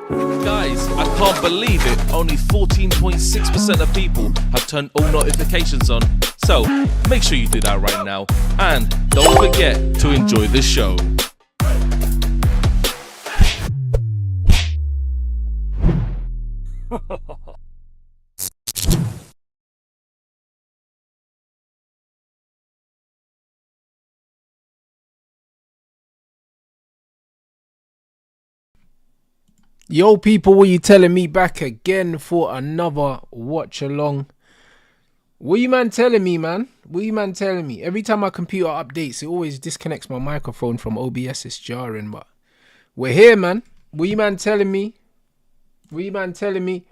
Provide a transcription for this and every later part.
Guys, I can't believe it. Only 14.6% of people have turned all notifications on. So, make sure you do that right now. And don't forget to enjoy the show. Yo, people, what you telling me? Back again for another watch along. What you man telling me, man? What you man telling me? Every time my computer updates, it always disconnects my microphone from OBS. It's jarring, but we're here, man. What you man telling me? What you man telling me?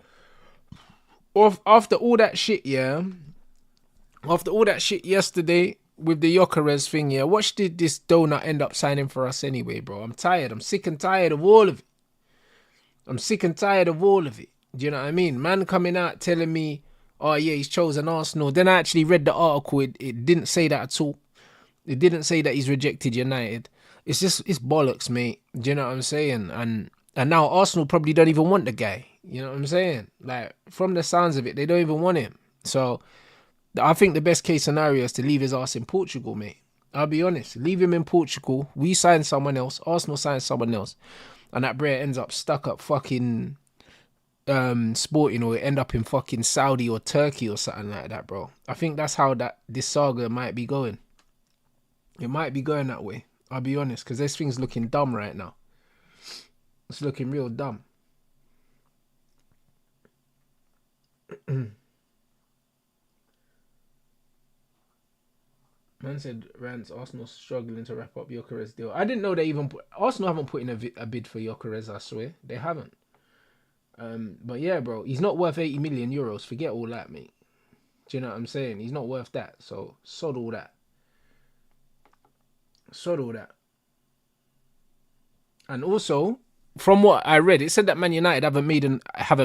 After all that shit, yeah. After all that shit yesterday with the Gyökeres thing, yeah. What did this donut end up signing for us anyway, bro? I'm tired. I'm sick and tired of all of it. I'm sick and tired of all of it. Do you know what I mean? Man coming out telling me, oh yeah, he's chosen Arsenal. Then I actually read the article. It didn't say that at all. It didn't say that he's rejected United. It's bollocks, mate. Do you know what I'm saying? And now Arsenal probably don't even want the guy. You know what I'm saying? Like, from the sounds of it, they don't even want him. So I think the best case scenario is to leave his ass in Portugal, mate. I'll be honest. Leave him in Portugal. We sign someone else. Arsenal signs someone else. And that Brer ends up stuck up fucking Sporting, or end up in fucking Saudi or Turkey or something like that, bro. I think that's how this saga might be going. It might be going that way. I'll be honest, because this thing's looking dumb right now. It's looking real dumb. Man said, Rants, Arsenal struggling to wrap up Gyökeres deal. I didn't know they even Arsenal haven't put in a bid for Gyökeres, I swear. They haven't. But yeah, bro, he's not worth 80 million euros. Forget all that, mate. Do you know what I'm saying? He's not worth that. So, sod all that. Sod all that. And also, from what I read, it said that Man United haven't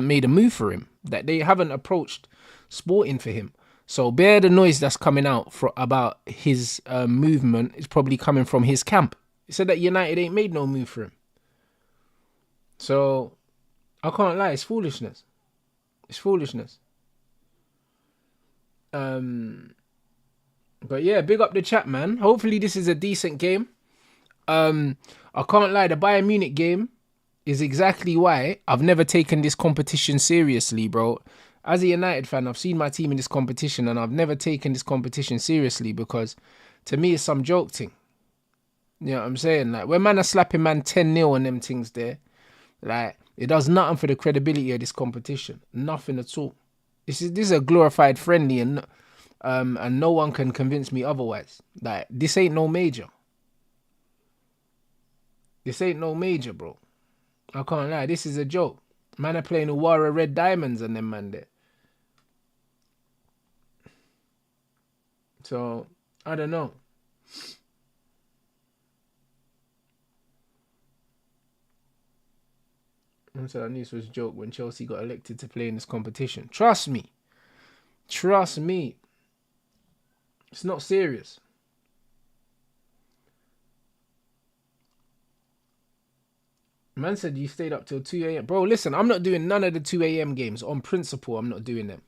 made a move for him. That they haven't approached Sporting for him. So bear the noise that's coming out about his movement is probably coming from his camp. He said that United ain't made no move for him. So I can't lie, it's foolishness. It's foolishness. But yeah, big up the chat, man. Hopefully this is a decent game. I can't lie, the Bayern Munich game is exactly why I've never taken this competition seriously, bro. As a United fan, I've seen my team in this competition and I've never taken this competition seriously because to me it's some joke thing. You know what I'm saying? Like, when man are slapping man 10-0 on them things there, like, it does nothing for the credibility of this competition. Nothing at all. This is a glorified friendly and no one can convince me otherwise. Like, this ain't no major. This ain't no major, bro. I can't lie. This is a joke. Man are playing Uwara Red Diamonds and them man there. So, I don't know. I said I knew this was a joke when Chelsea got elected to play in this competition. Trust me. Trust me. It's not serious. Man said you stayed up till 2 a.m. Bro, listen, I'm not doing none of the 2 a.m. games. On principle, I'm not doing them.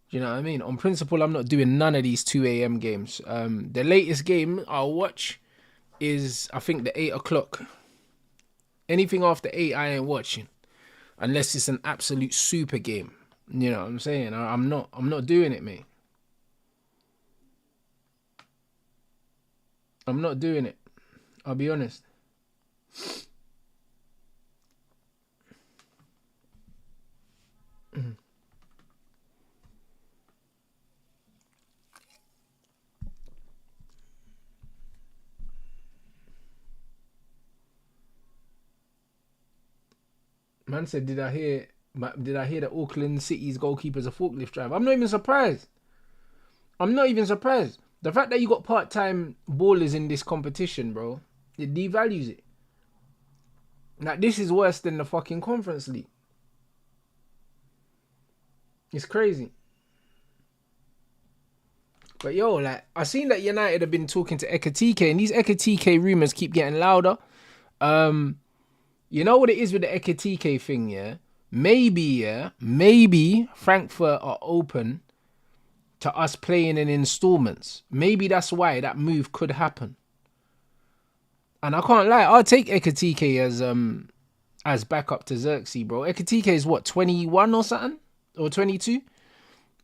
Do you know what I mean? On principle, I'm not doing none of these 2 a.m. games. The latest game I'll watch is, I think, the 8 o'clock. Anything after 8, I ain't watching. Unless it's an absolute super game. You know what I'm saying? I'm not doing it, mate. I'm not doing it. I'll be honest. Man said, did I hear that Auckland City's goalkeeper's a forklift driver? I'm not even surprised. The fact that you got part-time ballers in this competition, bro, it devalues it. Like, this is worse than the fucking Conference League. It's crazy. But yo, like, I seen that United have been talking to Ekatike, and these Ekatike rumours keep getting louder. You know what it is with the Ekitike thing, yeah? Maybe Frankfurt are open to us playing in installments. Maybe that's why that move could happen. And I can't lie, I'll take Ekitike as backup to Xerxes, bro. Ekitike is what, 21 or something? Or 22?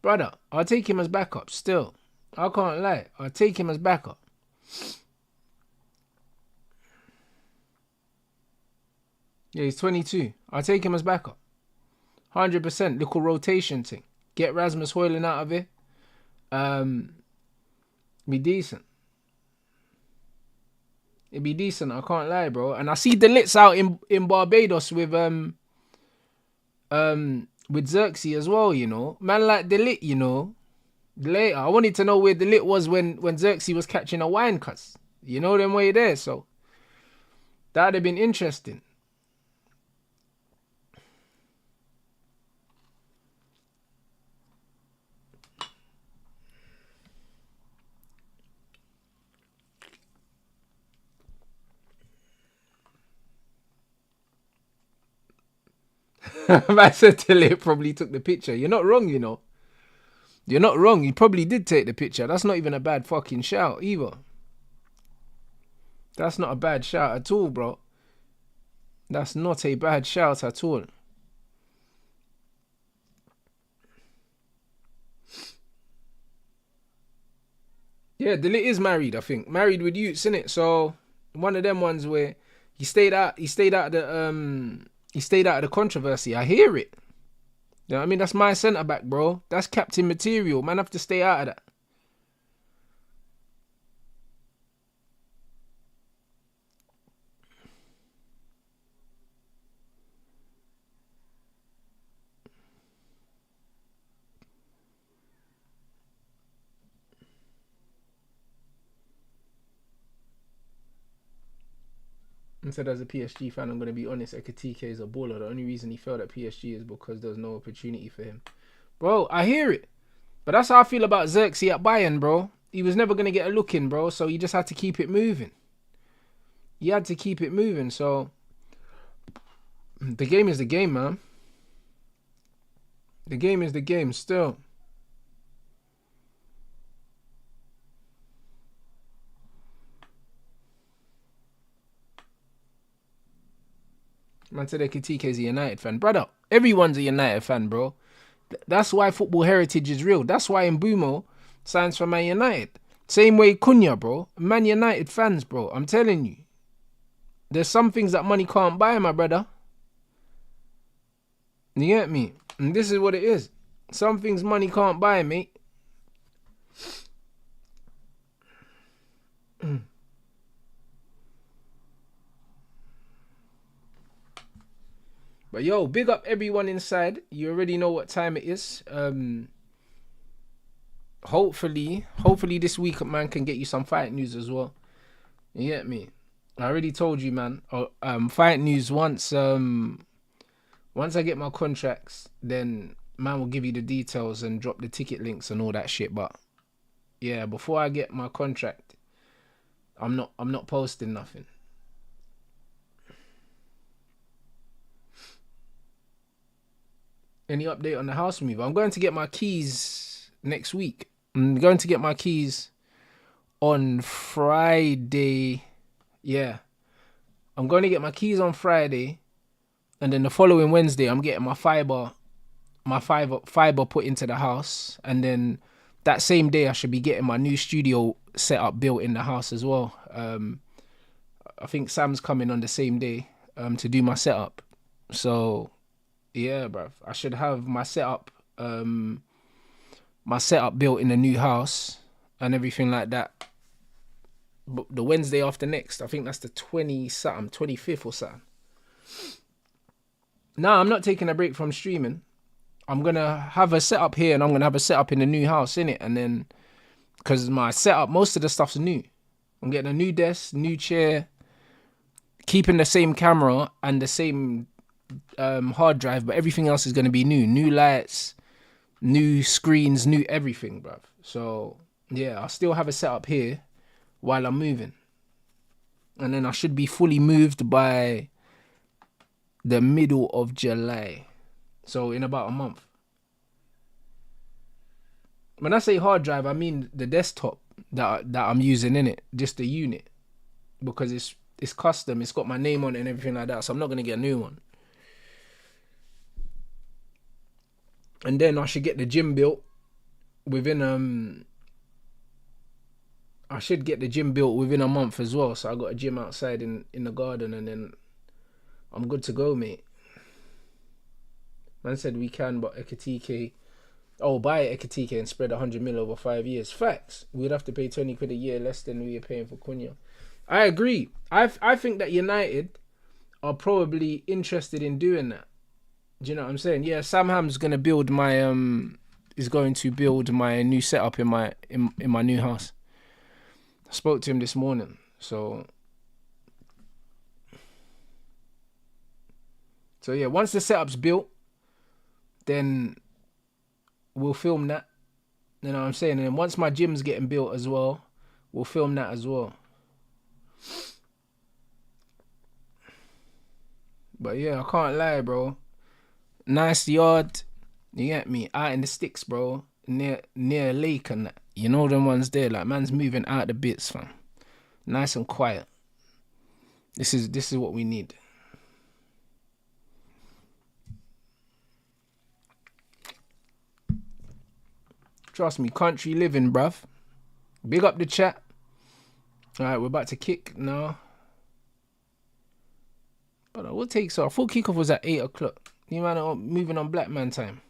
Brother, I'll take him as backup still. I can't lie. I'll take him as backup. Yeah, he's 22. I'll take him as backup. 100%. Little rotation thing. Get Rasmus Højlund out of it. Be decent. It'd be decent. I can't lie, bro. And I see the Lits out in Barbados with Xerxes as well, you know. Man like the Lit, you know. Later, I wanted to know where the Lit was when Xerxes was catching a wine cuss. You know them way there, so that'd have been interesting. I said till it probably took the picture. You're not wrong, you know. You're not wrong. He probably did take the picture. That's not even a bad fucking shout either. That's not a bad shout at all, bro. That's not a bad shout at all. Yeah, Delit is married, I think. Married with youths, innit? So one of them ones where he stayed out of the controversy. I hear it. You know what I mean? That's my centre back, bro. That's captain material. Man, I have to stay out of that. And said, as a PSG fan, I'm going to be honest, Ekitike is a baller. The only reason he failed at PSG is because there was no opportunity for him. Bro, I hear it. But that's how I feel about Xerxes at Bayern, bro. He was never going to get a look in, bro. So he just had to keep it moving. He had to keep it moving. So the game is the game, man. The game is the game still. Man said Ekitike is a United fan. Brother, everyone's a United fan, bro. That's why football heritage is real. That's why Mbumo signs for Man United. Same way Cunha, bro. Man United fans, bro. I'm telling you. There's some things that money can't buy, my brother. You get me? And this is what it is. Some things money can't buy, mate. But yo, big up everyone inside. You already know what time it is. Hopefully this week, man, can get you some fight news as well. You get me? I already told you, man. Fight news once I get my contracts, then man will give you the details and drop the ticket links and all that shit. But yeah, before I get my contract, I'm not posting nothing. Any update on the house move? I'm going to get my keys next week. I'm going to get my keys on Friday. Yeah. I'm going to get my keys on Friday. And then the following Wednesday, I'm getting my fiber put into the house. And then that same day, I should be getting my new studio setup built in the house as well. I think Sam's coming on the same day to do my setup. So yeah, bruv. I should have my setup built in a new house and everything like that. But the Wednesday after next, I think that's the 25th or something. Nah, I'm not taking a break from streaming. I'm gonna have a setup here and I'm gonna have a setup in the new house, innit? And then, because my setup, most of the stuff's new. I'm getting a new desk, new chair, keeping the same camera and the same hard drive, but everything else is going to be new lights, new screens, new everything, bruv. So yeah, I'll still have a setup here while I'm moving, and then I should be fully moved by the middle of July. So in about a month. When I say hard drive, I mean the desktop that I'm using in it, just the unit, because it's custom. It's got my name on it and everything like that. So I'm not gonna get a new one. And then I should get the gym built within I should get the gym built within a month as well. So I got a gym outside in the garden, and then I'm good to go, mate. Man said we can, but Ekatike. Oh, buy Ekatike and spread 100 mil over 5 years. Facts. We'd have to pay 20 quid a year less than we are paying for Cunha. I agree. I think that United are probably interested in doing that. Do you know what I'm saying? Yeah, Sam Ham's gonna build my is going to build my new setup in my new house. I spoke to him this morning, so yeah. Once the setup's built, then we'll film that. You know what I'm saying? And then once my gym's getting built as well, we'll film that as well. But yeah, I can't lie, bro. Nice yard, you get me? Out in the sticks, bro. Near a lake and that. You know them ones there, like man's moving out the bits, fam. Nice and quiet. This is what we need. Trust me, country living, bruv. Big up the chat. Alright, we're about to kick now. But we'll take so. Full kickoff was at 8 o'clock. You man are moving on black man time.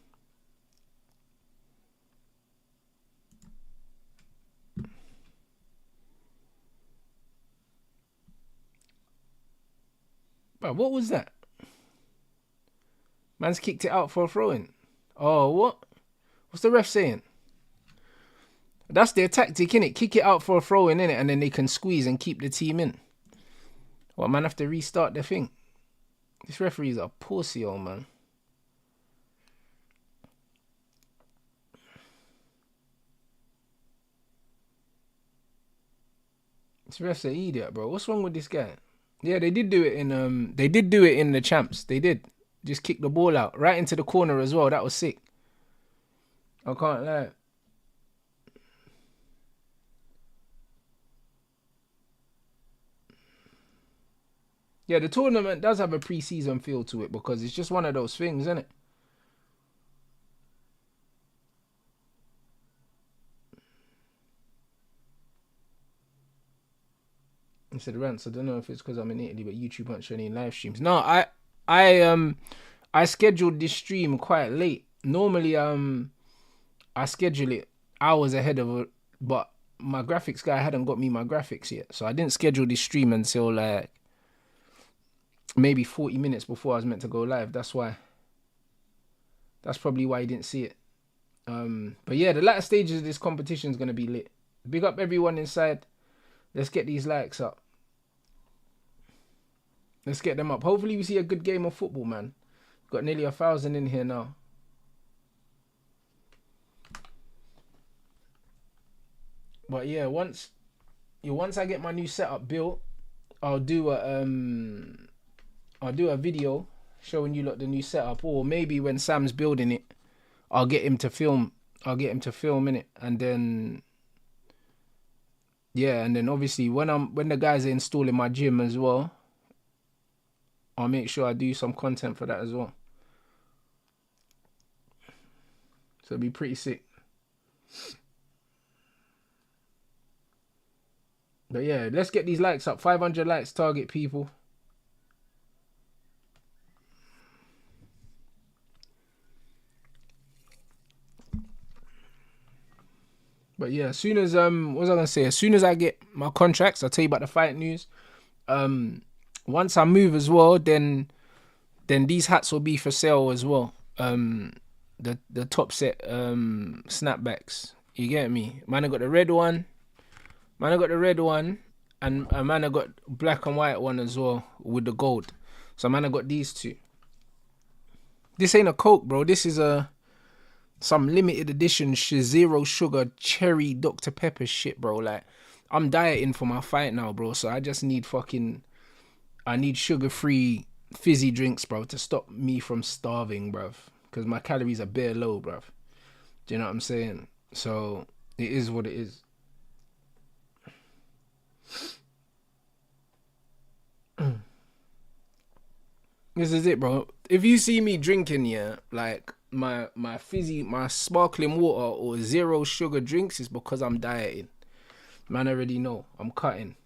But what was that? Man's kicked it out for a throw-in. Oh, what? What's the ref saying? That's their tactic, innit? Kick it out for a throw-in, innit? And then they can squeeze and keep the team in. Well, man, have to restart the thing. This referee's a pussy, old man. This ref's an idiot, bro. What's wrong with this guy? Yeah, they did do it in the champs. They did. Just kick the ball out. Right into the corner as well. That was sick. I can't lie. Yeah, the tournament does have a pre-season feel to it because it's just one of those things, isn't it? I said Rants. I don't know if it's because I'm in Italy, but YouTube won't show any live streams. No, I scheduled this stream quite late. Normally, I schedule it hours ahead of it, but my graphics guy hadn't got me my graphics yet, so I didn't schedule this stream until like maybe 40 minutes before I was meant to go live. That's why. That's probably why you didn't see it. But yeah, the latter stages of this competition is gonna be lit. Big up everyone inside. Let's get these likes up. Let's get them up. Hopefully we see a good game of football, man. Got nearly 1,000 in here now. But yeah, once I get my new setup built, I'll do a video showing you lot the new setup, or maybe when Sam's building it, I'll get him to film in it, and then yeah, and then obviously when the guys are installing my gym as well, I'll make sure I do some content for that as well. So it'll be pretty sick. But yeah, let's get these likes up. 500 likes target, people. But yeah, as soon as what was I gonna say? As soon as I get my contracts, I'll tell you about the fight news. Once I move as well, then these hats will be for sale as well. The top set snapbacks. You get me? Man, I got the red one. And man, I got black and white one as well with the gold. So man, I got these two. This ain't a Coke, bro. This is some limited edition zero sugar cherry Dr. Pepper shit, bro. Like, I'm dieting for my fight now, bro. So I just need I need sugar-free fizzy drinks, bro, to stop me from starving, bruv. Because my calories are bare low, bruv. Do you know what I'm saying? So it is what it is. This is it, bro. If you see me drinking, yeah, like my fizzy, my sparkling water or zero sugar drinks, is because I'm dieting. Man, already know I'm cutting.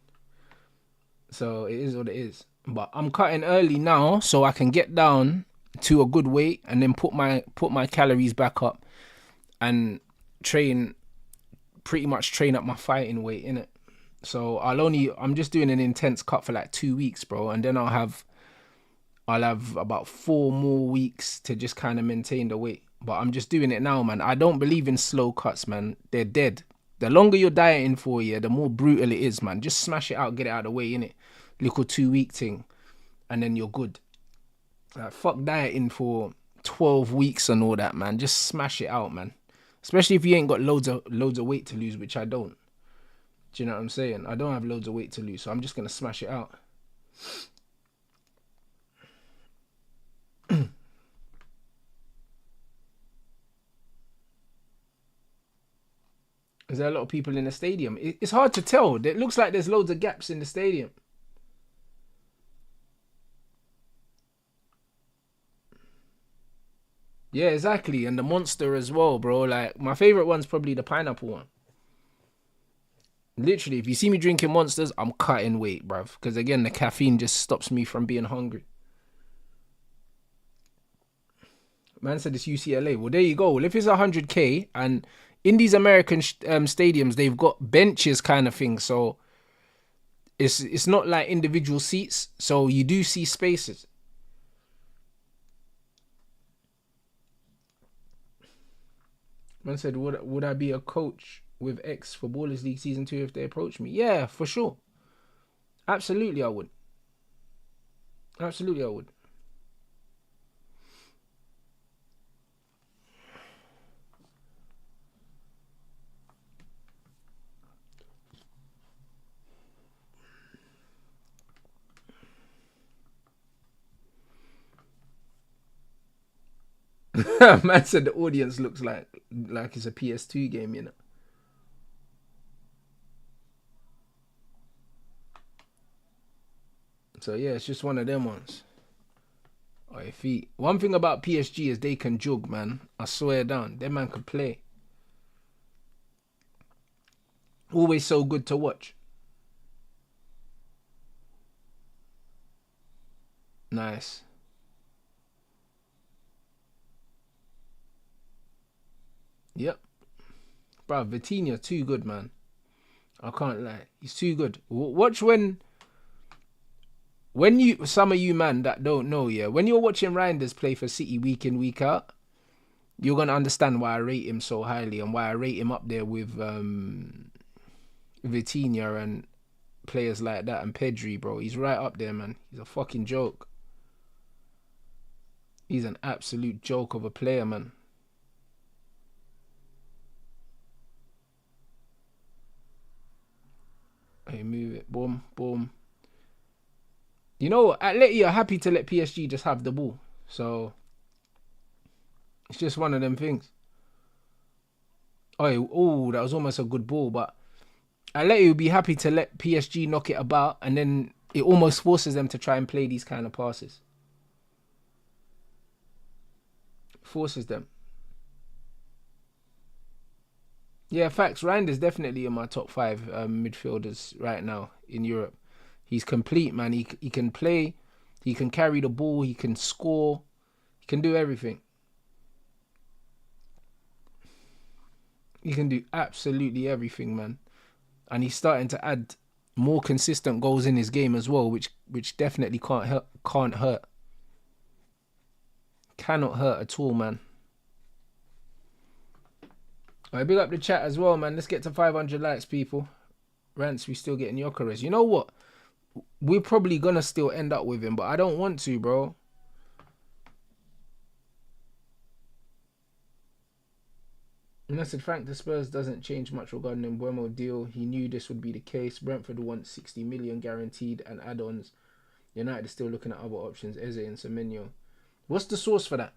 So it is what it is. But I'm cutting early now, so I can get down to a good weight and then put my calories back up and pretty much train up my fighting weight in it. So I'm just doing an intense cut for like 2 weeks, bro, and then I'll have about 4 more weeks to just kind of maintain the weight. But I'm just doing it now, man. I don't believe in slow cuts, man. They're dead. The longer you're dieting for, yeah, the more brutal it is, man. Just smash it out, get it out of the way, innit? Little 2 week thing, and then you're good. Like, fuck dieting for 12 weeks and all that, man. Just smash it out, man. Especially if you ain't got loads of weight to lose, which I don't. Do you know what I'm saying? I don't have loads of weight to lose, so I'm just gonna smash it out. Is there a lot of people in the stadium? It's hard to tell. It looks like there's loads of gaps in the stadium. Yeah, exactly. And the monster as well, bro. Like, my favorite one's probably the pineapple one. Literally, if you see me drinking monsters, I'm cutting weight, bruv. Because again, the caffeine just stops me from being hungry. Man said it's UCLA. Well, there you go. Well, if it's 100K and in these American stadiums, they've got benches kind of thing. So it's not like individual seats. So you do see spaces. Man said, would I be a coach with X for Ballers League Season 2 if they approach me? Yeah, for sure. Absolutely, I would. Absolutely, I would. Man said the audience looks like it's a PS2 game, you know. So yeah, it's just one of them ones. Oh, feet. One thing about PSG is they can jug, man. I swear down, them man can play. Always so good to watch. Nice. Yep. Bro, Vitinha too good, man. I can't lie. He's too good. Watch when some of you man that don't know, yeah, when you're watching Reinders play for City week in, week out, you're gonna understand why I rate him so highly and why I rate him up there with Vitinha and players like that and Pedri, bro. He's right up there, man. He's a fucking joke. He's an absolute joke of a player, man. Hey, move it. Boom, boom. You know, Atleti are happy to let PSG just have the ball. So, it's just one of them things. Oh, that was almost a good ball, but Atleti would be happy to let PSG knock it about, and then it almost forces them to try and play these kind of passes. Forces them. Yeah, facts. Reinders definitely in my top 5 midfielders right now in Europe. He's complete, man. He can play, he can carry the ball, he can score, he can do everything. He can do absolutely everything, man. And he's starting to add more consistent goals in his game as well, which definitely can't hurt. Cannot hurt at all, man. Alright, big up the chat as well, man. Let's get to 500 likes, people. Rants, we still getting Gyökeres. You know what? We're probably gonna still end up with him, but I don't want to, bro. And I said, Frank, the Spurs doesn't change much regarding the Mbeumo deal. He knew this would be the case. Brentford wants 60 million guaranteed and add-ons. United are still looking at other options, Eze and Semenyo. What's the source for that?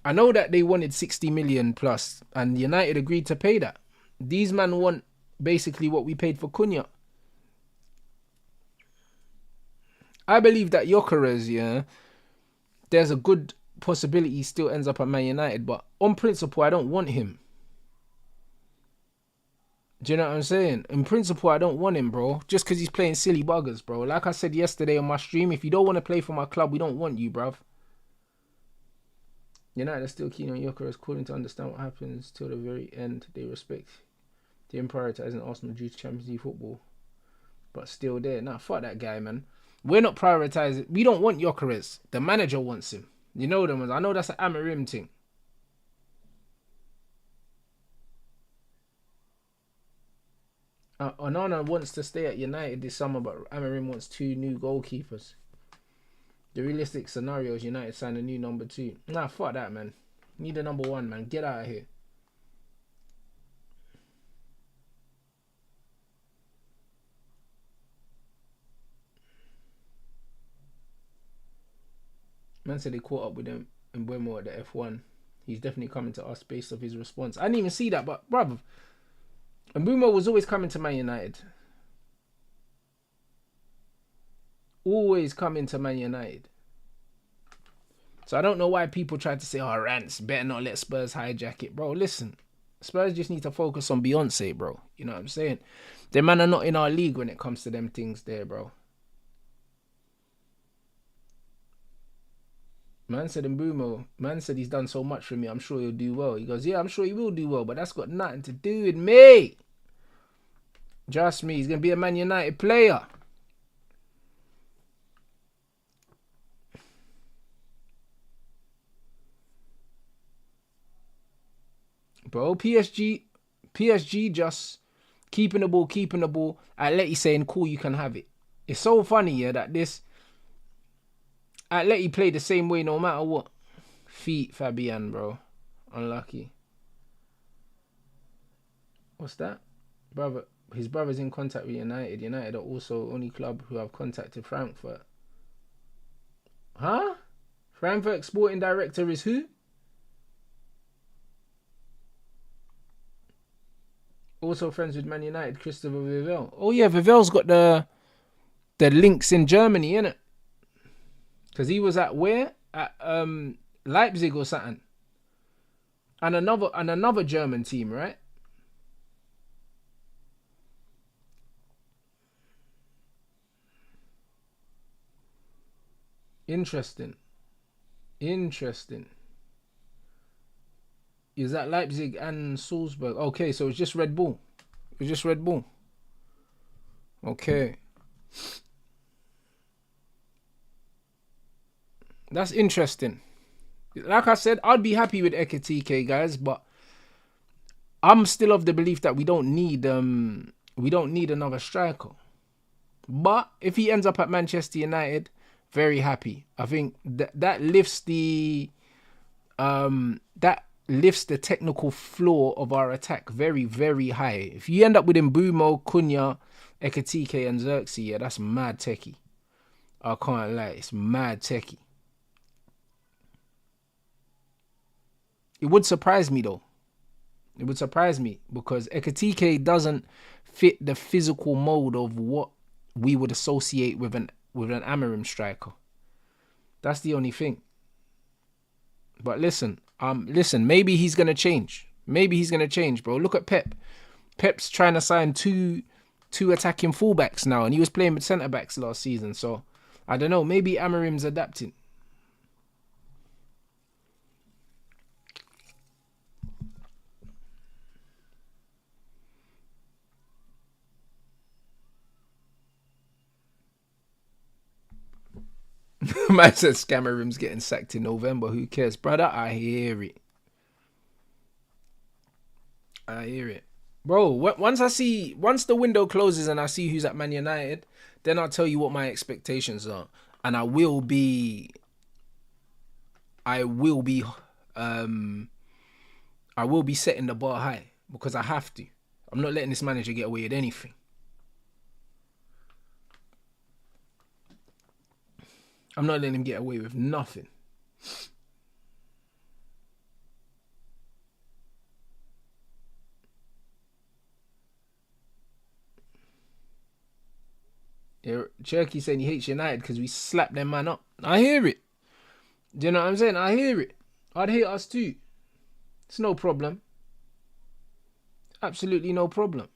I know that they wanted 60 million plus, and United agreed to pay that. These men want basically what we paid for Cunha. I believe that Gyökeres, yeah, there's a good possibility he still ends up at Man United, but on principle, I don't want him. Do you know what I'm saying? In principle, I don't want him, bro. Just because he's playing silly buggers, bro. Like I said yesterday on my stream, if you don't want to play for my club, we don't want you, bruv. United are still keen on Gyökeres, calling to understand what happens till the very end. They respect him prioritising Arsenal due to Champions League football. But still there. Nah, fuck that guy, man. We're not prioritising. We don't want Gyökeres. The manager wants him. You know them ones. I know that's an Amorim thing. Onana wants to stay at United this summer, but Amorim wants 2 new goalkeepers. The realistic scenario is United sign a new number 2. Nah, fuck that, man. Need a number 1, man. Get out of here. Man said they caught up with him in Buemo at the F1. He's definitely coming to us based off his response. I didn't even see that, but bruv, Mbeumo was always coming to Man United. Always coming to Man United. So I don't know why people try to say, oh, Rants, better not let Spurs hijack it. Bro, listen. Spurs just need to focus on Beyonce, bro. You know what I'm saying? Them man are not in our league when it comes to them things there, bro. Man said Mbeumo, man said he's done so much for me, I'm sure he'll do well. He goes, yeah, I'm sure he will do well, but that's got nothing to do with me. Just me. He's going to be a Man United player. Bro, PSG just keeping the ball. Atleti saying, cool, you can have it. It's so funny, yeah, that this Atleti play the same way no matter what. Feet, Fabian, bro. Unlucky. What's that? Brother, his brother's in contact with United. United are also only club who have contacted Frankfurt. Huh? Frankfurt sporting director is who? Also friends with Man United, Christopher Vivell. Oh yeah, Vivell's got the links in Germany, innit? Because he was at where? At Leipzig or something. And another German team, right? Interesting. Is that Leipzig and Salzburg? Okay, so it's just Red Bull. Okay. That's interesting. Like I said, I'd be happy with Ekitike, guys, but I'm still of the belief that we don't need another striker. But if he ends up at Manchester United, very happy. I think that lifts the technical floor of our attack very, very high. If you end up with Mbeumo, Cunha, Ekitike and Xerxes, yeah, that's mad techie. I can't lie, it's mad techie. It would surprise me though. It would surprise me because Ekitike doesn't fit the physical mold of what we would associate with an Amorim striker. That's the only thing. But listen, maybe he's gonna change. Bro. Look at Pep. Pep's trying to sign two attacking fullbacks now, and he was playing with centre backs last season. So I don't know. Maybe Amorim's adapting. Man said Scammerim's getting sacked in November. Who cares, brother? I hear it. Bro, once the window closes and I see who's at Man United, then I'll tell you what my expectations are. And I will be setting the bar high because I have to. I'm not letting this manager get away with anything. I'm not letting him get away with nothing. Yeah, Cherokee saying he hates United because we slapped them man up. I hear it. Do you know what I'm saying? I hear it. I'd hate us too. It's no problem. Absolutely no problem.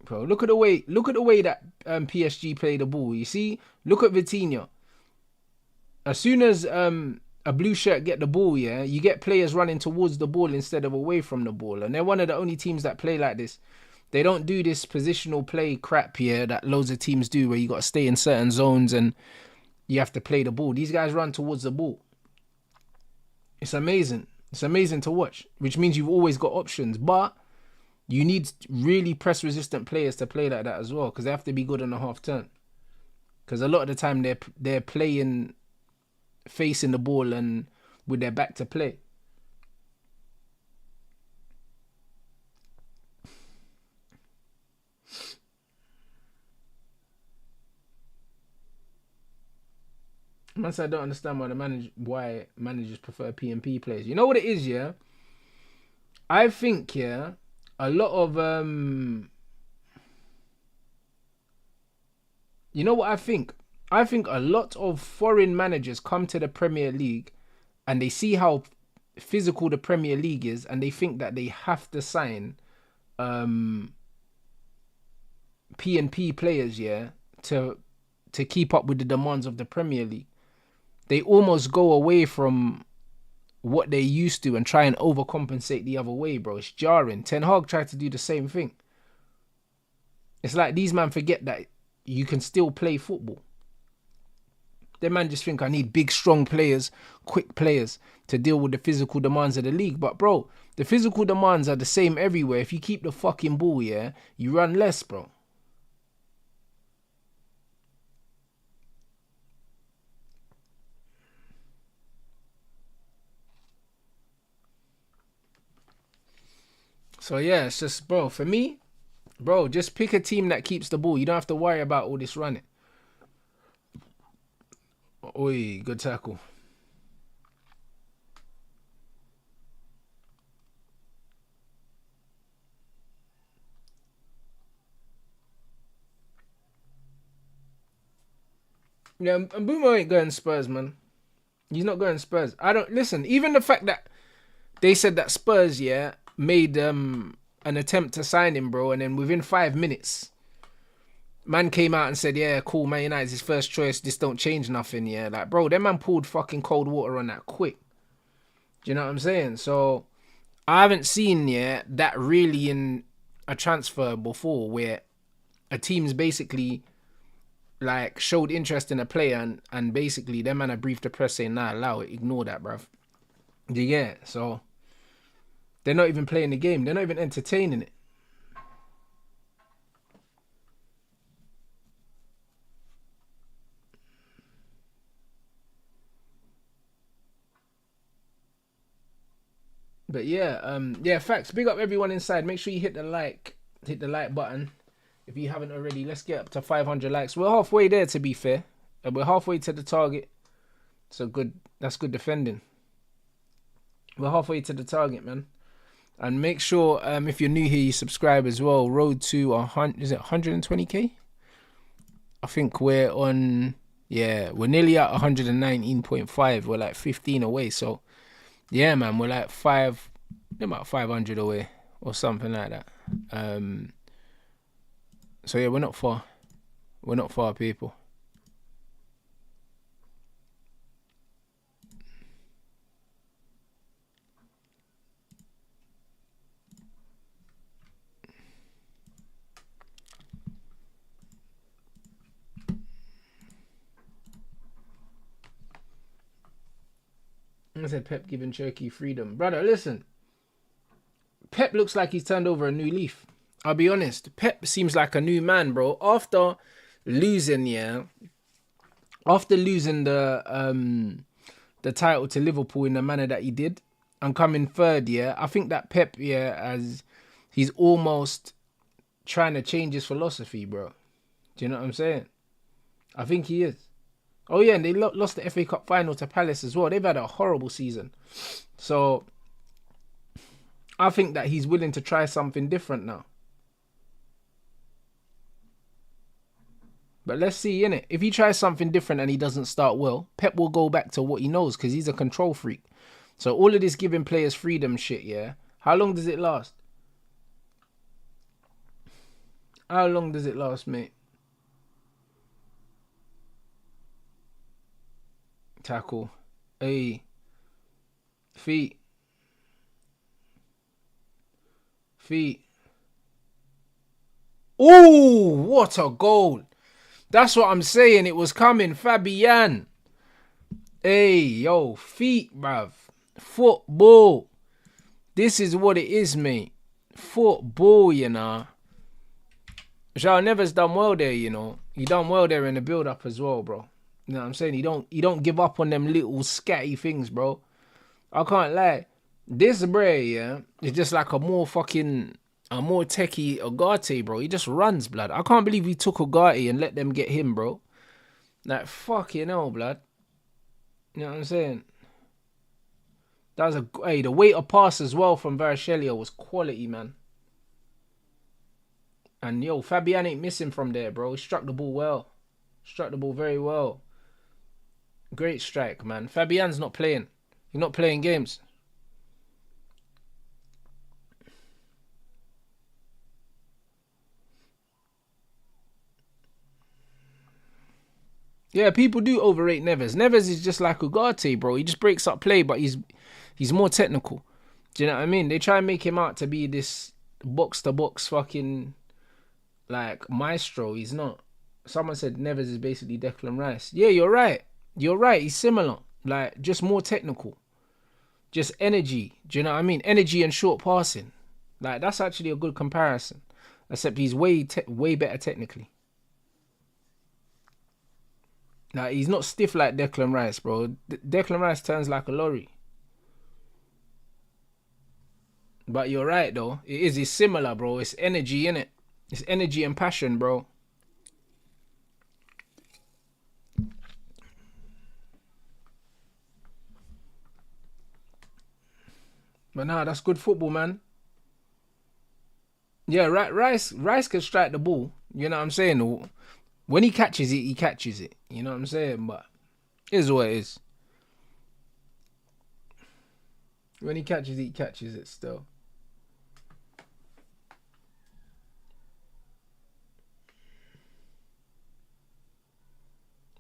Bro, look at the way that PSG play the ball. You see, look at Vitinha. As soon as a blue shirt get the ball, yeah, you get players running towards the ball instead of away from the ball, and they're one of the only teams that play like this. They don't do this positional play crap here that loads of teams do, where you got to stay in certain zones and you have to play the ball. These guys run towards the ball. It's amazing. It's amazing to watch, which means you've always got options, but you need really press resistant players to play like that as well, because they have to be good on the half turn. Because a lot of the time they're playing facing the ball and with their back to play. Man said I don't understand why managers prefer P&P players. You know what it is, yeah? I think, yeah, a lot of you know what I think? I think a lot of foreign managers come to the Premier League and they see how physical the Premier League is, and they think that they have to sign P&P players, yeah, to keep up with the demands of the Premier League. They almost go away from what they used to and try and overcompensate the other way, bro. It's jarring. Ten Hag tried to do the same thing. It's like these men forget that you can still play football. Them man just think I need big, strong players, quick players to deal with the physical demands of the league. But bro, the physical demands are the same everywhere. If you keep the fucking ball, yeah, you run less, bro. So yeah, it's just, bro, for me, bro, just pick a team that keeps the ball. You don't have to worry about all this running. Oi, good tackle. Yeah, and Boomer ain't going Spurs, man. He's not going Spurs. I don't listen. Even the fact that they said that Spurs, yeah, made an attempt to sign him, bro, and then within 5 minutes, man came out and said, yeah, cool, Man United's his first choice. This don't change nothing, yeah. Like, bro, that man poured fucking cold water on that quick. Do you know what I'm saying? So I haven't seen, yeah, that really in a transfer before, where a team's basically like showed interest in a player and basically them man have briefed the press saying, nah, allow it, ignore that, bruv. Do you get it? So they're not even playing the game. They're not even entertaining it. But yeah, facts. Big up everyone inside. Make sure you hit the like button if you haven't already. Let's get up to 500 likes. We're halfway there, to be fair. We're halfway to the target. So good. That's good defending. We're halfway to the target, man. And make sure, if you're new here, you subscribe as well. Road to 120k? I think we're on, yeah, we're nearly at 119.5. We're like 15 away. So, yeah, man, we're like about 500 away or something like that. So, yeah, we're not far. We're not far, people. I said Pep giving Cherokee freedom. Brother, listen. Pep looks like he's turned over a new leaf. I'll be honest. Pep seems like a new man, bro. After losing the title to Liverpool in the manner that he did and coming third, yeah, I think that Pep, yeah, as he's almost trying to change his philosophy, bro. Do you know what I'm saying? I think he is. Oh yeah, and they lost the FA Cup final to Palace as well. They've had a horrible season. So I think that he's willing to try something different now. But let's see, innit? If he tries something different and he doesn't start well, Pep will go back to what he knows because he's a control freak. So all of this giving players freedom shit, yeah? How long does it last? How long does it last, mate? Tackle. Hey. Feet. Ooh, what a goal. That's what I'm saying. It was coming. Fabian. Hey, yo, feet, bruv. Football. This is what it is, mate. Football, you know. João Neves done well there, you know. He done well there in the build-up as well, bro. You know what I'm saying? He don't give up on them little scatty things, bro. I can't lie. This Bray, yeah, is just like a more techie Ugarte, bro. He just runs, blood. I can't believe we took Ugarte and let them get him, bro. Like, fucking hell, blood. You know what I'm saying? That was the weight of pass as well from Varashelia was quality, man. And yo, Fabian ain't missing from there, bro. He struck the ball well. Struck the ball very well. Great strike, man. Fabian's not playing. He's not playing games. Yeah, people do overrate Neves. Neves is just like Ugarte, bro. He just breaks up play, but he's more technical. Do you know what I mean? They try and make him out to be this box-to-box fucking, like, maestro. He's not. Someone said Neves is basically Declan Rice. Yeah, you're right. You're right. He's similar. Like, just more technical. Just energy. Do you know what I mean? Energy and short passing. Like, that's actually a good comparison. Except he's way better technically. Like, he's not stiff like Declan Rice, bro. Declan Rice turns like a lorry. But you're right, though. It's similar, bro. It's energy, innit? It's energy and passion, bro. But nah, that's good football, man. Yeah, Rice can strike the ball. You know what I'm saying? When he catches it, he catches it. You know what I'm saying? But it is what it is. When he catches it still.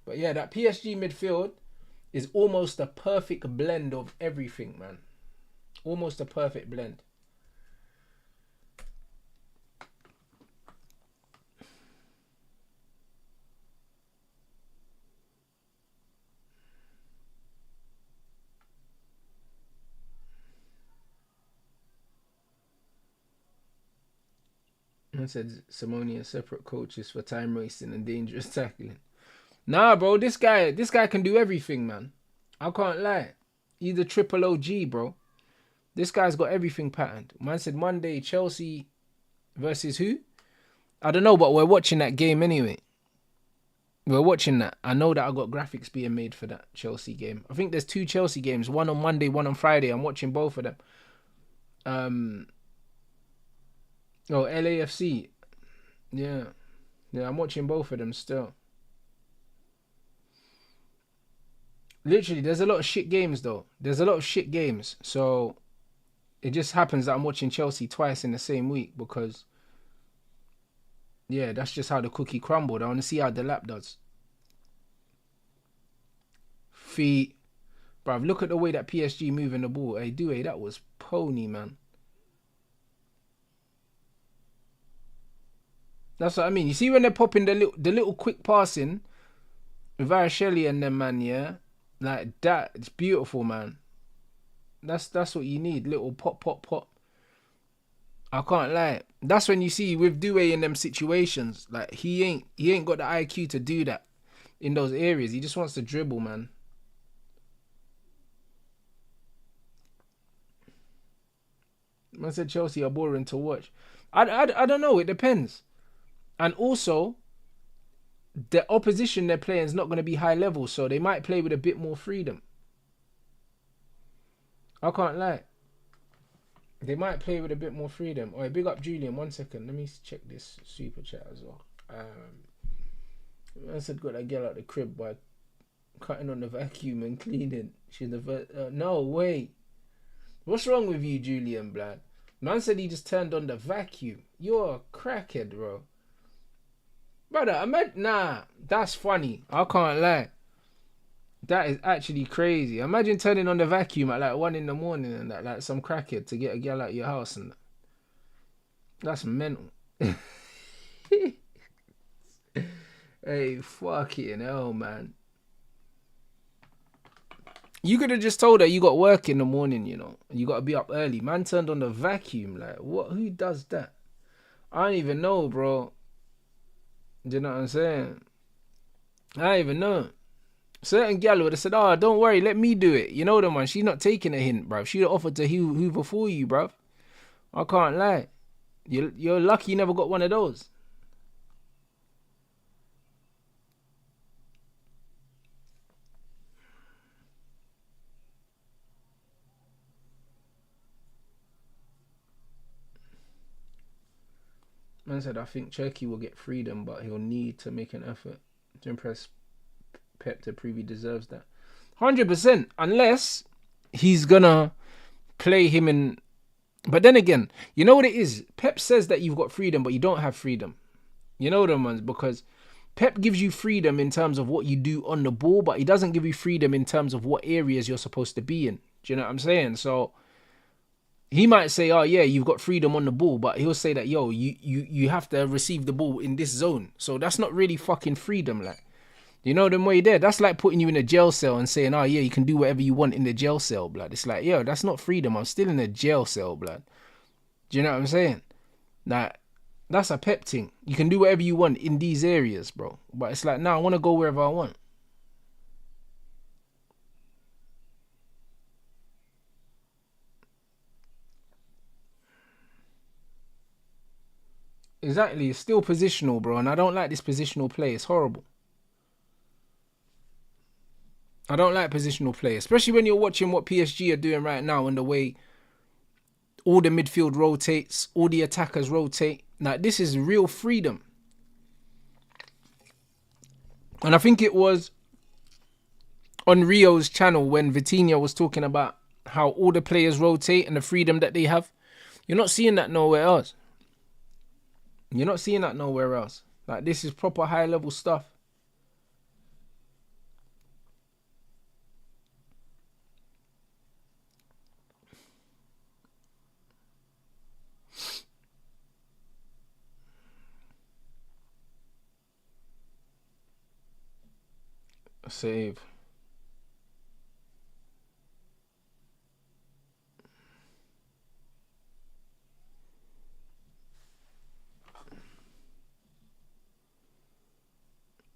But yeah, that PSG midfield is almost a perfect blend of everything, man. Almost a perfect blend. I said Simone and separate coaches for time wasting and dangerous tackling. Nah, bro, this guy can do everything, man. I can't lie. He's a triple OG, bro. This guy's got everything patterned. Man said Monday, Chelsea versus who? I don't know, but we're watching that game anyway. We're watching that. I know that I got graphics being made for that Chelsea game. I think there's 2 Chelsea games, one on Monday, one on Friday. I'm watching both of them. LAFC. Yeah, I'm watching both of them still. Literally, there's a lot of shit games, though. There's a lot of shit games. So it just happens that I'm watching Chelsea twice in the same week because, yeah, that's just how the cookie crumbled. I want to see how the lap does. Feet. Bruv, look at the way that PSG moving the ball. Hey, that was pony, man. That's what I mean. You see when they're popping the little quick passing, Varashelia and them, man, yeah? Like that, it's beautiful, man. That's what you need. Little pop. I can't lie. That's when you see with Doué in them situations, like he ain't got the IQ to do that in those areas. He just wants to dribble, man. Man said Chelsea are boring to watch. I don't know. It depends. And also, the opposition they're playing is not going to be high level, so they might play with a bit more freedom. I can't lie. They might play with a bit more freedom. Alright, big up Julian. 1 second. Let me check this super chat as well. I said got that girl out the crib by cutting on the vacuum and cleaning. She's the no way. What's wrong with you, Julian, blood? Man said he just turned on the vacuum. You're a crackhead, bro. Brother, nah, that's funny. I can't lie. That is actually crazy. Imagine turning on the vacuum at like 1 in the morning and that, like some crackhead to get a girl out of your house and that. That's mental. Hey, fucking hell, man. You could have just told her you got work in the morning, you know. You got to be up early. Man turned on the vacuum. Like, what? Who does that? I don't even know, bro. Do you know what I'm saying? I don't even know. Certain gal would have said, oh, don't worry, let me do it. You know the man, she's not taking a hint, bruv. She'd have offered to hoover for you, bruv. I can't lie. You're lucky you never got one of those. Man said, I think Cherky will get freedom, but he'll need to make an effort to impress Pep to prove he deserves that. 100%, unless he's gonna play him in. But then again, you know what it is? Pep says that you've got freedom, but you don't have freedom. You know them ones, because Pep gives you freedom in terms of what you do on the ball, but he doesn't give you freedom in terms of what areas you're supposed to be in. Do you know what I'm saying? So he might say, oh yeah, you've got freedom on the ball, but he'll say that, yo, you have to receive the ball in this zone. So that's not really fucking freedom, like. You know them way there. That's like putting you in a jail cell and saying, oh yeah, you can do whatever you want in the jail cell, blood. It's like, yo, that's not freedom. I'm still in a jail cell, blood. Do you know what I'm saying? Like, that's a Pep thing. You can do whatever you want in these areas, bro. But it's like, nah, I want to go wherever I want. Exactly. It's still positional, bro. And I don't like this positional play. It's horrible. I don't like positional play, especially when you're watching what PSG are doing right now and the way all the midfield rotates, all the attackers rotate. Like, this is real freedom. And I think it was on Rio's channel when Vitinha was talking about how all the players rotate and the freedom that they have. You're not seeing that nowhere else. You're not seeing that nowhere else. Like, this is proper high level stuff. Save.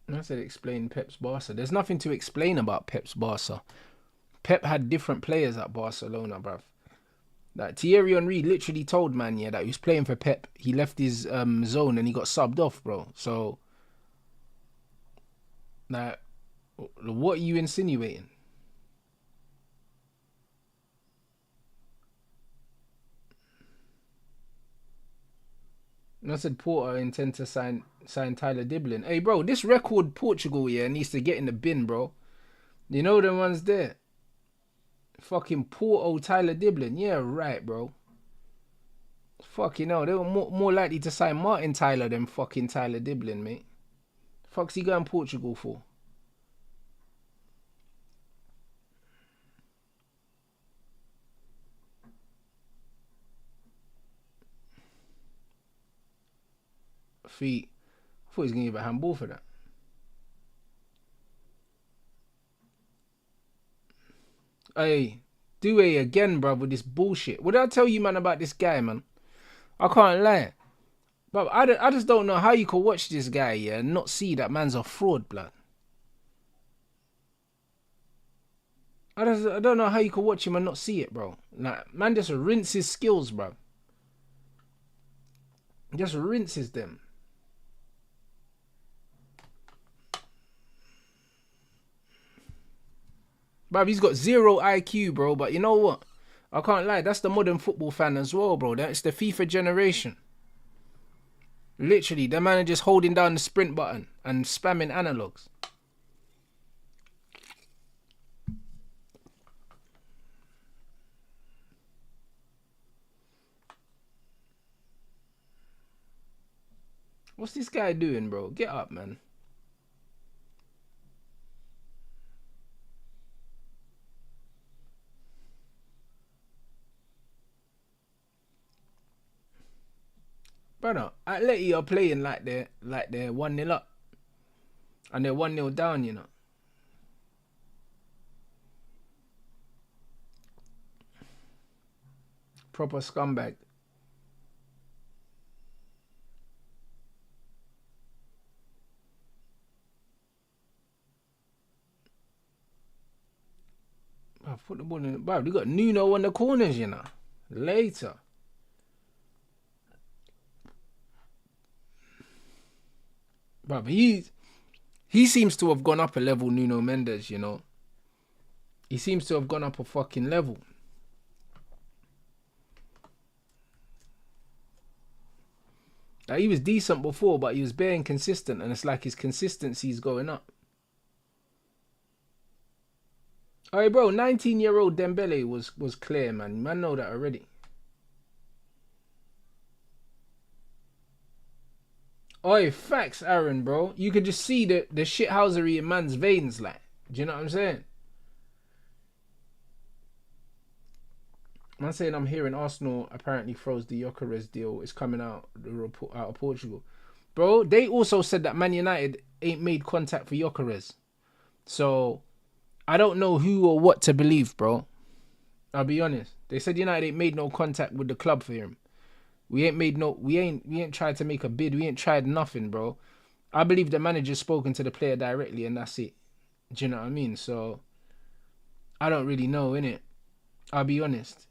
I said explain Pep's Barca. There's nothing to explain about Pep's Barca. Pep had different players at Barcelona, bruv. Like, Thierry Henry literally told man, yeah, that he was playing for Pep. He left his zone and he got subbed off, bro. So, like, what are you insinuating? And I said Porter intend to sign Tyler Diblin. Hey, bro, this record Portugal, yeah, needs to get in the bin, bro. You know the ones there. Fucking Porto Tyler Diblin. Yeah, right, bro. Fucking hell, they were more likely to sign Martin Tyler than fucking Tyler Diblin, mate. Fuck's he going Portugal for? Feet. I thought he was going to give a handball for that. Hey, do it again, bruv, with this bullshit. What did I tell you, man, about this guy, man? I can't lie. But I just don't know how you could watch this guy, yeah, and not see that man's a fraud, blood. I don't know how you could watch him and not see it, bro. Like, man just rinse his skills, bro. Just rinses them. Bruv, he's got zero IQ, bro. But you know what? I can't lie. That's the modern football fan as well, bro. That's the FIFA generation. Literally, the man are just holding down the sprint button and spamming analogs. What's this guy doing, bro? Get up, man. Brother, Atleti are playing like they're 1-0 up. And they're 1-0 down, you know. Proper scumbag. Bro, put the ball in. Bro, they got Nuno on the corners, you know. Later. Bro, he seems to have gone up a level, Nuno Mendes, you know. He seems to have gone up a fucking level. Like, he was decent before, but he was bare inconsistent, and it's like his consistency is going up. Alright, bro, 19-year-old Dembele was clear, man. Man know that already. Oi, facts, Aaron, bro. You could just see the shithousery in man's veins, like. Do you know what I'm saying? Man saying I'm hearing Arsenal apparently froze the Gyökeres deal. It's coming out, the report out of Portugal. Bro, they also said that Man United ain't made contact for Gyökeres. So, I don't know who or what to believe, bro. I'll be honest. They said United ain't made no contact with the club for him. We ain't tried to make a bid. We ain't tried nothing, bro. I believe the manager's spoken to the player directly and that's it. Do you know what I mean? So, I don't really know, innit? I'll be honest.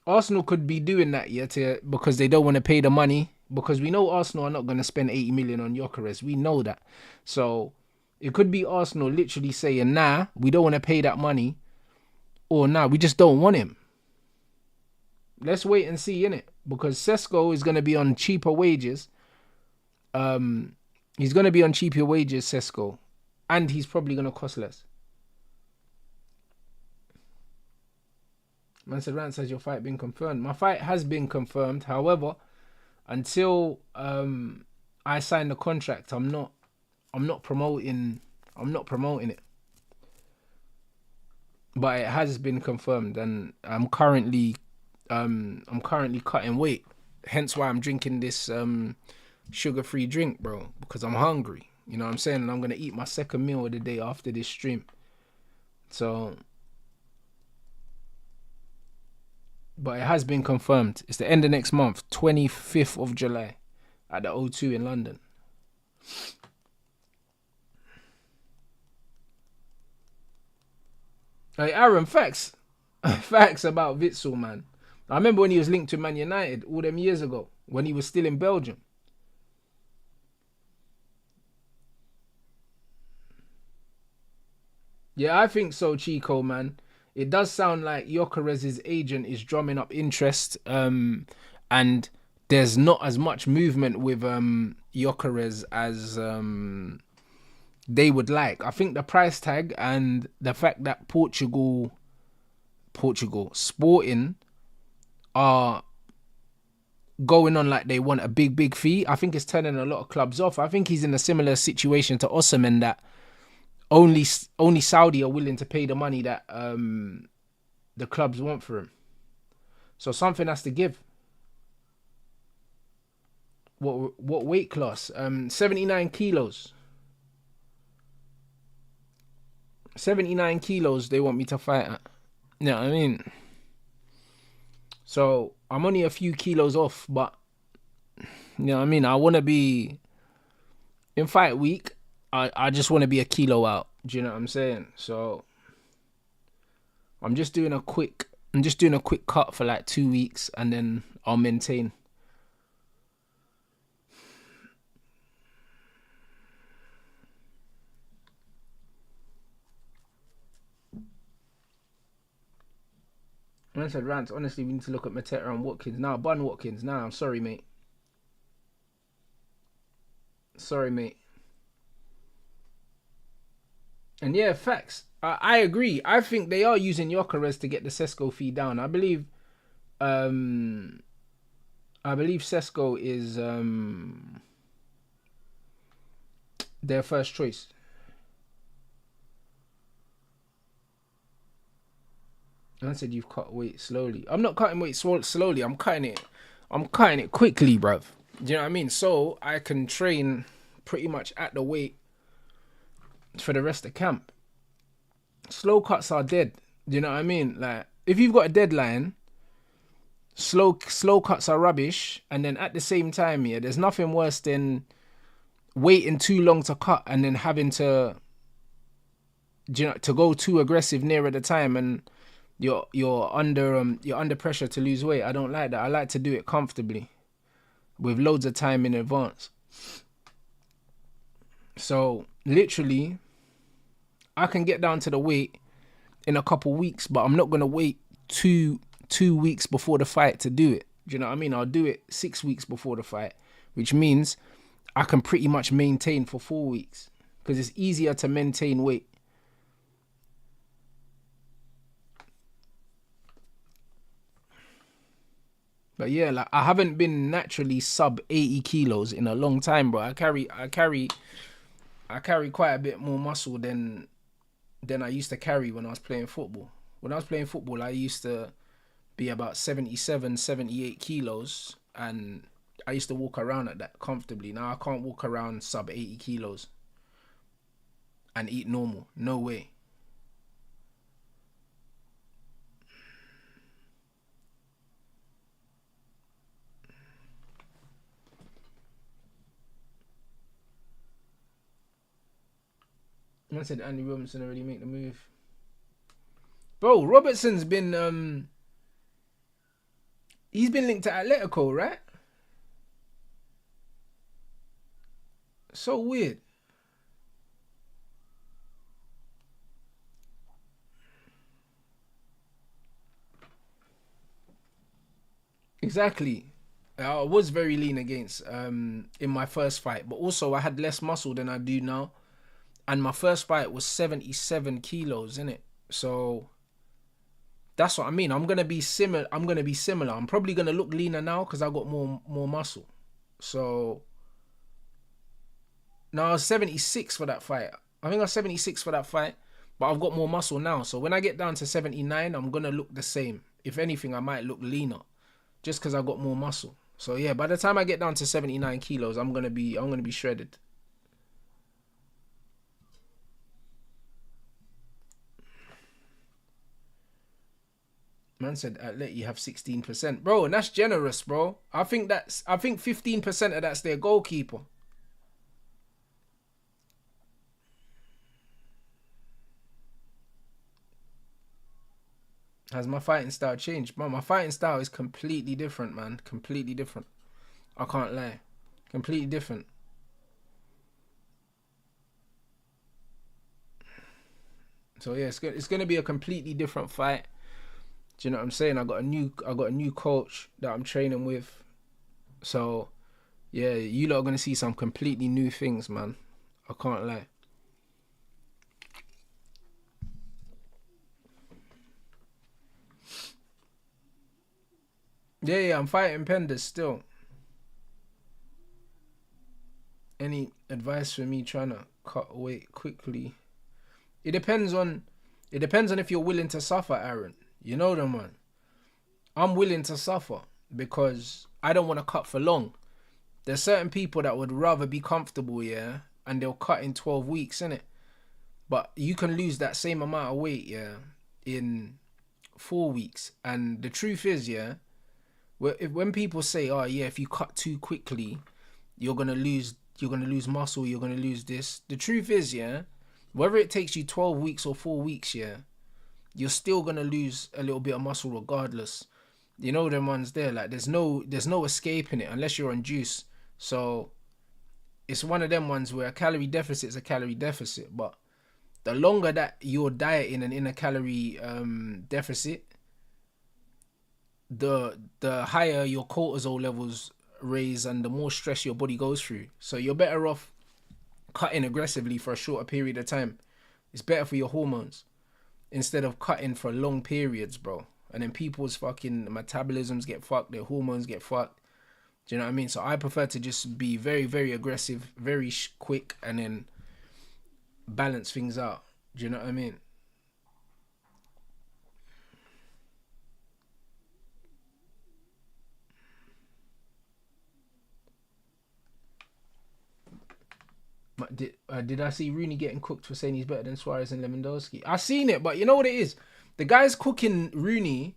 Arsenal could be doing that, yeah, because they don't want to pay the money. Because we know Arsenal are not going to spend 80 million on Gyökeres. We know that. So, it could be Arsenal literally saying, nah, we don't want to pay that money. Or nah, we just don't want him. Let's wait and see, innit? Because Sesko is going to be on cheaper wages. He's going to be on cheaper wages, Sesko. And he's probably going to cost less. Man said, Rants, has your fight been confirmed? My fight has been confirmed. However, until I sign the contract, I'm not promoting it. But it has been confirmed, and I'm currently cutting weight. Hence why I'm drinking this sugar-free drink, bro, because I'm hungry. You know what I'm saying? And I'm gonna eat my second meal of the day after this stream. So, but it has been confirmed. It's the end of next month, 25th of July, at the O2 in London. Hey, Aaron, facts about Witsel, man. I remember when he was linked to Man United all them years ago, when he was still in Belgium. Yeah, I think so, Chico, man. It does sound like Gyökeres' agent is drumming up interest, and there's not as much movement with Gyökeres as they would like. I think the price tag and the fact that Portugal, Sporting are going on like they want a big fee, I think it's turning a lot of clubs off. I think he's in a similar situation to Osimhen, that only Saudi are willing to pay the money that the clubs want for him. So something has to give. What weight class? 79 kilos. 79 kilos they want me to fight at. You know what I mean? So I'm only a few kilos off, but you know what I mean? I want to be in fight week. I just want to be a kilo out. Do you know what I'm saying? So I'm just doing a quick cut for like 2 weeks, and then I'll maintain. I said, Rants, honestly, we need to look at Mateta and Watkins. Nah, Bun Watkins. Nah, I'm sorry, mate. Sorry, mate. And yeah, facts. I agree. I think they are using Gyökeres to get the Sesko fee down. I believe Sesko is their first choice. I said you've cut weight slowly. I'm not cutting weight slowly. I'm cutting it quickly, bruv. Do you know what I mean? So I can train pretty much at the weight for the rest of camp. Slow cuts are dead. Do you know what I mean? Like, if you've got a deadline, slow cuts are rubbish. And then at the same time, yeah, there's nothing worse than waiting too long to cut and then having to, you know, to go too aggressive nearer the time, and you're under pressure to lose weight. I don't like that. I like to do it comfortably with loads of time in advance. So literally, I can get down to the weight in a couple weeks, but I'm not gonna wait two weeks before the fight to do it. Do you know what I mean? I'll do it 6 weeks before the fight, which means I can pretty much maintain for 4 weeks because it's easier to maintain weight. But yeah, like, I haven't been naturally sub 80 kilos in a long time, bro. I carry quite a bit more muscle than I used to carry when I was playing football. When I was playing football, I used to be about 77, 78 kilos, and I used to walk around at that comfortably. Now I can't walk around sub 80 kilos and eat normal. No way. I said Andy Robertson already make the move. Bro, Robertson's been he's been linked to Atletico, right? So weird. Exactly. I was very lean against in my first fight, but also I had less muscle than I do now. And my first fight was 77 kilos, innit? So that's what I mean. I'm gonna be similar. I'm probably gonna look leaner now because I got more muscle. So now I was 76 for that fight. I think I was 76 for that fight, but I've got more muscle now. So when I get down to 79, I'm gonna look the same. If anything, I might look leaner, just because I got more muscle. So yeah, by the time I get down to 79 kilos, I'm gonna be shredded. Man said Atleti you have 16%. Bro, and that's generous, bro. I think 15% of that's their goalkeeper. Has my fighting style changed? Man, my fighting style is completely different, man. Completely different. I can't lie. Completely different. So yeah, it's gonna be a completely different fight. Do you know what I'm saying? I got a new coach that I'm training with. So yeah, you lot are gonna see some completely new things, man. I can't lie. Yeah, I'm fighting Penders still. Any advice for me trying to cut weight quickly? It depends on if you're willing to suffer, Aaron. You know them, man. I'm willing to suffer because I don't want to cut for long. There's certain people that would rather be comfortable, yeah, and they'll cut in 12 weeks, innit? But you can lose that same amount of weight, yeah, in 4 weeks. And the truth is, yeah, when people say, oh yeah, if you cut too quickly, you're gonna lose muscle, you're gonna lose this. The truth is, yeah, whether it takes you 12 weeks or 4 weeks, yeah, you're still gonna lose a little bit of muscle regardless. You know them ones there, like there's no escaping it unless you're on juice. So it's one of them ones where a calorie deficit is a calorie deficit, but the longer that you're dieting and in a calorie deficit, the higher your cortisol levels raise and the more stress your body goes through. So you're better off cutting aggressively for a shorter period of time. It's better for your hormones instead of cutting for long periods, bro. And then people's fucking metabolisms get fucked, their hormones get fucked. Do you know what I mean? So I prefer to just be very, very aggressive, very quick, and then balance things out. Do you know what I mean? Did I see Rooney getting cooked for saying he's better than Suarez and Lewandowski? I seen it, but you know what it is? The guys cooking Rooney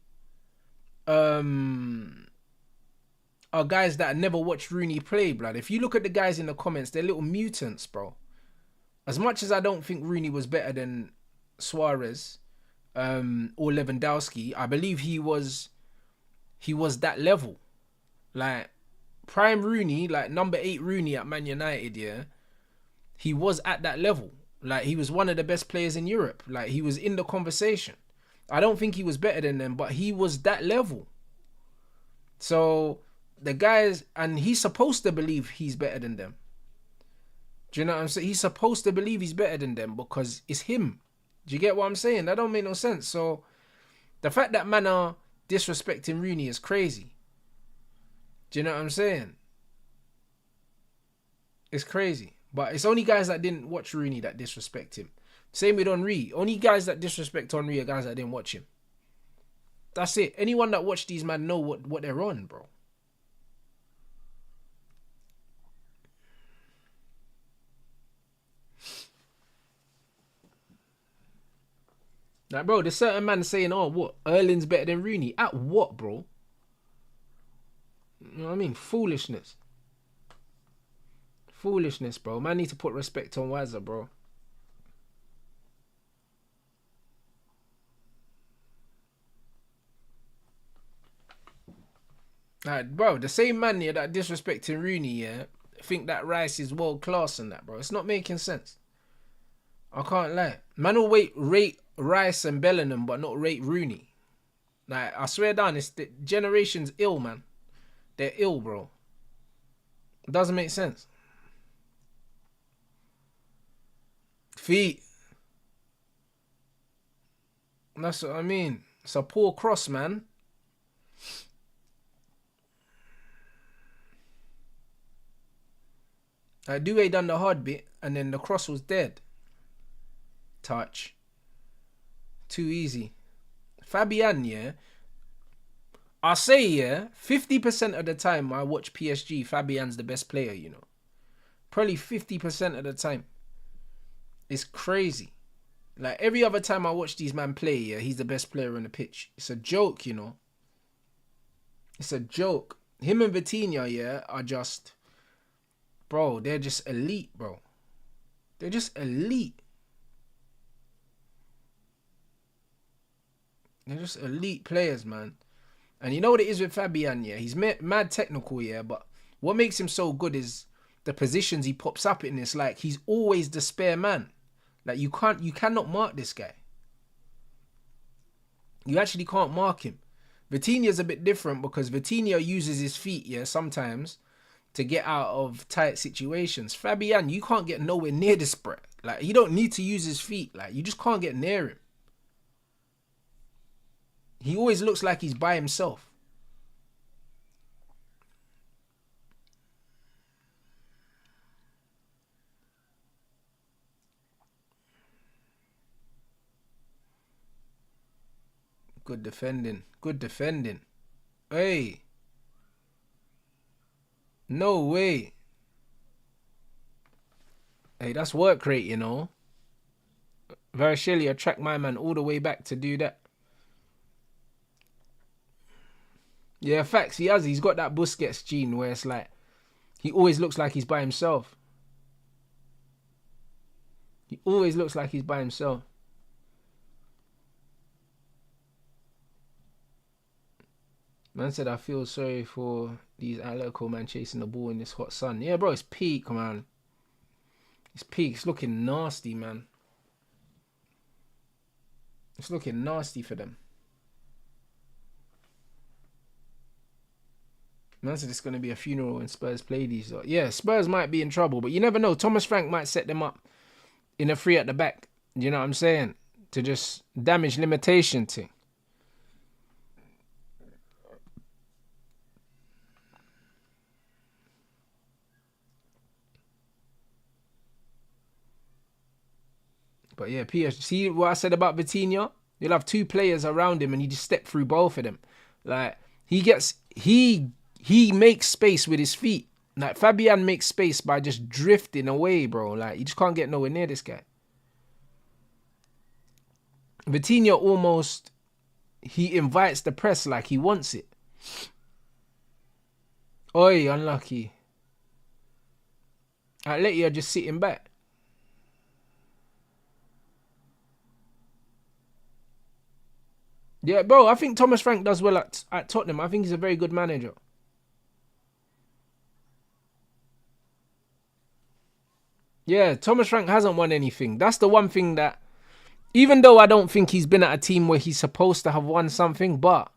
are guys that never watched Rooney play, blood. If you look at the guys in the comments, they're little mutants, bro. As much as I don't think Rooney was better than Suarez or Lewandowski, I believe he was that level. Like prime Rooney, like number 8 Rooney at Man United, yeah. He was at that level. Like he was one of the best players in Europe. Like he was in the conversation. I don't think he was better than them, but he was that level. So the guys, and he's supposed to believe he's better than them. Do you know what I'm saying? He's supposed to believe he's better than them because it's him. Do you get what I'm saying? That don't make no sense. So the fact that man are disrespecting Rooney is crazy. Do you know what I'm saying? It's crazy. But it's only guys that didn't watch Rooney that disrespect him. Same with Henry. Only guys that disrespect Henry are guys that didn't watch him. That's it. Anyone that watched these man know what they're on, bro. Like, bro, there's certain man saying, oh, what? Erling's better than Rooney. At what, bro? You know what I mean? Foolishness. Foolishness, bro. Man need to put respect on Wazza, bro. Like, bro, the same man here that disrespecting Rooney, yeah, think that Rice is world class and that, bro. It's not making sense. I can't lie. Man will rate Rice and Bellingham, but not rate Rooney. Like, I swear down, it's the generation's ill, man. They're ill, bro. It doesn't make sense. Feet. That's what I mean. It's a poor cross, man. Like, Doué done the hard bit, and then the cross was dead. Touch. Too easy. Fabian, yeah. I say, yeah, 50% of the time I watch PSG, Fabian's the best player, you know. Probably 50% of the time. It's crazy. Like, every other time I watch these man play, yeah, he's the best player on the pitch. It's a joke, you know. It's a joke. Him and Vitinha, yeah, are just... Bro, they're just elite, bro. They're just elite. They're just elite players, man. And you know what it is with Fabian, yeah? He's mad technical, yeah, but what makes him so good is the positions he pops up in. It's like he's always the spare man. Like you cannot mark this guy. You actually can't mark him. Vitinha's a bit different because Vitinha uses his feet, yeah, sometimes to get out of tight situations. Fabian, you can't get nowhere near this spread. Like, he don't need to use his feet. Like, you just can't get near him. He always looks like he's by himself. Good defending. Good defending. Hey. No way. Hey, that's work rate, you know. Varashelia tracked my man all the way back to do that. Yeah, facts. He has. He's got that Busquets gene where it's like he always looks like he's by himself. He always looks like he's by himself. Man said, I feel sorry for these Atletico man chasing the ball in this hot sun. Yeah, bro, it's peak, man. It's peak. It's looking nasty, man. It's looking nasty for them. Man said it's going to be a funeral when Spurs play these. Yeah, Spurs might be in trouble, but you never know. Thomas Frank might set them up in a free at the back. You know what I'm saying? To just damage limitation thing. But yeah, PSG. See what I said about Vitinha? You'll have two players around him and you just step through both of them. Like, he makes space with his feet. Like, Fabian makes space by just drifting away, bro. Like, you just can't get nowhere near this guy. Vitinha almost, he invites the press like he wants it. Oi, unlucky. Atletico just sitting back. Yeah, bro, I think Thomas Frank does well at Tottenham. I think he's a very good manager. Yeah, Thomas Frank hasn't won anything. That's the one thing that, even though I don't think he's been at a team where he's supposed to have won something, but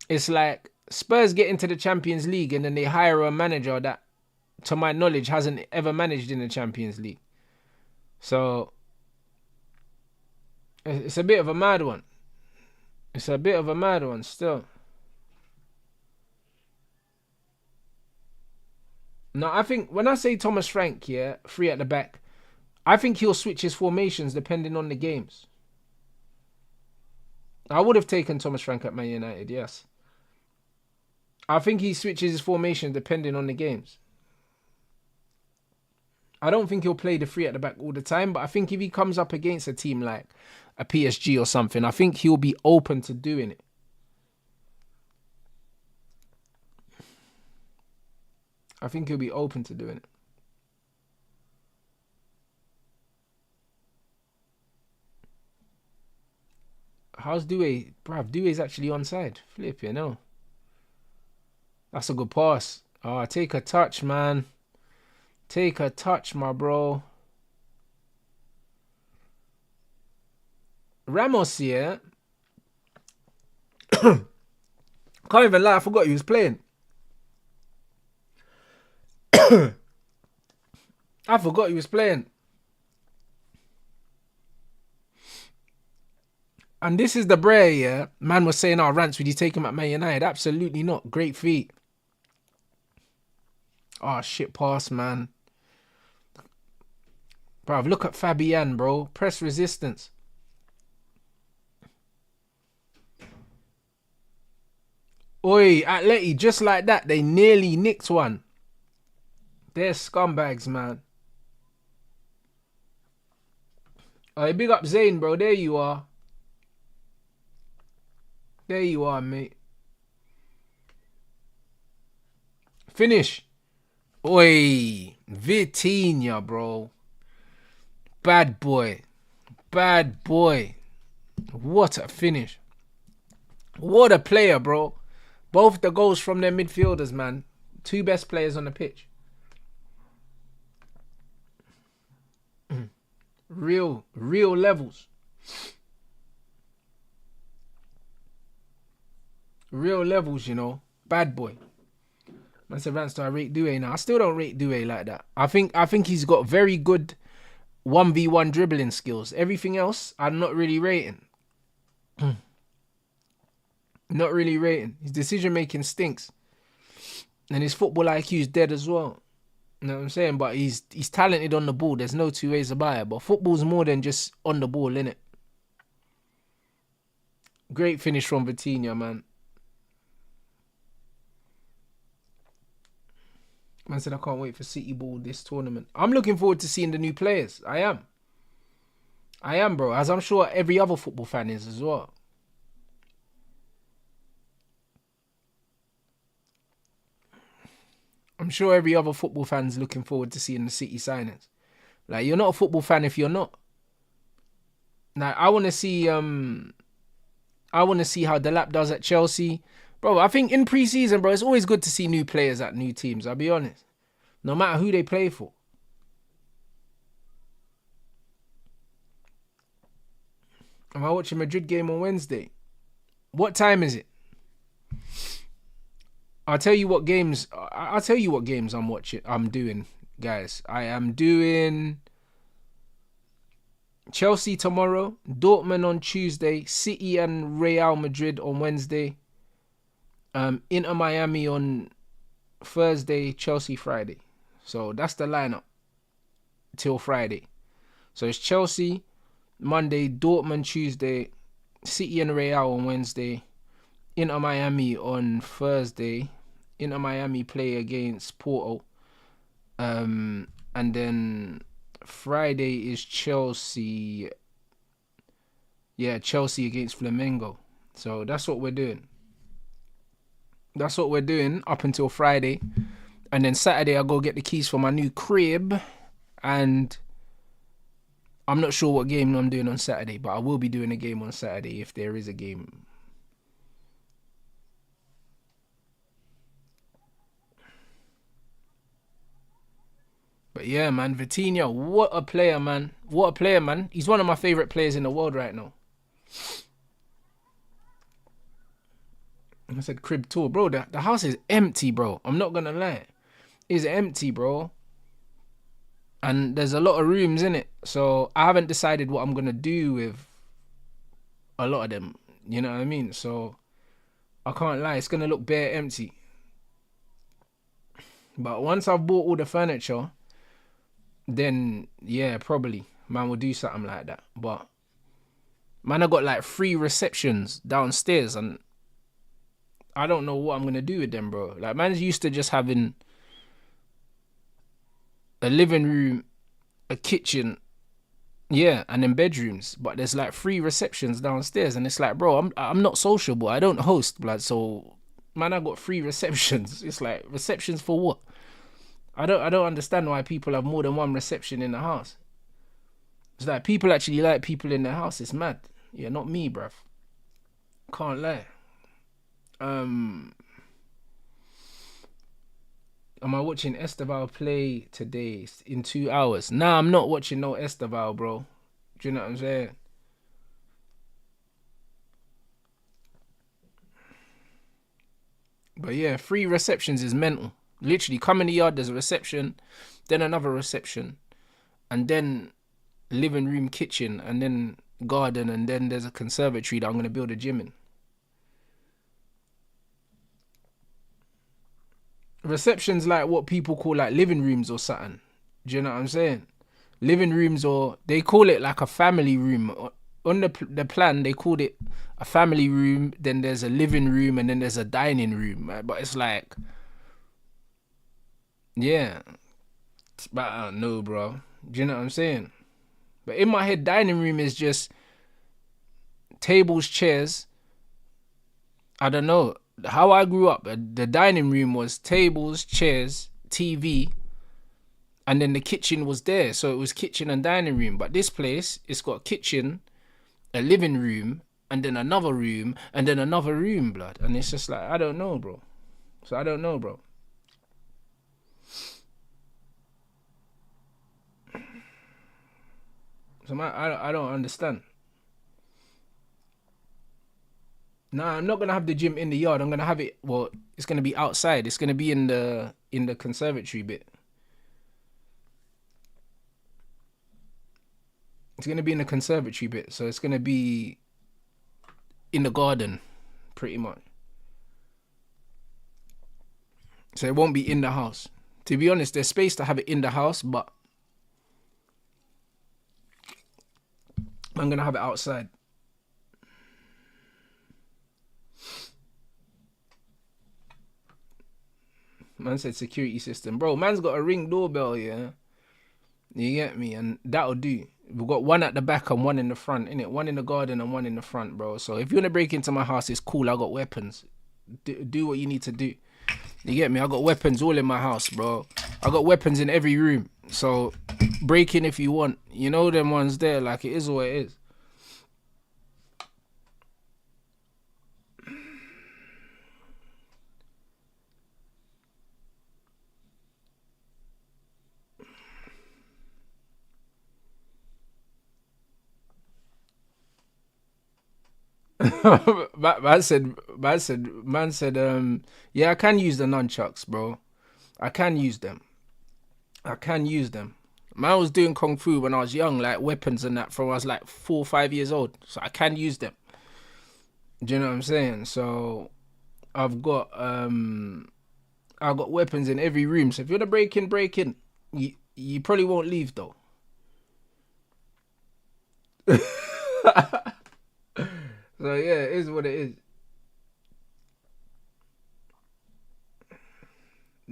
it's like Spurs get into the Champions League and then they hire a manager that, to my knowledge, hasn't ever managed in the Champions League. So, it's a bit of a mad one. It's a bit of a mad one still. No, I think when I say Thomas Frank, yeah, free at the back, I think he'll switch his formations depending on the games. I would have taken Thomas Frank at Man United, yes. I think he switches his formation depending on the games. I don't think he'll play the free at the back all the time, but I think if he comes up against a team like a PSG or something, I think he'll be open to doing it. I think he'll be open to doing it. How's Doué? Bruv, Doué's actually onside. Flip, you know. That's a good pass. Oh, take a touch, man. Take a touch, my bro. Ramos here. Can't even lie, I forgot he was playing. I forgot he was playing. And this is the Bray, yeah? Man was saying, oh, Rants, would you take him at Man United? Absolutely not. Great feet. Oh, shit pass, man. Bro, look at Fabian, bro. Press resistance. Oi, Atleti, just like that, they nearly nicked one. They're scumbags, man. Oh, big up Zayn, bro. There you are. There you are, mate. Finish. Oi, Vitinha, bro. Bad boy. Bad boy. What a finish. What a player, bro. Both the goals from their midfielders, man. Two best players on the pitch. Real levels. Real levels, you know. Bad boy. Man said, Rants, do I rate Doué now? I still don't rate Doué like that. I think he's got very good 1v1 dribbling skills. Everything else, I'm not really rating. Not really rating. His decision making stinks. And his football IQ is dead as well. You know what I'm saying? But he's talented on the ball. There's no two ways about it. But football's more than just on the ball, innit? Great finish from Vitinha, man. Man said, I can't wait for City Ball this tournament. I'm looking forward to seeing the new players. I am, bro. As I'm sure every other football fan is as well. I'm sure every other football fan's looking forward to seeing the City signings. Like, you're not a football fan if you're not. Now, I want to see how Delap does at Chelsea. Bro, I think in pre-season, bro, it's always good to see new players at new teams, I'll be honest. No matter who they play for. Am I watching Madrid game on Wednesday? What time is it? I'll tell you what games. I'll tell you what games I'm watching. I'm doing, guys. I am doing Chelsea tomorrow, Dortmund on Tuesday, City and Real Madrid on Wednesday, Inter Miami on Thursday, Chelsea Friday. So that's the lineup till Friday. So it's Chelsea Monday, Dortmund Tuesday, City and Real on Wednesday, Inter Miami on Thursday. Inter Miami play against Porto. And then Friday is Chelsea. Yeah, Chelsea against Flamengo. So that's what we're doing. That's what we're doing up until Friday. And then Saturday I'll go get the keys for my new crib. And I'm not sure what game I'm doing on Saturday, but I will be doing a game on Saturday if there is a game. But yeah, man, Vitinha, what a player, man. What a player, man. He's one of my favourite players in the world right now. I said crib tour. Bro, the house is empty, bro. I'm not going to lie. It's empty, bro. And there's a lot of rooms in it. So I haven't decided what I'm going to do with a lot of them. You know what I mean? So I can't lie. It's going to look bare empty. But once I've bought all the furniture, then yeah, probably man will do something like that. But man, I got like 3 receptions downstairs and I don't know what I'm gonna do with them, bro. Like man's used to just having a living room, a kitchen, yeah, and then bedrooms. But there's like 3 receptions downstairs, and it's like, bro, I'm not sociable. I don't host, blood. So man, I got 3 receptions. It's like receptions for what? I don't understand why people have more than 1 reception in the house. It's like people actually like people in their house. It's mad. Yeah, not me, bruv. Can't lie. Am I watching Esteval play today in 2 hours? Nah, I'm not watching no Esteval, bro. Do you know what I'm saying? But yeah, 3 receptions is mental. Literally, come in the yard, there's a reception, then another reception, and then living room, kitchen, and then garden, and then there's a conservatory that I'm going to build a gym in. Receptions like what people call like living rooms or something. Do you know what I'm saying? Living rooms, or they call it like a family room. On the plan, they called it a family room, then there's a living room, and then there's a dining room. Right? But it's like, yeah. But I don't know, bro. Do you know what I'm saying? But in my head, dining room is just tables, chairs. I don't know. How I grew up, the dining room was tables, chairs, TV, and then the kitchen was there. So it was kitchen and dining room. But this place, it's got a kitchen, a living room, and then another room, and then another room, blood. And it's just like, I don't know, bro. So I don't know, bro. So I don't understand. Nah, I'm not gonna have the gym in the yard. I'm gonna have it. Well, it's gonna be outside. It's gonna be in the conservatory bit. It's gonna be in the conservatory bit. So it's gonna be in the garden, pretty much. So it won't be in the house. To be honest, there's space to have it in the house, but I'm gonna have it outside. Man said security system. Bro, man's got a Ring doorbell, yeah? You get me? And that'll do. We've got one at the back and one in the front, innit? One in the garden and one in the front, bro. So if you want to break into my house, it's cool. I got weapons. Do what you need to do. You get me? I got weapons all in my house, bro. I got weapons in every room. So break in if you want. You know them ones there. Like, it is what it is. man said, yeah, I can use the nunchucks, bro. I can use them. I can use them. Man was doing kung fu when I was young, like weapons and that, from I was like 4 or 5 years old. So I can use them. Do you know what I'm saying? So I've got weapons in every room. So if you're to break in. You probably won't leave though. So yeah, it is what it is.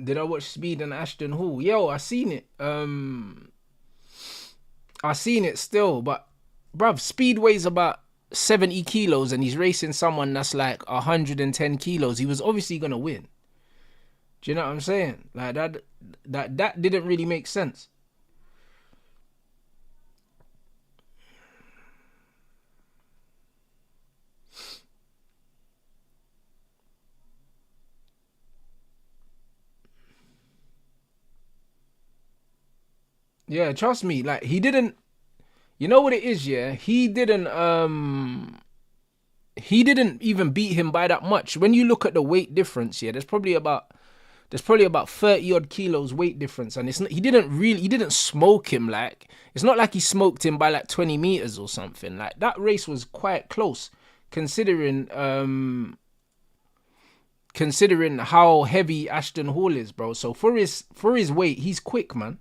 Did I watch Speed and Ashton Hall? Yo, I seen it. I seen it still, but bruv, Speed weighs about 70 kilos and he's racing someone that's like 110 kilos. He was obviously gonna win. Do you know what I'm saying? Like that didn't really make sense. Yeah, trust me. Like he didn't. You know what it is? Yeah, he didn't. He didn't even beat him by that much. When you look at the weight difference, yeah, there's probably about 30 odd kilos weight difference, and it's not, he didn't smoke him. Like it's not like he smoked him by like 20 meters or something. Like that race was quite close, considering how heavy Ashton Hall is, bro. So for his weight, he's quick, man.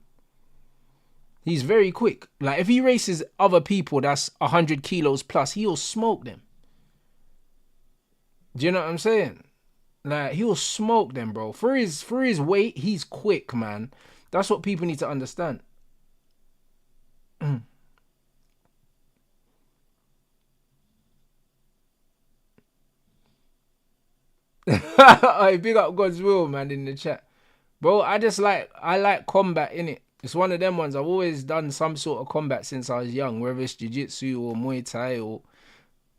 He's very quick. Like if he races other people that's 100 kilos plus, he'll smoke them. Do you know what I'm saying? Like he'll smoke them, bro. For his weight, he's quick, man. That's what people need to understand. I big up God's will, man, in the chat, bro. I like combat in it. It's one of them ones. I've always done some sort of combat since I was young, whether it's jiu-jitsu or Muay Thai or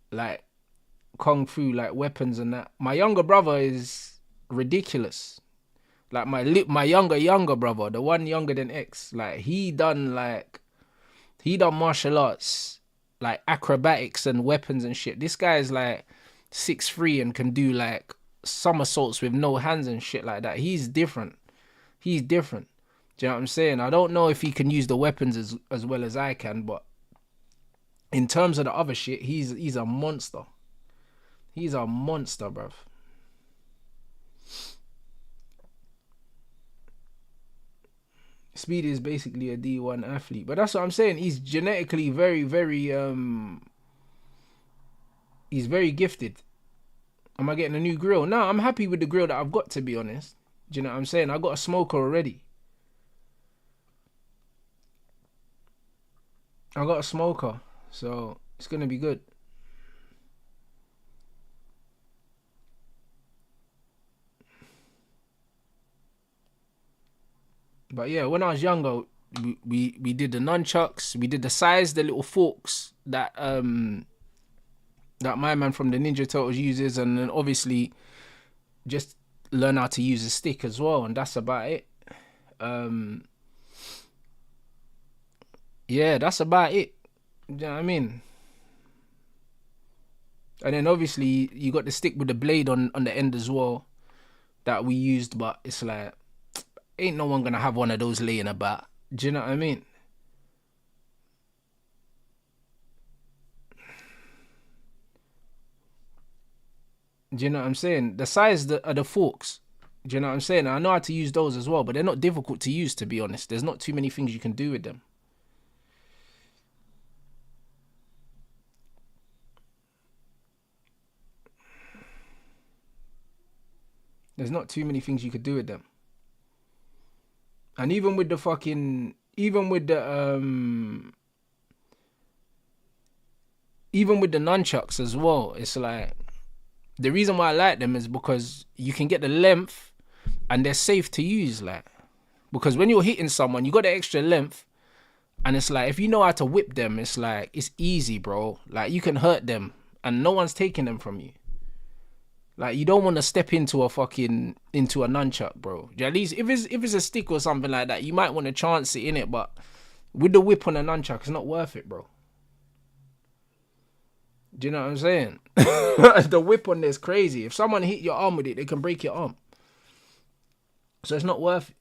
like kung fu, like weapons and that. My younger brother is ridiculous. Like my younger brother, the one younger than X, like he done martial arts, like acrobatics and weapons and shit. This guy is like 6'3" and can do like somersaults with no hands and shit like that. He's different. He's different. Do you know what I'm saying? I don't know if he can use the weapons as well as I can, but in terms of the other shit, he's a monster. He's a monster, bruv. Speed is basically a D1 athlete, but that's what I'm saying. He's genetically very, very he's very gifted. Am I getting a new grill? No, I'm happy with the grill that I've got, to be honest. Do you know what I'm saying? I got a smoker already. I got a smoker, so it's gonna be good. But yeah, when I was younger, we did the nunchucks, we did the little forks that my man from the Ninja Turtles uses, and then obviously just learn how to use a stick as well, and that's about it. Yeah, that's about it. You know what I mean? And then obviously you got the stick with the blade on the end as well that we used, but it's like ain't no one gonna have one of those laying about. Do you know what I mean? Do you know what I'm saying? The size of the forks. Do you know what I'm saying? I know how to use those as well, but they're not difficult to use, to be honest. There's not too many things you can do with them. There's not too many things you could do with them. And even with the nunchucks as well, it's like the reason why I like them is because you can get the length and they're safe to use, like, because when you're hitting someone, you got the extra length, and it's like if you know how to whip them, it's like it's easy, bro. Like you can hurt them and no one's taking them from you. Like you don't want to step into a nunchuck, bro. At least if it's a stick or something like that, you might want to chance it in it, but with the whip on a nunchuck, it's not worth it, bro. Do you know what I'm saying? The whip on there's crazy. If someone hit your arm with it, they can break your arm. So it's not worth it.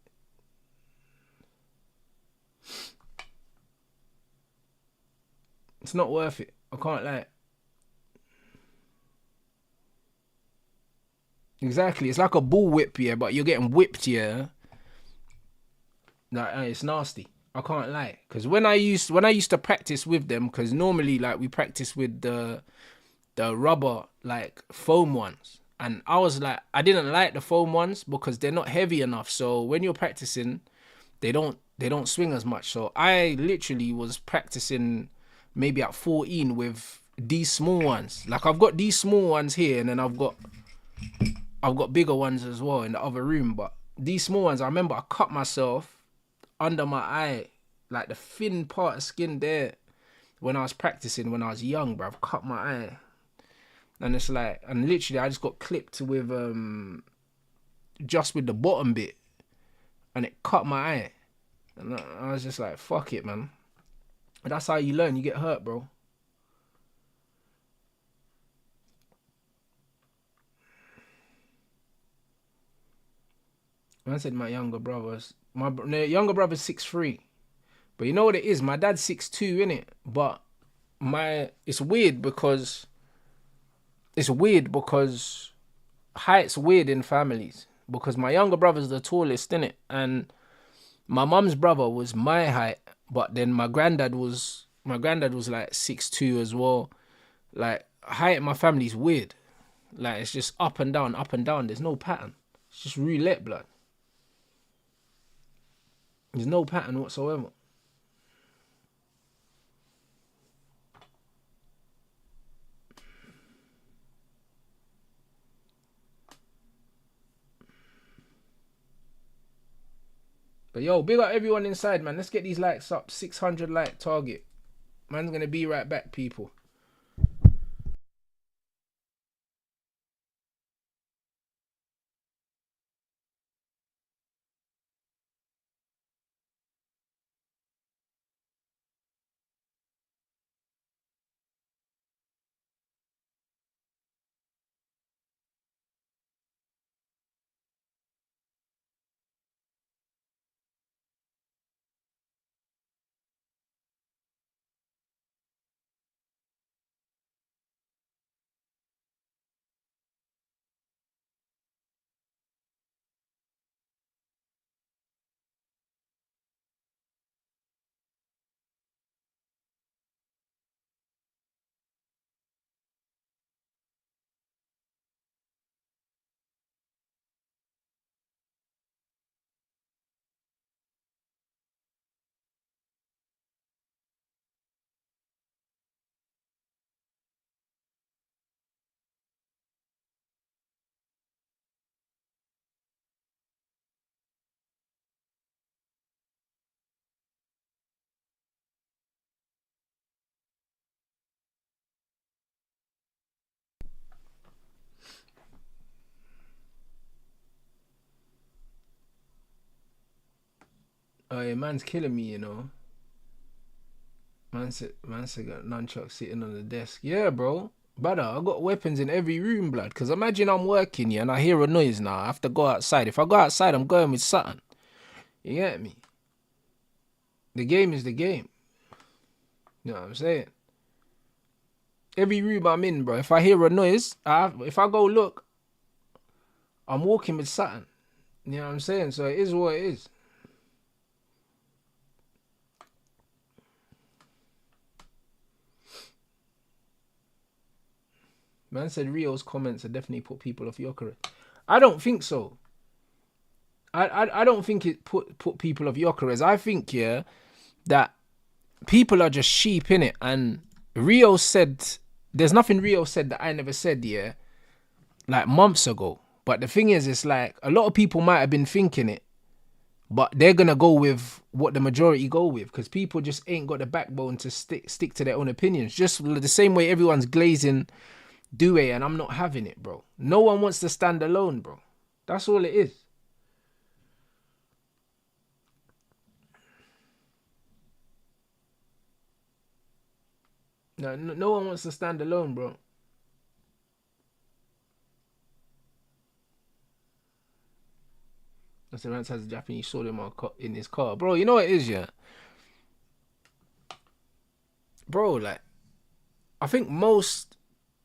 It's not worth it. I can't lie. Exactly. It's like a bull whip, yeah, but you're getting whipped, yeah. Like, it's nasty. I can't lie. Because when I used to practice with them, because normally like we practice with the rubber like foam ones, and I was like, I didn't like the foam ones because they're not heavy enough. So when you're practicing, they don't swing as much. So I literally was practicing maybe at 14 with these small ones. Like I've got these small ones here, and then I've got bigger ones as well in the other room. But these small ones, I remember I cut myself under my eye, like the thin part of skin there, when I was practicing when I was young, bro. I've cut my eye. And it's like, and literally I just got clipped with just with the bottom bit, and it cut my eye. And I was just like, fuck it, man. And that's how you learn. You get hurt, bro. I said my younger brother's, my younger brother's 6'3". But you know what it is? My dad's 6'2", innit? But it's weird because height's weird in families. Because my younger brother's the tallest, innit? And my mum's brother was my height, but then my granddad was like 6'2" as well. Like, height in my family's weird. Like, it's just up and down, up and down. There's no pattern. It's just roulette, blood. There's no pattern whatsoever. But yo, big up everyone inside, man. Let's get these likes up. 600 like target. Man's gonna be right back, people. Oh yeah, man's killing me, you know. Man said got nunchucks sitting on the desk. Yeah, bro. Brother, I got weapons in every room, blood. Cause imagine I'm working, yeah, and I hear a noise now. I have to go outside. If I go outside, I'm going with something. You get me? The game is the game. You know what I'm saying? Every room I'm in, bro. If I hear a noise, if I go look, I'm walking with something. You know what I'm saying? So it is what it is. Man said Rio's comments are definitely put people off Yokeres. I don't think so. I don't think it put people off Yokeres. I think, yeah, that people are just sheep in it. And Rio said, there's nothing Rio said that I never said, yeah, like months ago. But the thing is, it's like a lot of people might have been thinking it, but they're gonna go with what the majority go with, because people just ain't got the backbone to stick to their own opinions. Just the same way everyone's glazing Due, and I'm not having it, bro. No one wants to stand alone, bro. That's all it is. No one wants to stand alone, bro. I said, Rants has a Japanese sword in his car. Bro, you know what it is, yeah? Bro, like, I think most,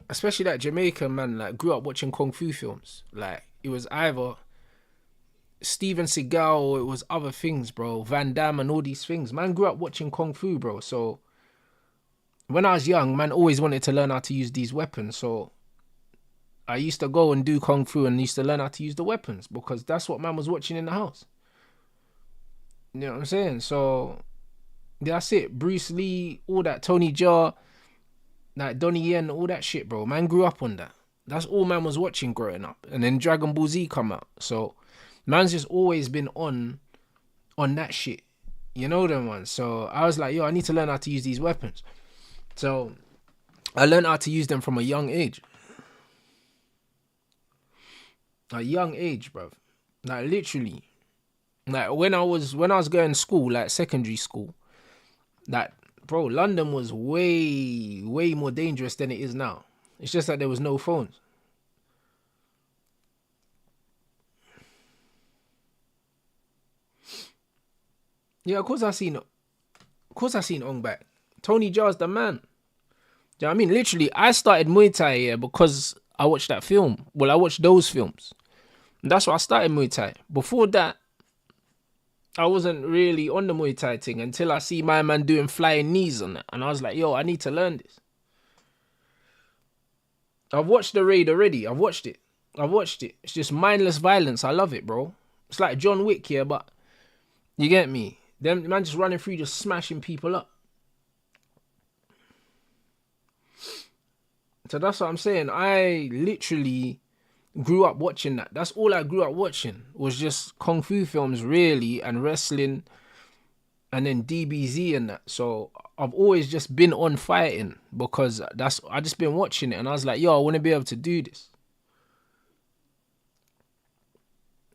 especially that Jamaican man, like, grew up watching Kung Fu films. Like, it was either Steven Seagal or it was other things, bro. Van Damme and all these things. Man grew up watching Kung Fu, bro. So, when I was young, man always wanted to learn how to use these weapons. So, I used to go and do Kung Fu and used to learn how to use the weapons because that's what man was watching in the house. You know what I'm saying? So, that's it. Bruce Lee, all that. Tony Jaa, like Donnie Yen, all that shit, bro. Man grew up on that. That's all man was watching growing up. And then Dragon Ball Z come out. So, man's just always been on that shit. You know them ones. So, I was like, yo, I need to learn how to use these weapons. So, I learned how to use them from a young age. A young age, bro. Like, literally. Like, when I was going to school, like secondary school, like, bro, London was way more dangerous than it is now. It's just that there was no phones. Yeah, of course I seen Ong back. Tony Jaa's the man. Do you know what I mean? Literally, I started Muay Thai, yeah, because I watched that film. Well, I watched those films. And that's why I started Muay Thai. Before that, I wasn't really on the Muay Thai thing until I see my man doing flying knees on that. And I was like, yo, I need to learn this. I've watched The Raid already. I've watched it. It's just mindless violence. I love it, bro. It's like John Wick here, but you get me? Them man just running through, just smashing people up. So that's what I'm saying. I literally grew up watching that. That's all I grew up watching was just Kung Fu films, really, and wrestling, and then DBZ and that. So I've always just been on fighting because I just been watching it, and I was like, yo, I want to be able to do this.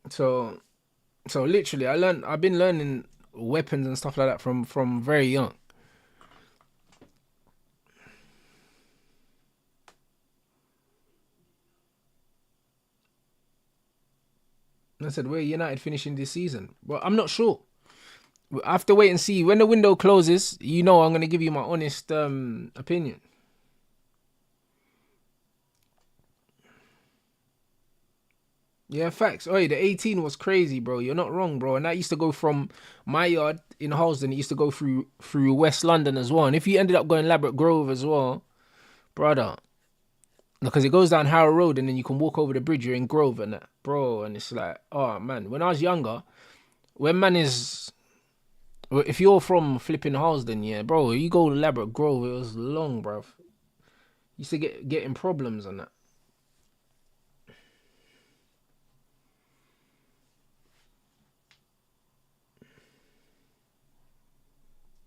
So literally, I've been learning weapons and stuff like that from very young. And I said, where United finishing this season? Well, I'm not sure. I have to wait and see. When the window closes, I'm going to give you my honest opinion. Yeah, facts. Oh, the 18 was crazy, bro. You're not wrong, bro. And that used to go from my yard in Halsden. It used to go through West London as well. And if you ended up going Labrador Grove as well, brother, because it goes down Harrow Road and then you can walk over the bridge. You're in Grove and that, bro. And it's like, oh man, when I was younger, if you're from flipping Halsden, yeah, bro, you go to Labrador Grove, it was long, bro. You used to getting problems on that.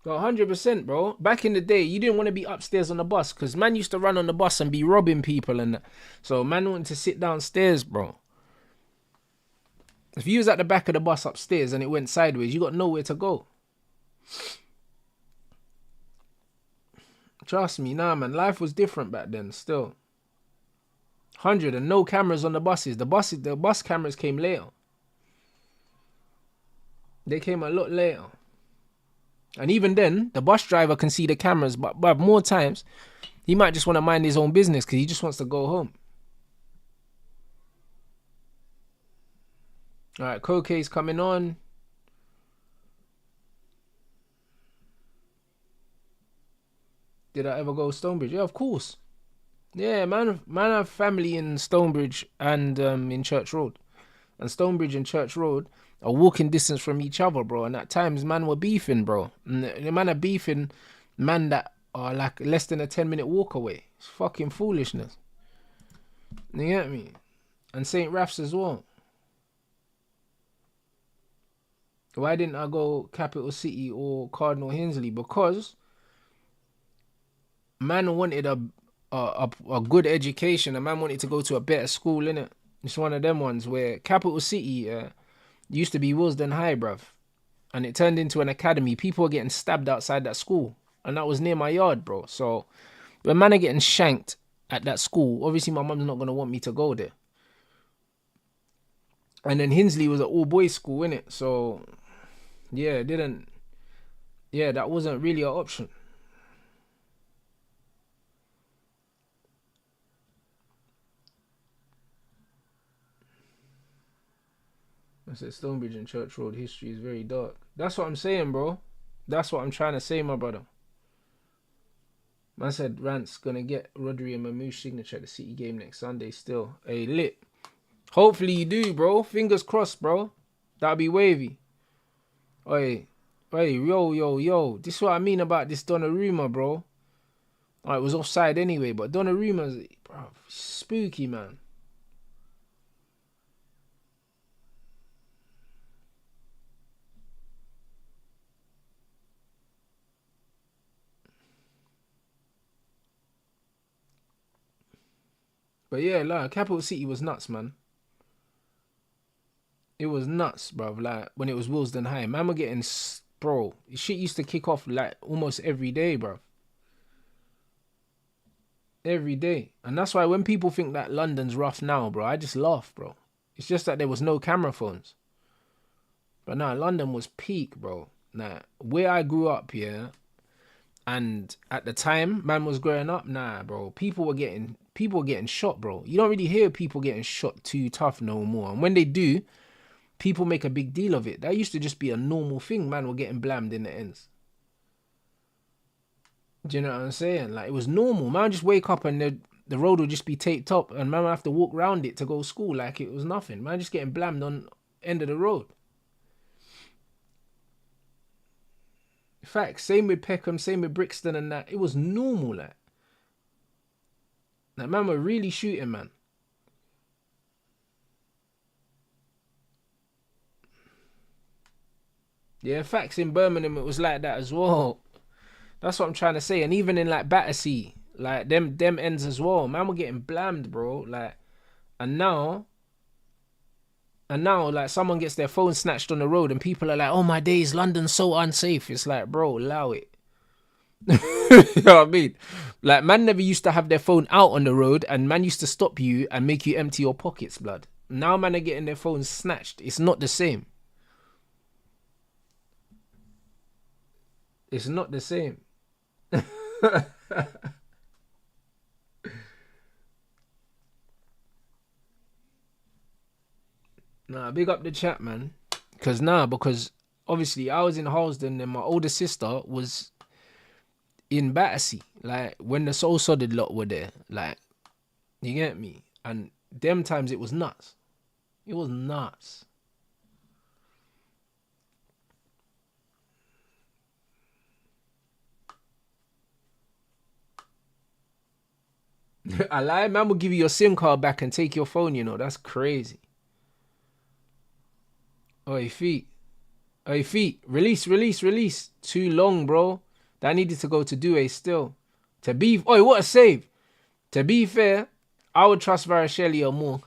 Well, 100%, bro. Back in the day, you didn't want to be upstairs on the bus because man used to run on the bus and be robbing people and that. So man wanted to sit downstairs, bro. If you was at the back of the bus upstairs and it went sideways, you got nowhere to go. Trust me, nah, man. Life was different back then, still. 100 and no cameras on the buses. The bus cameras came later. They came a lot later. And even then, the bus driver can see the cameras, but more times, he might just want to mind his own business because he just wants to go home. All right, Koke's coming on. Did I ever go Stonebridge? Yeah, of course. Yeah, man have family in Stonebridge and in Church Road. And Stonebridge and Church Road are walking distance from each other, bro. And at times, man were beefing, bro. And the man are beefing man that are like less than a 10-minute walk away. It's fucking foolishness. You get me? And St. Raph's as well. Why didn't I go Capital City or Cardinal Hinsley? Because man wanted a good education. A man wanted to go to a better school, innit? It's one of them ones where Capital City used to be Willesden High, bruv. And it turned into an academy. People were getting stabbed outside that school. And that was near my yard, bro. So When man are getting shanked at that school, obviously my mum's not gonna want me to go there. And then Hinsley was an all boys school, innit? So yeah, that wasn't really an option. I said Stonebridge and Church Road history is very dark. That's what I'm saying, bro. That's what I'm trying to say, my brother. Man said Rants gonna get Rodri and Mamouche signature at the City game next Sunday still. Hey, lit. Hopefully you do, bro. Fingers crossed, bro. That'll be wavy. Hey, yo. This is what I mean about this Donnarumma, bro. It was offside anyway, but Donnarumma's, bro, spooky, man. But yeah, like, Capital City was nuts, man. It was nuts, bro. Like, when it was Willesden High. Man were getting, bro, shit used to kick off, like, almost every day, bro. Every day. And that's why when people think that London's rough now, bro, I just laugh, bro. It's just that there was no camera phones. But nah, London was peak, bro. Nah, where I grew up, yeah, and at the time, man was growing up, nah, bro. People were getting shot, bro. You don't really hear people getting shot too tough no more. And when they do, people make a big deal of it. That used to just be a normal thing. Man were getting blammed in the ends. Do you know what I'm saying? Like, it was normal. Man would just wake up and the road would just be taped up and man would have to walk around it to go to school like it was nothing. Man just getting blammed on end of the road. Facts. Same with Peckham, same with Brixton and that. It was normal, like. That man were really shooting, man. Yeah, facts. In Birmingham, it was like that as well. That's what I'm trying to say. And even in like Battersea, like them ends as well. Man were getting blammed, bro. Like, and now, like someone gets their phone snatched on the road and people are like, oh my days, London's so unsafe. It's like, bro, allow it. You know what I mean? Like, man never used to have their phone out on the road and man used to stop you and make you empty your pockets, blood. Now man are getting their phones snatched. It's not the same. It's not the same. Nah, big up the chat, man. Because obviously I was in Harlesden and my older sister was in Battersea. Like, when the Soul Sodded lot were there. Like, you get me? And them times it was nuts. It was nuts. I lie, man will give you your SIM card back and take your phone, you know. That's crazy. Oi, feet. Oi, feet. Release. Too long, bro. That needed to go to Due still. Oi, what a save. To be fair, I would trust Varashelli more.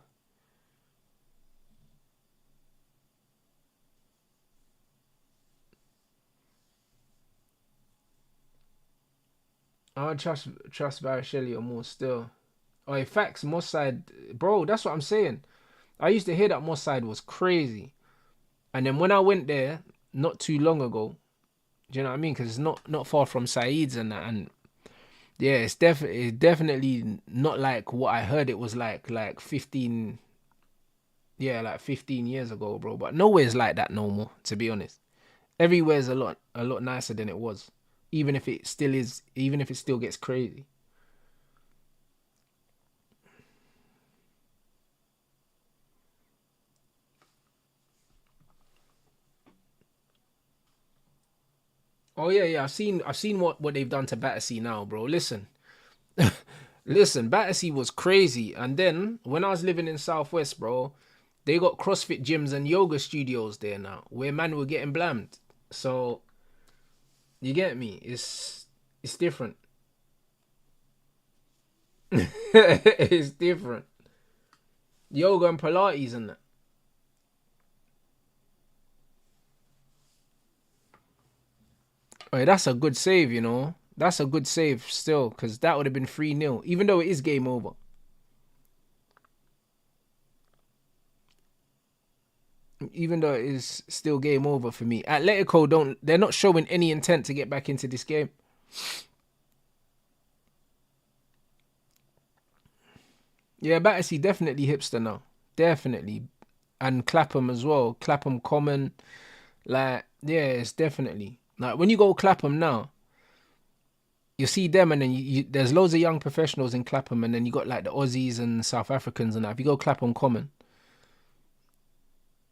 I would trust Varashelli more still. Oi, facts, Mossad. Bro, that's what I'm saying. I used to hear that Mossad was crazy. And then when I went there, not too long ago, do you know what I mean? Because it's not far from Saeed's and that. And yeah, it's definitely not like what I heard it was like 15, yeah, like 15 years ago, bro. But nowhere's like that no more, to be honest. Everywhere's a lot nicer than it was. Even if it still gets crazy. Oh yeah. I've seen what they've done to Battersea now, bro. Listen. Listen, Battersea was crazy. And then when I was living in Southwest, bro, they got CrossFit gyms and yoga studios there now, where man were getting blammed. So you get me? It's different. It's different. Yoga and Pilates and that. Oh, that's a good save, you know. That's a good save still, because that would have been 3-0, even though it is game over. Even though it is still game over for me. Atletico they're not showing any intent to get back into this game. Yeah, Battersea definitely hipster now. Definitely. And Clapham as well. Clapham Common. Like, yeah, it's definitely. Like, when you go Clapham now, you see them, and then there's loads of young professionals in Clapham, and then you got like the Aussies and South Africans and that. If you go Clapham Common,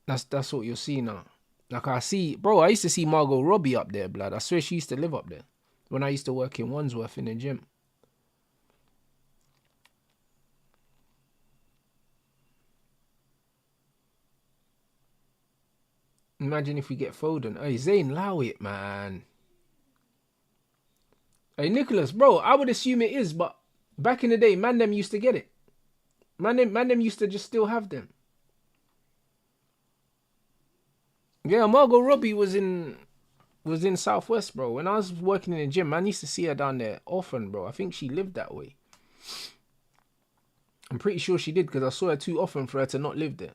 that's what you'll see now. Like, I used to see Margot Robbie up there, blood. I swear she used to live up there when I used to work in Wandsworth in the gym. Imagine if we get Foden. Hey, Zayn, allow it, man. Hey, Nicholas, bro, I would assume it is, but back in the day, man them used to get it. Man them used to just still have them. Yeah, Margot Robbie was in Southwest, bro. When I was working in the gym, man, I used to see her down there often, bro. I think she lived that way. I'm pretty sure she did, because I saw her too often for her to not live there.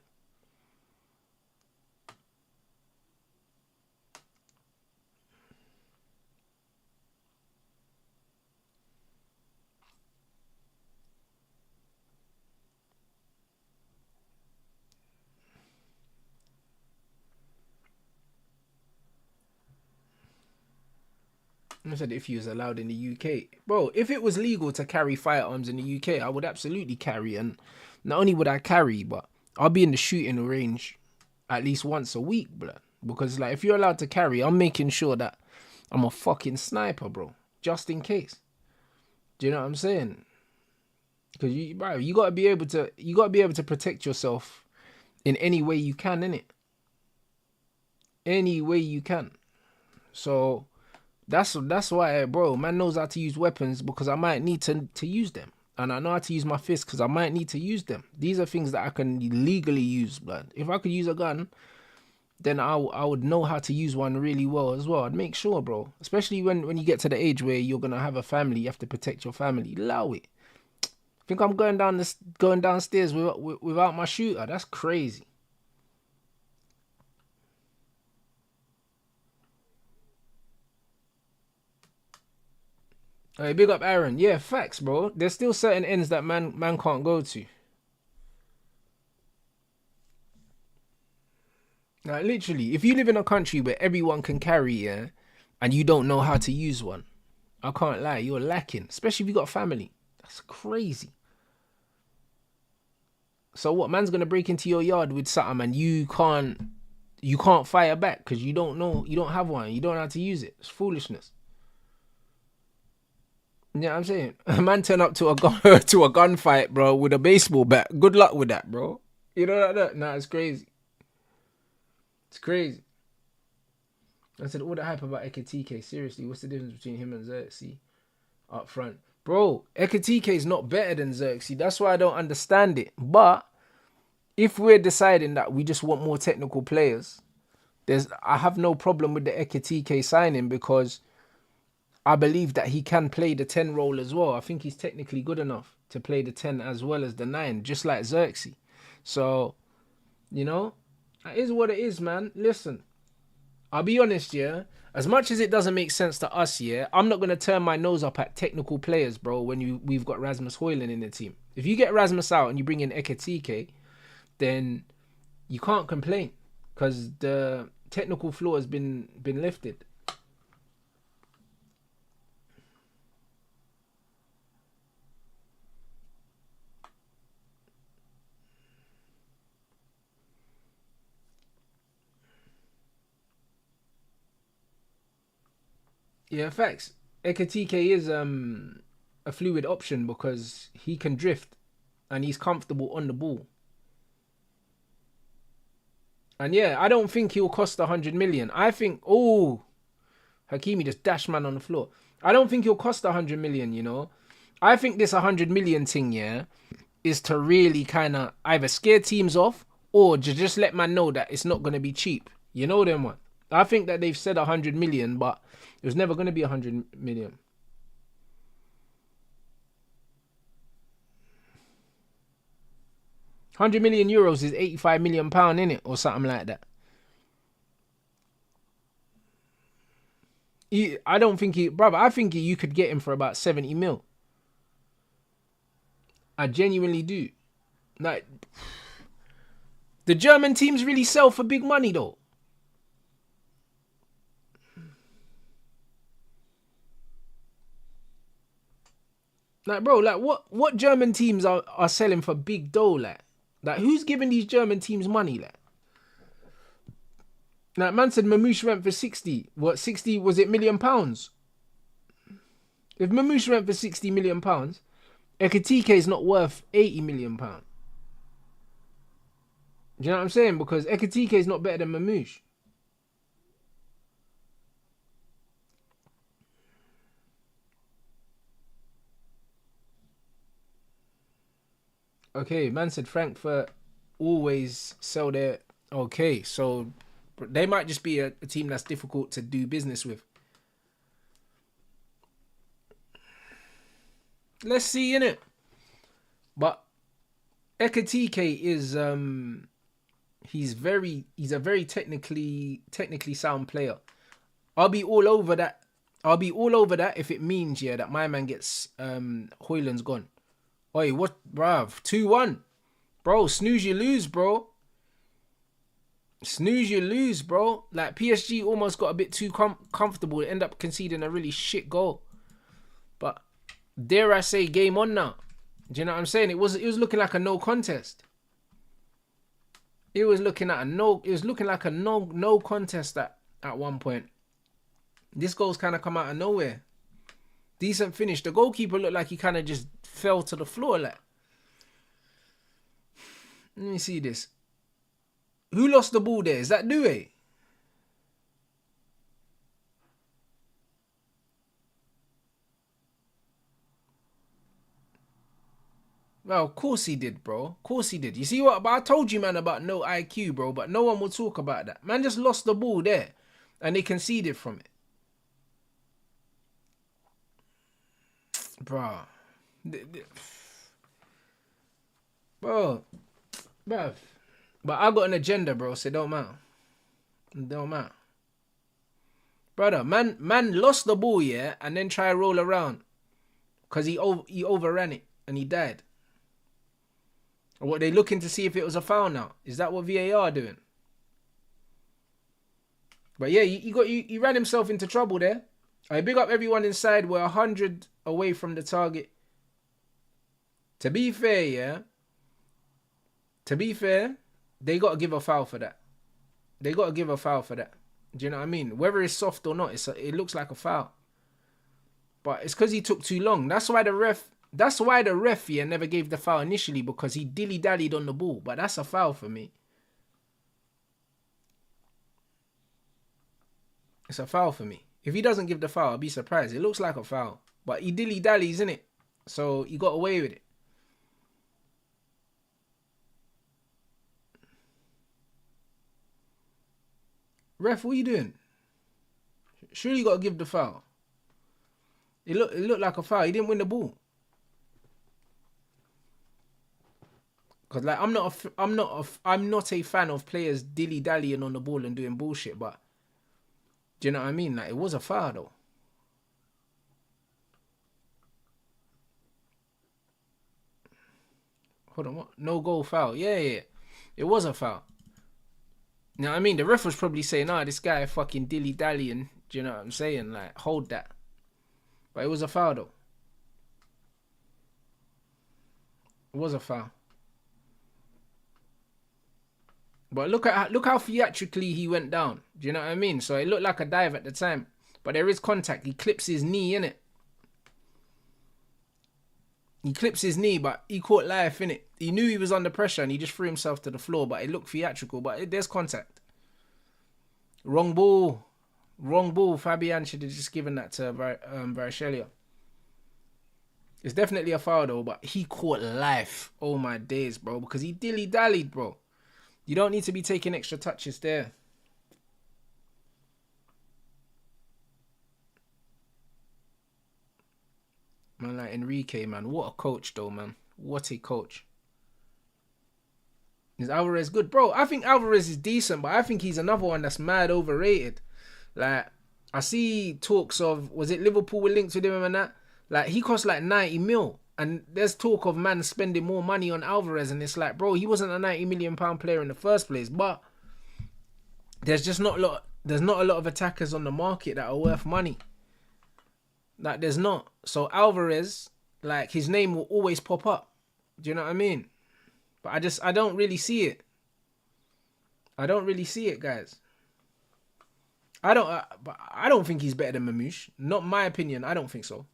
I said if he was allowed in the UK. Bro, if it was legal to carry firearms in the UK, I would absolutely carry. And not only would I carry, but I'll be in the shooting range at least once a week, bro. Because, like, if you're allowed to carry, I'm making sure that I'm a fucking sniper, bro. Just in case. Do you know what I'm saying? Because, you gotta be able to protect yourself in any way you can, innit? Any way you can. So that's why, bro, man knows how to use weapons, because I might need to use them. And I know how to use my fists because I might need to use them. These are things that I can legally use, blood. If I could use a gun, then I would know how to use one really well as well. I'd make sure, bro. Especially when you get to the age where you're going to have a family, you have to protect your family. Allow it. Think I'm going downstairs without my shooter? That's crazy. Hey, big up Aaron. Yeah, facts, bro. There's still certain ends that man can't go to. Like, literally, if you live in a country where everyone can carry, yeah, and you don't know how to use one, I can't lie, you're lacking. Especially if you got a family. That's crazy. So what? Man's gonna break into your yard with something and you can't fire back because you don't have one. You don't know how to use it. It's foolishness. You know what I'm saying? A man turn up to a gunfight, bro, with a baseball bat. Good luck with that, bro. You know that? Nah, it's crazy. It's crazy. I said all the hype about Ekitike. Seriously, what's the difference between him and Xerxes up front? Bro, Ekitike is not better than Xerxes. That's why I don't understand it. But if we're deciding that we just want more technical players, I have no problem with the Ekitike signing, because I believe that he can play the 10 role as well. I think he's technically good enough to play the 10 as well as the 9, just like Xerxes. So, you know, it is what it is, man. Listen, I'll be honest, yeah. As much as it doesn't make sense to us, yeah, I'm not going to turn my nose up at technical players, bro, when we've got Rasmus Højlund in the team. If you get Rasmus out and you bring in Ekitike, then you can't complain, because the technical floor has been lifted. Yeah, facts. Ekitike is a fluid option because he can drift and he's comfortable on the ball. And yeah, I don't think he'll cost 100 million. I think, Hakimi just dashed man on the floor. I don't think he'll cost 100 million, you know. I think this 100 million thing, yeah, is to really kind of either scare teams off or just let man know that it's not going to be cheap. You know them one. I think that they've said 100 million, but it was never going to be 100 million. 100 million euros is 85 million pound in it or something like that. I don't think brother, I think you could get him for about 70 mil. I genuinely do. Like, the German teams really sell for big money though. Like, bro, like what German teams are selling for big dough, like who's giving these German teams money, like man said Mamouche went for 60. What, 60, was it million pounds? If Mamouche went for 60 million pounds, Ekitike is not worth 80 million pounds. Do you know what I'm saying? Because Ekitike is not better than Mamouche. Okay, man said Frankfurt always sell their... Okay, so they might just be a team that's difficult to do business with. Let's see, innit? But Ekitike is he's a very technically sound player. I'll be all over that. If it means, yeah, that my man gets Hoyland's gone. Oi, what, bruv? 2-1. Bro, snooze you lose, bro. Snooze you lose, bro. Like, PSG almost got a bit too comfortable. End up conceding a really shit goal. But dare I say, game on now. Do you know what I'm saying? It was looking like a no contest. It was looking like a no contest at one point. This goal's kind of come out of nowhere. Decent finish. The goalkeeper looked like he kind of just fell to the floor. Like, let me see this. Who lost the ball there? Is that Due? Well, of course he did, bro. Of course he did. You see what? But I told you, man, about no IQ, bro. But no one will talk about that. Man just lost the ball there. And they conceded from it. Bro. Bro. Bruv. But I got an agenda, bro, so it don't matter. It don't matter. Brother, man lost the ball, yeah, and then try to roll around. Because he overran it and he died. Or what, they looking to see if it was a foul now? Is that what VAR are doing? But yeah, he ran himself into trouble there. I big up everyone inside. We're 100 away from the target. To be fair, yeah. To be fair, they got to give a foul for that. They got to give a foul for that. Do you know what I mean? Whether it's soft or not, it looks like a foul. But it's because he took too long. That's why the ref, yeah, never gave the foul initially, because he dilly-dallied on the ball. But that's a foul for me. It's a foul for me. If he doesn't give the foul, I'll be surprised. It looks like a foul. But he dilly-dallies, innit? So he got away with it. Ref, what are you doing? Surely you got to give the foul. It looked like a foul. He didn't win the ball. Cause like I'm not a fan of players dilly dallying on the ball and doing bullshit. But do you know what I mean? Like, it was a foul though. Hold on, what? No goal foul. Yeah. It was a foul. You know what I mean? The ref was probably saying, this guy fucking dilly-dallying. Do you know what I'm saying? Like, hold that. But it was a foul, though. It was a foul. But look how theatrically he went down. Do you know what I mean? So it looked like a dive at the time. But there is contact. He clips his knee, innit? He clips his knee, but he caught life, innit? He knew he was under pressure and he just threw himself to the floor, but it looked theatrical. But there's contact. Wrong ball. Fabian should have just given that to Varashelia. It's definitely a foul, though, but he caught life. Oh, my days, bro. Because he dilly-dallied, bro. You don't need to be taking extra touches there. Man, like Enrique, man. What a coach, though, man. What a coach. Is Alvarez good? Bro, I think Alvarez is decent, but I think he's another one that's mad overrated. Like, I see talks of, was it Liverpool were linked with him and that? Like, he cost like 90 mil. And there's talk of man spending more money on Alvarez. And it's like, bro, he wasn't a £90 million player in the first place. But there's just not a lot. There's not a lot of attackers on the market that are worth money. Like, there's not. So Alvarez, like, his name will always pop up. Do you know what I mean? But I don't really see it. I don't really see it, guys. I don't think he's better than Mamouche. Not my opinion. I don't think so.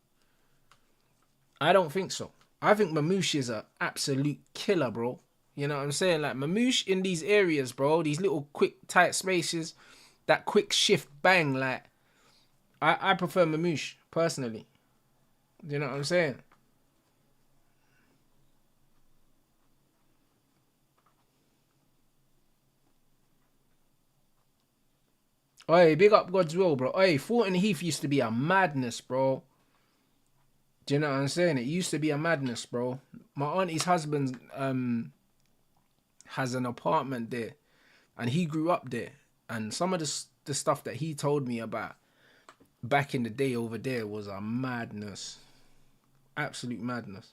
I don't think so. I think Mamouche is an absolute killer, bro. You know what I'm saying? Like, Mamouche in these areas, bro, these little quick, tight spaces, that quick shift bang, like, I prefer Mamouche, personally. You know what I'm saying? Oi, big up God's will, bro. Oi, Fulton Heath used to be a madness, bro. Do you know what I'm saying? It used to be a madness, bro. My auntie's husband has an apartment there, and he grew up there. And some of the stuff that he told me about back in the day over there was a madness. Absolute madness.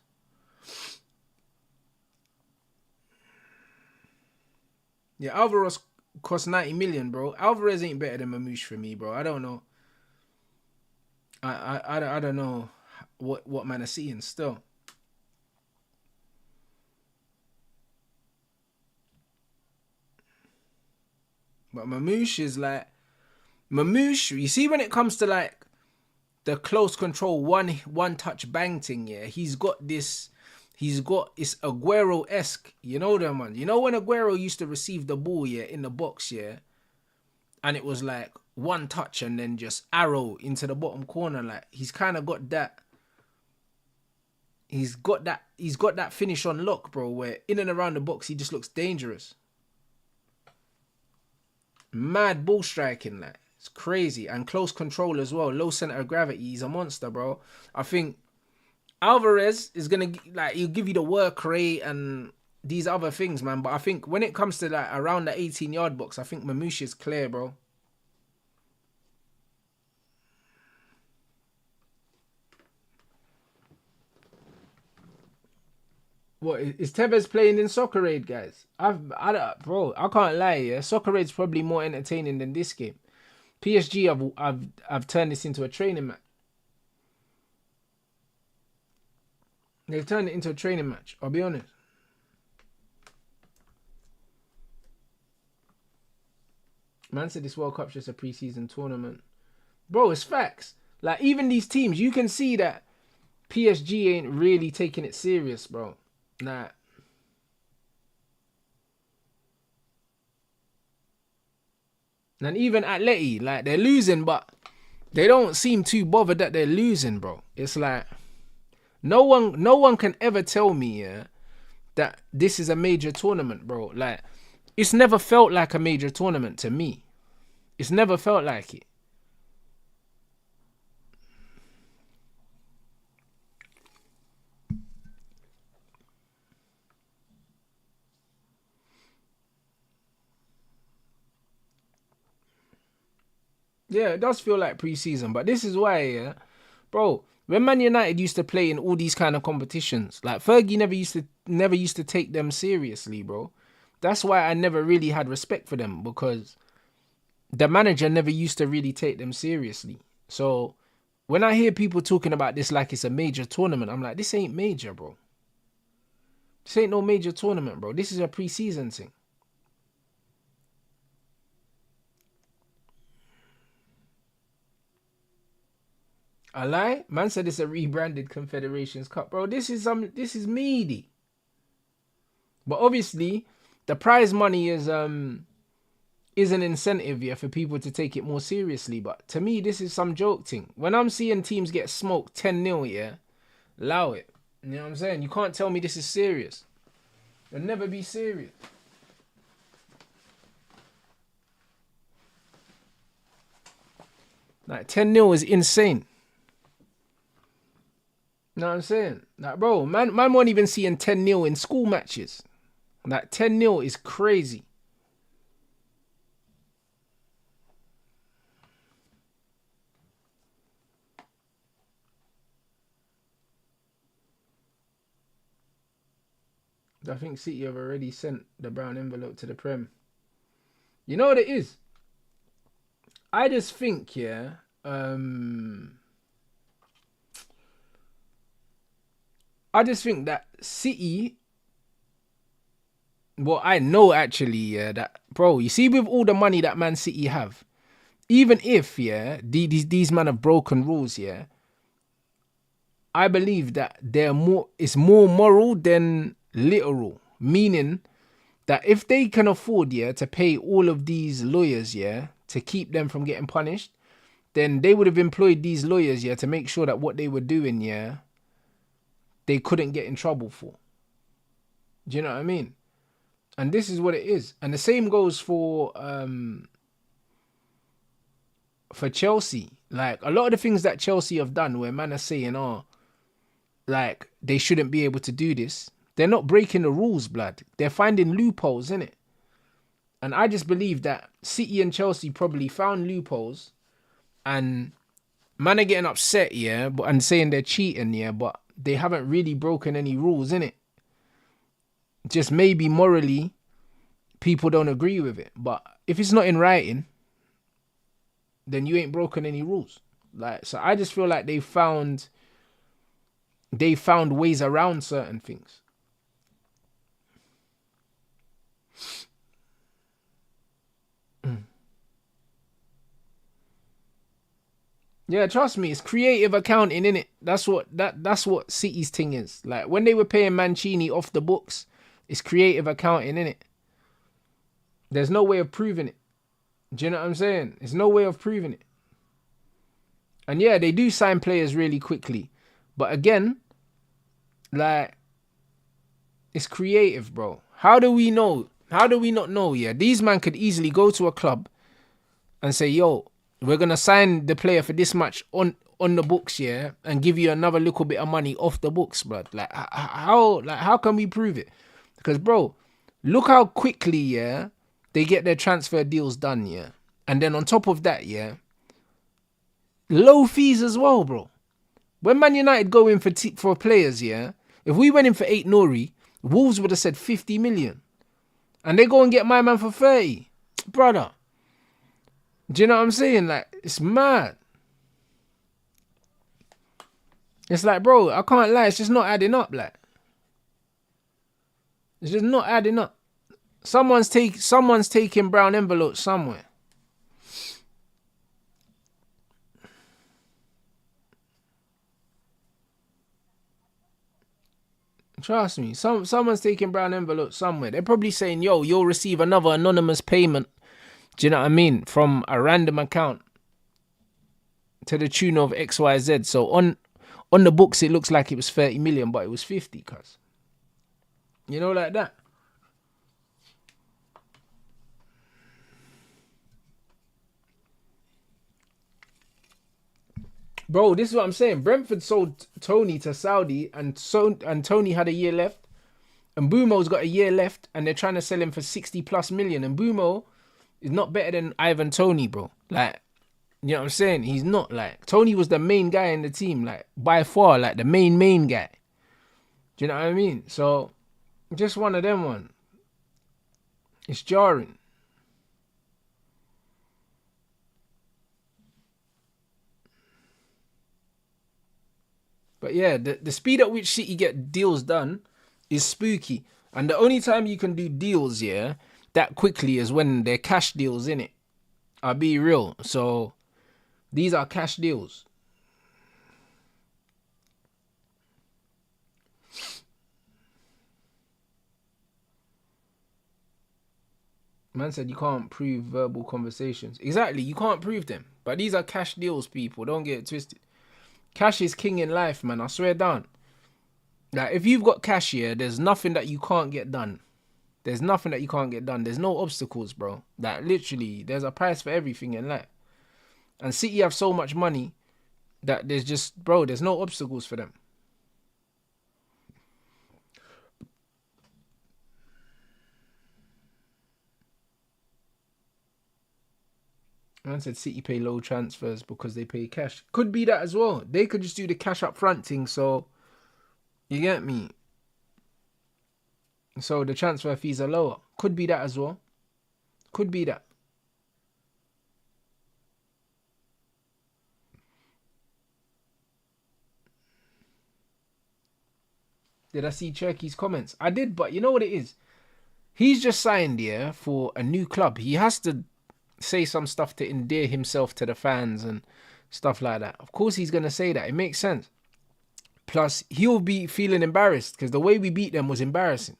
Yeah, Alvarez cost 90 million, bro. Alvarez ain't better than Mamouche for me, bro. I don't know. I don't know what man are seeing still. But Mamouche is like, Mamouche, you see when it comes to like the close control one touch bang thing, yeah, he's got it's Aguero-esque, you know that man. You know when Aguero used to receive the ball, yeah, in the box, yeah, and it was like one touch and then just arrow into the bottom corner, like he's kind of got that. He's got that finish on lock, bro, where in and around the box he just looks dangerous. Mad ball striking, like it's crazy, and close control as well. Low center of gravity. He's a monster, bro. I think Alvarez is gonna like he'll give you the work rate and these other things, man. But I think when it comes to like around the 18-yard box, I think Mamouche is clear, bro. What is Tevez playing in Soccer Aid, guys? Bro, I can't lie. Yeah, Soccer Aid's probably more entertaining than this game. PSG, I've turned this into a training match. They've turned it into a training match. I'll be honest. Man said this World Cup's just a preseason tournament, bro. It's facts. Like even these teams, you can see that PSG ain't really taking it serious, bro. Nah. And even Atleti, like they're losing, but they don't seem too bothered that they're losing, bro. It's like no one can ever tell me, yeah, that this is a major tournament, bro. Like it's never felt like a major tournament to me. It's never felt like it. Yeah, it does feel like pre-season, but this is why, yeah, bro. When Man United used to play in all these kind of competitions, like Fergie never used to take them seriously, bro. That's why I never really had respect for them, because the manager never used to really take them seriously. So when I hear people talking about this like it's a major tournament, I'm like, this ain't major, bro. This ain't no major tournament, bro. This is a pre-season thing. I lie? Man said it's a rebranded Confederations Cup. Bro, this is meaty. But obviously, the prize money is an incentive, yeah, for people to take it more seriously. But to me, this is some joke thing. When I'm seeing teams get smoked 10-0, yeah, allow it. You know what I'm saying? You can't tell me this is serious. It'll never be serious. Like 10-0 is insane. You know what I'm saying? Like, bro, man won't even seeing 10-0 in school matches. Like 10-0 is crazy. I think City have already sent the brown envelope to the Prem. You know what it is? I just think, yeah, I just think that City, well, I know actually, yeah, that, bro, you see with all the money that Man City have, even if, yeah, these men have broken rules, yeah, I believe that it's more moral than literal. Meaning that if they can afford, yeah, to pay all of these lawyers, yeah, to keep them from getting punished, then they would have employed these lawyers, yeah, to make sure that what they were doing, yeah, they couldn't get in trouble for. Do you know what I mean? And this is what it is. And the same goes for Chelsea. Like, a lot of the things that Chelsea have done where man are saying, oh, like, they shouldn't be able to do this. They're not breaking the rules, blood. They're finding loopholes, innit? And I just believe that City and Chelsea probably found loopholes and man are getting upset, yeah, and saying they're cheating, yeah, but they haven't really broken any rules, innit? Just maybe morally, people don't agree with it. But if it's not in writing, then you ain't broken any rules. Like, so I just feel like they found ways around certain things. Yeah, trust me, it's creative accounting, innit? That's what City's thing is. Like, when they were paying Mancini off the books, it's creative accounting, innit? There's no way of proving it. Do you know what I'm saying? There's no way of proving it. And yeah, they do sign players really quickly. But again, like, it's creative, bro. How do we know? How do we not know? Yeah, these men could easily go to a club and say, yo, we're going to sign the player for this much on the books, yeah, and give you another little bit of money off the books, bro. Like, how can we prove it? Because, bro, look how quickly, yeah, they get their transfer deals done, yeah. And then on top of that, yeah, low fees as well, bro. When Man United go in for players, yeah, if we went in for 8 Nori, Wolves would have said 50 million. And they go and get my man for 30. Brother. Do you know what I'm saying? Like, it's mad. It's like, bro, I can't lie. It's just not adding up, like. It's just not adding up. Someone's taking brown envelopes somewhere. Trust me, someone's taking brown envelopes somewhere. They're probably saying, yo, you'll receive another anonymous payment. Do you know what I mean? From a random account to the tune of XYZ. So on the books, it looks like it was 30 million, but it was 50, cuz. You know, like that. Bro, this is what I'm saying. Brentford sold Tony to Saudi, and Tony had a year left. And Bumo's got a year left, and they're trying to sell him for 60 plus million. And Bumo is not better than Ivan Tony, bro. Like, you know what I'm saying? He's not. Like, Tony was the main guy in the team, like, by far, like, the main guy. Do you know what I mean? So, just one of them one. It's jarring. But yeah, the speed at which City get deals done is spooky. And the only time you can do deals, yeah, that quickly is when they're cash deals, innit? I'll be real. So, these are cash deals. Man said you can't prove verbal conversations. Exactly, you can't prove them. But these are cash deals, people. Don't get it twisted. Cash is king in life, man. I swear down. Like, if you've got cash here, there's nothing that you can't get done. There's nothing that you can't get done. There's no obstacles, bro. Like, literally, there's a price for everything in life. And City have so much money that there's just, bro, there's no obstacles for them. Man said City pay low transfers because they pay cash. Could be that as well. They could just do the cash up front thing, so you get me. So the transfer fees are lower. Could be that as well. Could be that. Did I see Cherky's comments? I did, but you know what it is? He's just signed here for a new club. He has to say some stuff to endear himself to the fans and stuff like that. Of course he's going to say that. It makes sense. Plus, he'll be feeling embarrassed because the way we beat them was embarrassing.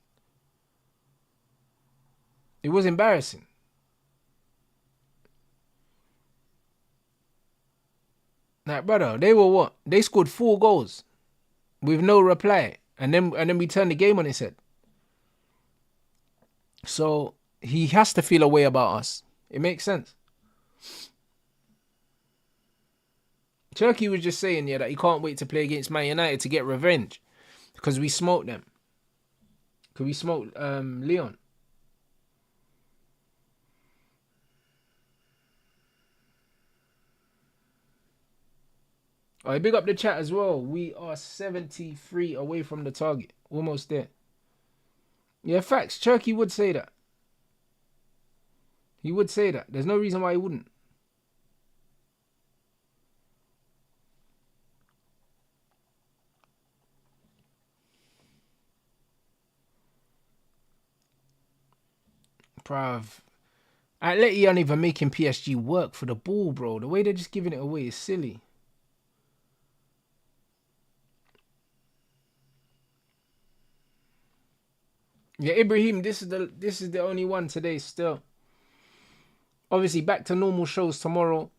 It was embarrassing. Like, brother, they were what? They scored 4 goals with no reply. And then we turned the game on its head. So he has to feel a way about us. It makes sense. Turkey was just saying, yeah, that he can't wait to play against Man United to get revenge. Because we smoked them. Because we smoked Leon. All right, big up the chat as well. We are 73 away from the target. Almost there. Yeah, facts. Turkey would say that. He would say that. There's no reason why he wouldn't. Bruv. Atleti aren't even making PSG work for the ball, bro. The way they're just giving it away is silly. Yeah, Ibrahim, this is the only one today still. Obviously, back to normal shows tomorrow.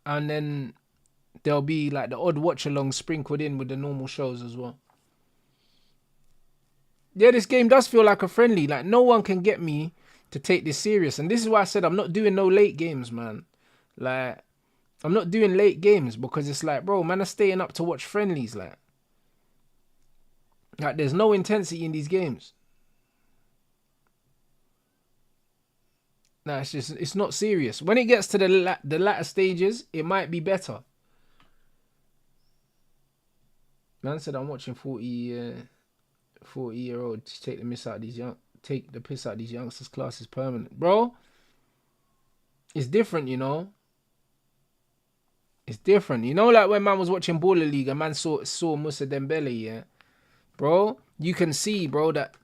And then there'll be like the odd watch-along sprinkled in with the normal shows as well. Yeah, this game does feel like a friendly. Like, no one can get me to take this serious. And this is why I said I'm not doing no late games, man. Like, I'm not doing late games because it's like, bro, man, I'm staying up to watch friendlies. Like there's no intensity in these games. Nah, it's not serious. When it gets to the latter stages, it might be better. Man said I'm watching 40-year-olds take the piss out of these youngsters' classes permanent. Bro, it's different, you know. It's different. You know, like when man was watching Baller League and man saw Musa Dembele, yeah? Bro, you can see, bro, that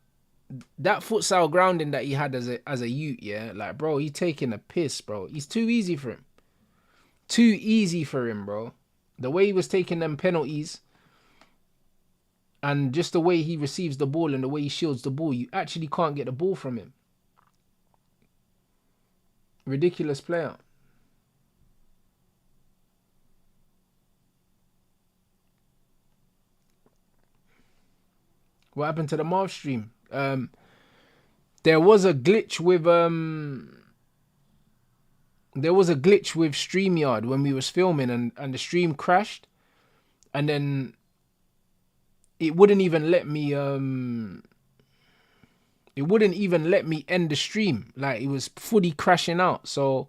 futsal grounding that he had as a youth, yeah? Like, bro, he's taking a piss, bro. He's too easy for him. Too easy for him, bro. The way he was taking them penalties and just the way he receives the ball and the way he shields the ball, you actually can't get the ball from him. Ridiculous player. What happened to the Marv stream? There was a glitch with StreamYard when we was filming and the stream crashed, and then it wouldn't even let me end the stream. Like, it was fully crashing out. So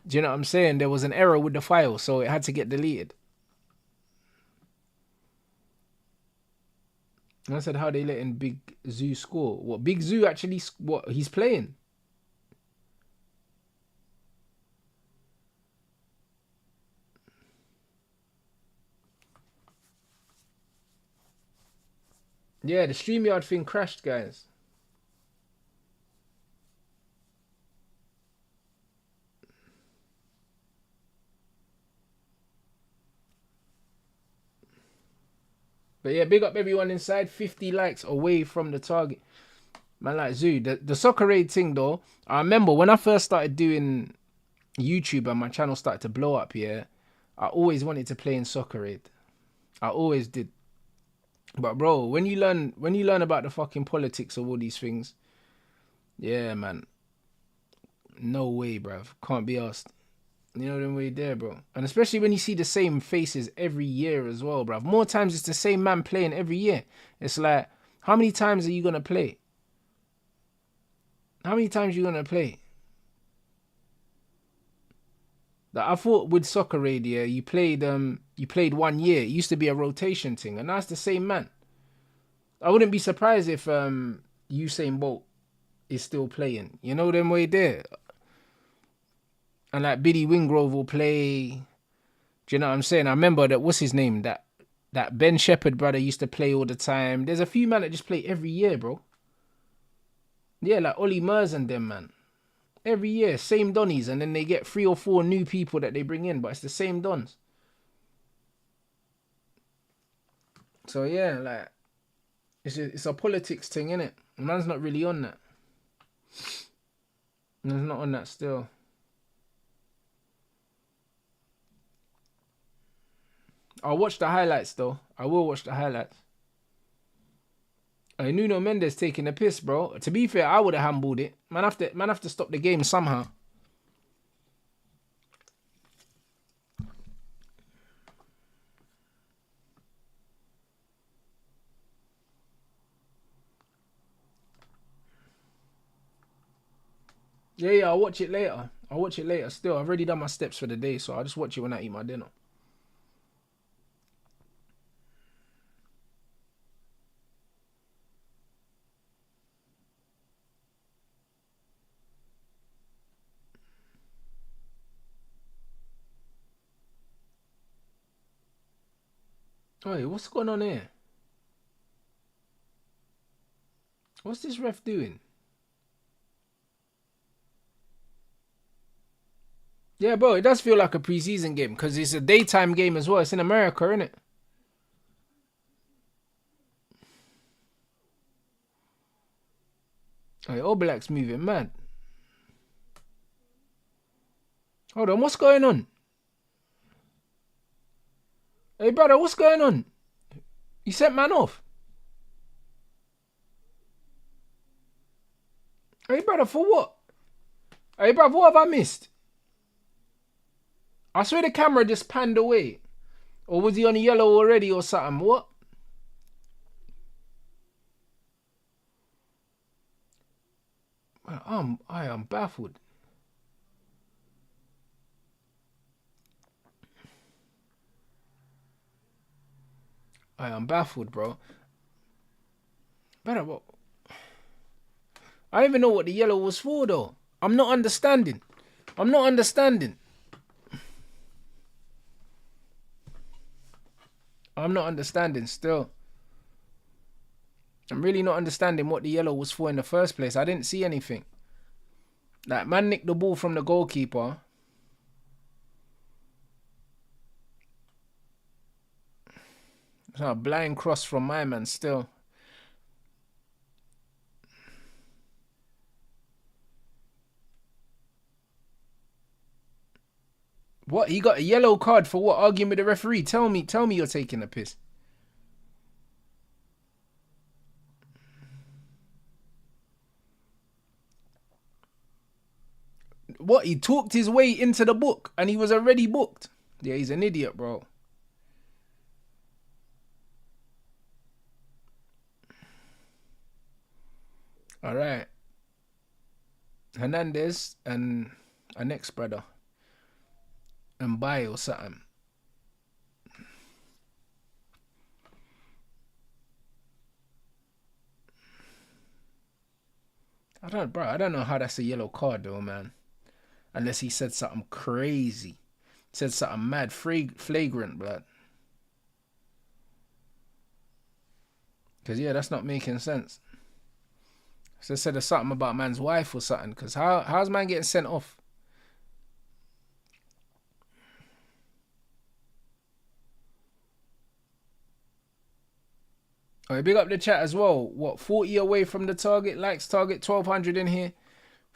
do you know what I'm saying? There was an error with the file, so it had to get deleted. And I said, how they letting Big Zoo score? What, Big Zoo actually, what, he's playing? Yeah, the StreamYard thing crashed, guys. But yeah, big up everyone inside. 50 likes away from the target. Man, like Zoo. The soccer raid thing, though, I remember when I first started doing YouTube and my channel started to blow up, yeah, I always wanted to play in soccer raid. I always did. But bro, when you learn about the fucking politics of all these things, yeah, man, no way, bruv. Can't be asked. You know, them way there, bro. And especially when you see the same faces every year as well, bruv. More times it's the same man playing every year. It's like, how many times are you gonna play? How many times are you gonna play? Like, I thought with Soccer Radio, you played 1 year. It used to be a rotation thing, and now it's the same man. I wouldn't be surprised if Usain Bolt is still playing. You know them way there. And like Biddy Wingrove will play. Do you know what I'm saying? I remember that, what's his name? That Ben Shepherd brother used to play all the time. There's a few men that just play every year, bro. Yeah, like Ollie Mers and them, man. Every year, same Donnies, and then they get 3 or 4 new people that they bring in, but it's the same Dons. So yeah, like, it's a politics thing, innit? Man's not really on that. Man's not on that still. I'll watch the highlights though. I will watch the highlights. Nuno Mendes taking a piss, bro. To be fair, I would have handballed it. Man have to stop the game somehow. Yeah, I'll watch it later. Still, I've already done my steps for the day, so I'll just watch it when I eat my dinner. Hey, what's going on here? What's this ref doing? Yeah, bro, it does feel like a preseason game because it's a daytime game as well. It's in America, isn't it? Hey, Oblak's moving mad. Hold on, what's going on? Hey, brother, what's going on? You sent man off. Hey, brother, for what? Hey, brother, what have I missed? I swear the camera just panned away. Or was he on yellow already or something? What? I am baffled. I am baffled, bro. Brother, what? I don't even know what the yellow was for, though. I'm not understanding. I'm not understanding still. I'm really not understanding what the yellow was for in the first place. I didn't see anything. Like, man nicked the ball from the goalkeeper. It's a blind cross from my man still. What? He got a yellow card for what? Arguing with the referee? Tell me you're taking a piss. What? He talked his way into the book and he was already booked. Yeah, he's an idiot, bro. All right. Hernandez and our next brother. And buy or something. I don't know how that's a yellow card though, man. Unless he said something crazy. Said something mad, flagrant, blood. Because, yeah, that's not making sense. So said there's something about man's wife or something. Because how's man getting sent off? Alright, big up the chat as well. What, 40 away from the target? Likes target, 1,200 in here.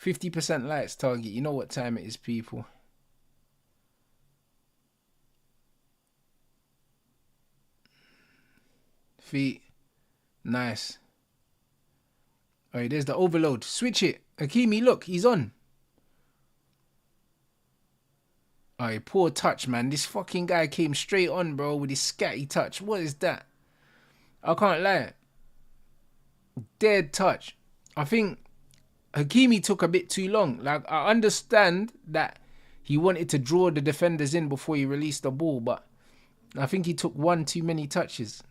50% likes target. You know what time it is, people. Feet. Nice. Alright, there's the overload. Switch it. Hakimi, look, he's on. Alright, poor touch, man. This fucking guy came straight on, bro, with his scatty touch. What is that? I can't lie. Dead touch. I think Hakimi took a bit too long. Like, I understand that he wanted to draw the defenders in before he released the ball, but I think he took one too many touches.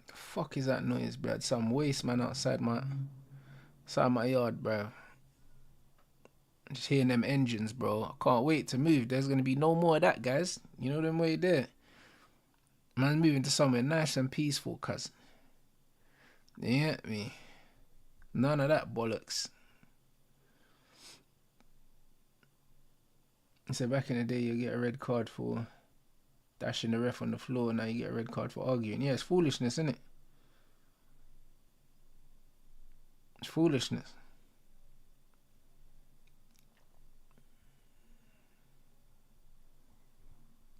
The fuck is that noise, bruh? Some waste man outside my yard, bro. Just hearing them engines, bro. I can't wait to move. There's gonna be no more of that, guys. You know them way there. Man's moving to somewhere nice and peaceful, cuz. You get me? None of that bollocks. So back in the day, you get a red card for dashing the ref on the floor. Now you get a red card for arguing. Yeah, it's foolishness, isn't it? It's foolishness.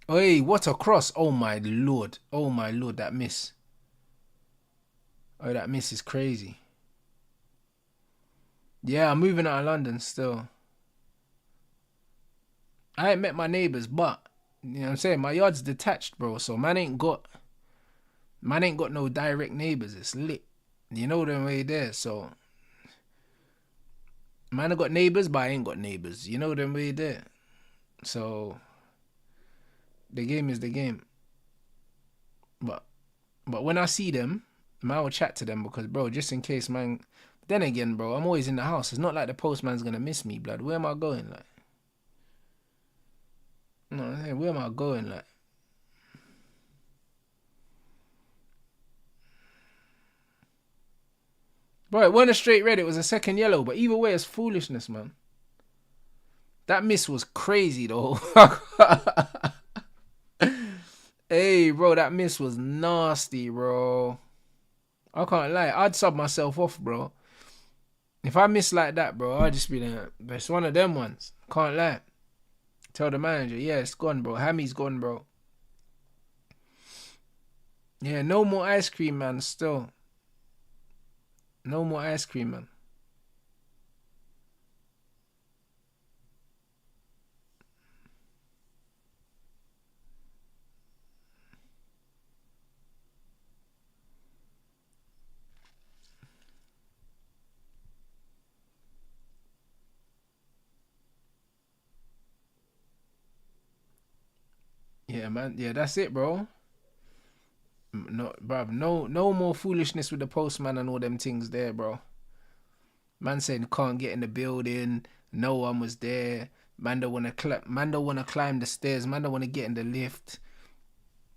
Hey, what a cross. Oh my lord. Oh my lord, that miss. Oh, that miss is crazy. Yeah, I'm moving out of London still. I ain't met my neighbours, but you know what I'm saying? My yard's detached, bro. So man ain't got no direct neighbours. It's lit. You know them way there. So man, I got neighbours, but I ain't got neighbours. You know them way there. So the game is the game. But when I see them, man will chat to them because, bro, just in case, man. Then again, bro, I'm always in the house. It's not like the postman's gonna miss me, blood. Where am I going, like? No, where am I going, like? Bro, it wasn't a straight red. It was a second yellow. But either way, it's foolishness, man. That miss was crazy, though. Hey, bro, that miss was nasty, bro. I can't lie. I'd sub myself off, bro. If I miss like that, bro, I'd just be like, it's one of them ones. Can't lie. Tell the manager, yeah, it's gone, bro. Hammy's gone, bro. Yeah, no more ice cream, man, still. No more ice cream, man. Yeah, man. Yeah, that's it, bro. No, bruv, no more foolishness with the postman and all them things there, bro. Man saying can't get in the building. No one was there. Man don't wanna climb the stairs. Man don't wanna get in the lift.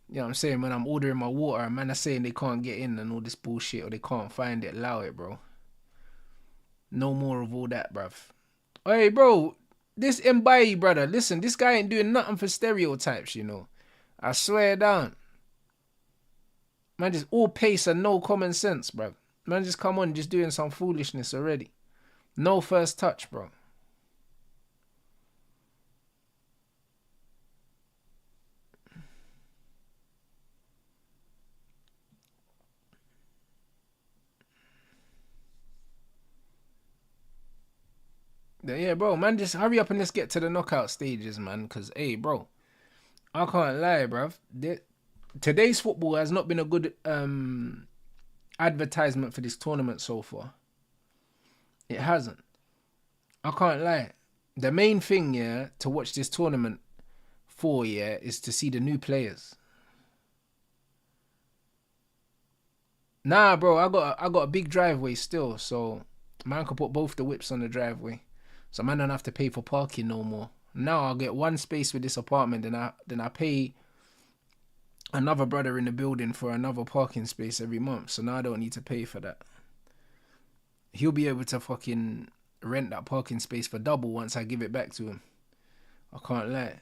You know what I'm saying? When I'm ordering my water, man are saying they can't get in and all this bullshit or they can't find it. Allow it, bro. No more of all that, bruv. Hey, bro, this Mbaye, brother. Listen, this guy ain't doing nothing for stereotypes, you know. I swear down. Man, just all pace and no common sense, bro. Man, just come on, just doing some foolishness already. No first touch, bro. Yeah, bro, man, just hurry up and let's get to the knockout stages, man. Because, hey, bro, I can't lie, bro. Today's football has not been a good advertisement for this tournament so far. It hasn't. I can't lie. The main thing, yeah, to watch this tournament for, yeah, is to see the new players. Nah, bro, I got a big driveway still, so man can put both the whips on the driveway. So man don't have to pay for parking no more. Now I'll get one space with this apartment, then I pay another brother in the building for another parking space every month. So now I don't need to pay for that. He'll be able to fucking rent that parking space for double once I give it back to him. I can't lie.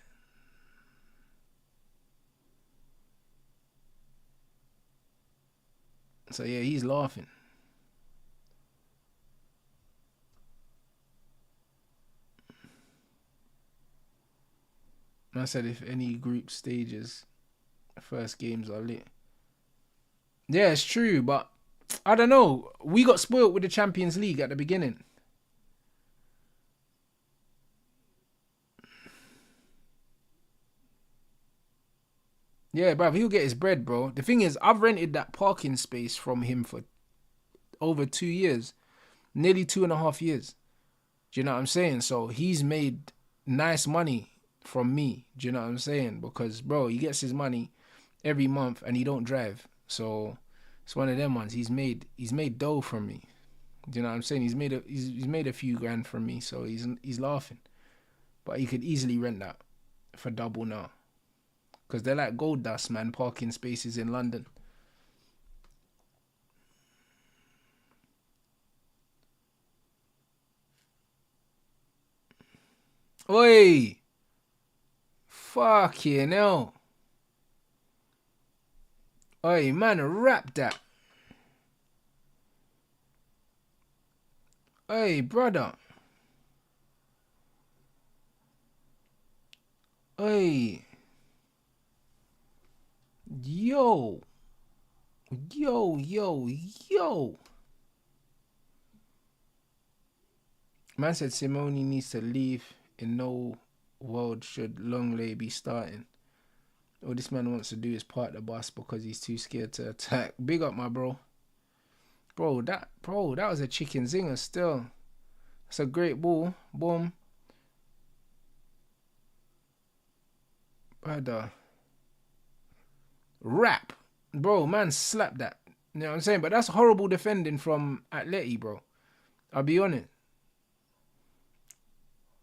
So yeah, he's laughing. I said if any group stages, first games are lit. Yeah, it's true, but I don't know. We got spoiled with the Champions League at the beginning. Yeah, bruv, he'll get his bread, bro. The thing is, I've rented that parking space from him for over 2 years. nearly 2.5 years. Do you know what I'm saying? So he's made nice money from me. Do you know what I'm saying? Because bro, he gets his money every month and he don't drive. So it's one of them ones. He's made dough from me. Do you know what I'm saying? He's made a few grand from me. So he's laughing. But he could easily rent that for double now. Because they're like gold dust, man, parking spaces in London. Oi! Fucking hell. Oi, man, rap that. Oi, brother. Oi. Yo. Yo, yo, yo. Man said Simone needs to leave. In no world should Longley be starting. All this man wants to do is part the bus because he's too scared to attack. Big up, my bro. Bro, that was a chicken zinger still. That's a great ball. Boom. Brother. Rap. Bro, man slapped that. You know what I'm saying? But that's horrible defending from Atleti, bro. I'll be honest.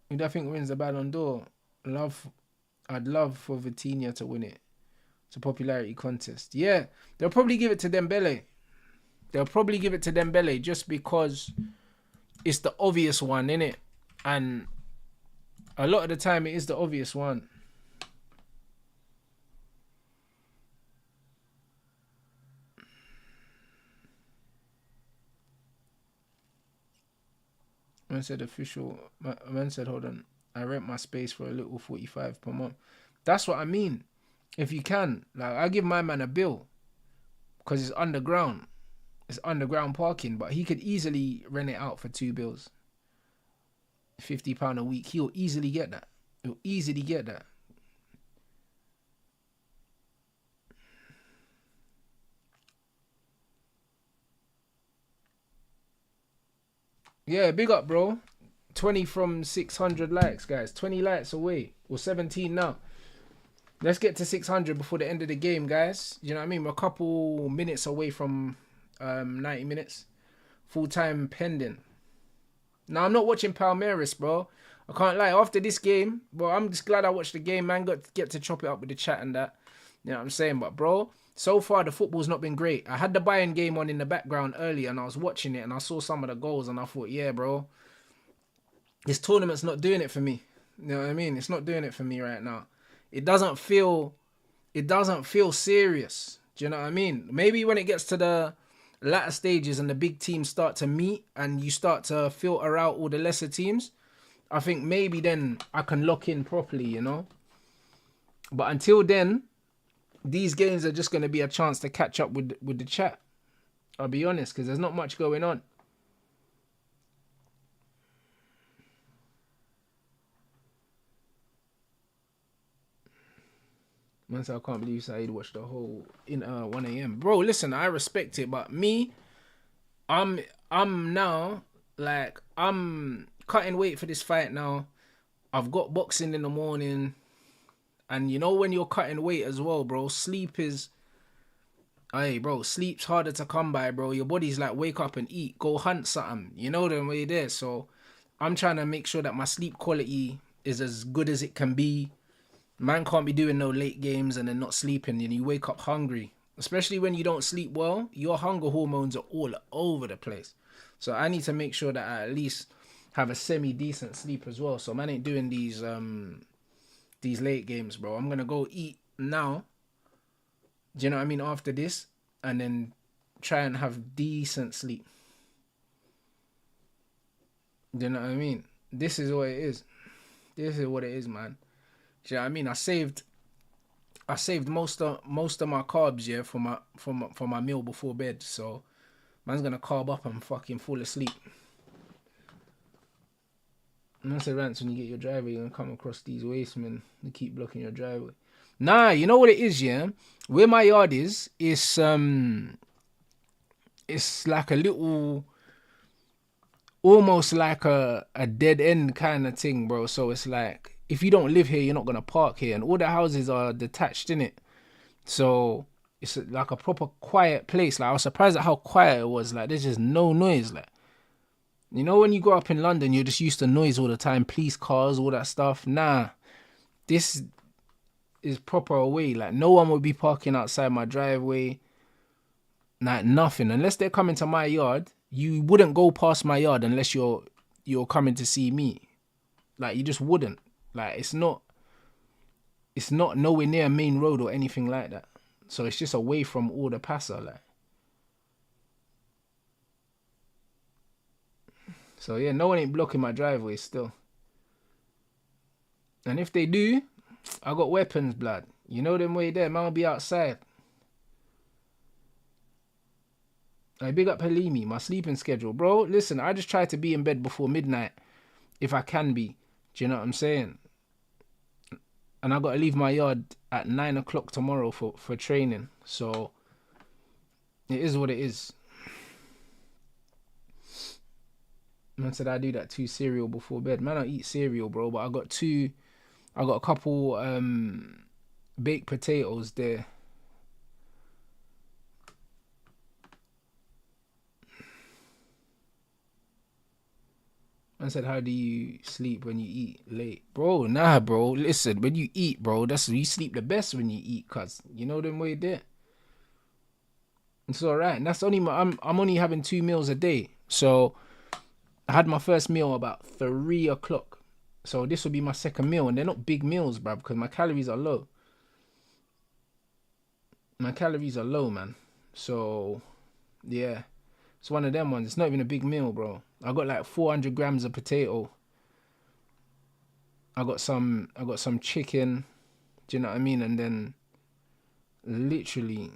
Who do I think wins the Ballon d'Or? I'd love for Vitinha to win it. It's a popularity contest. Yeah, they'll probably give it to Dembele. Just because it's the obvious one, innit? And a lot of the time it is the obvious one. Man said, hold on. I rent my space for a little 45 per month. That's what I mean. If you can, like, I give my man a bill because it's underground. It's underground parking, but he could easily rent it out for 2 bills. £50 a week. He'll easily get that. Yeah, big up, bro. 20 from 600 likes, guys. 20 likes away. Or 17 now. Let's get to 600 before the end of the game, guys. You know what I mean? We're a couple minutes away from 90 minutes. Full time pending. Now, I'm not watching Palmeiras, bro. I can't lie. After this game, bro, I'm just glad I watched the game, man. Got to get to chop it up with the chat and that. You know what I'm saying? But, bro, so far the football's not been great. I had the Bayern game on in the background earlier and I was watching it and I saw some of the goals and I thought, yeah, bro, this tournament's not doing it for me. You know what I mean? It's not doing it for me right now. It doesn't feel serious. Do you know what I mean? Maybe when it gets to the latter stages and the big teams start to meet and you start to filter out all the lesser teams, I think maybe then I can lock in properly, you know? But until then, these games are just going to be a chance to catch up with the chat. I'll be honest, because there's not much going on. Man said, I can't believe Saeed watched the whole in 1 a.m. Bro, listen, I respect it, but me, I'm now, like, I'm cutting weight for this fight now. I've got boxing in the morning. And you know when you're cutting weight as well, bro, sleep's harder to come by, bro. Your body's like, wake up and eat, go hunt something. You know the way there. So I'm trying to make sure that my sleep quality is as good as it can be. Man can't be doing no late games and then not sleeping and you wake up hungry. Especially when you don't sleep well, your hunger hormones are all over the place. So I need to make sure that I at least have a semi-decent sleep as well. So man ain't doing these late games, bro. I'm going to go eat now. Do you know what I mean? After this. And then try and have decent sleep. Do you know what I mean? This is what it is. This is what it is, man. Do you know what I mean? I saved most of my carbs, yeah, for my meal before bed. So man's gonna carb up and fucking fall asleep. Man said, Rants, when you get your driveway, you're gonna come across these wastemen that keep blocking your driveway. Nah, you know what it is, yeah? Where my yard is, it's like a little almost like a dead end kind of thing, bro. So it's like, if you don't live here, you're not gonna park here, and all the houses are detached, innit? So it's like a proper quiet place. Like, I was surprised at how quiet it was. Like, there's just no noise. Like, you know, when you grow up in London, you're just used to noise all the time, police cars, all that stuff. Nah, this is proper away. Like, no one would be parking outside my driveway. Like, nothing. Unless they're coming to my yard, you wouldn't go past my yard unless you're coming to see me. Like, you just wouldn't. Like, it's not nowhere near a main road or anything like that. So it's just away from all the passer, like. So yeah, no one ain't blocking my driveway still. And if they do, I got weapons, blood. You know them way there, man will be outside. I big up Halimi, my sleeping schedule. Bro, listen, I just try to be in bed before midnight if I can be. Do you know what I'm saying? And I got to leave my yard at 9 o'clock tomorrow for training. So it is what it is. Man said I do that 2 cereal before bed. Man, I eat cereal, bro, but I got a couple baked potatoes there. Man said, how do you sleep when you eat late? Bro, nah, bro. Listen, when you eat, bro, you sleep the best when you eat, cuz. You know them way there. It's alright. And that's only I'm only having 2 meals a day. So I had my first meal about 3 o'clock. So this will be my second meal. And they're not big meals, bruv, because my calories are low. My calories are low, man. So, yeah. It's one of them ones. It's not even a big meal, bro. I got like 400 grams of potato. I got some chicken. Do you know what I mean? And then literally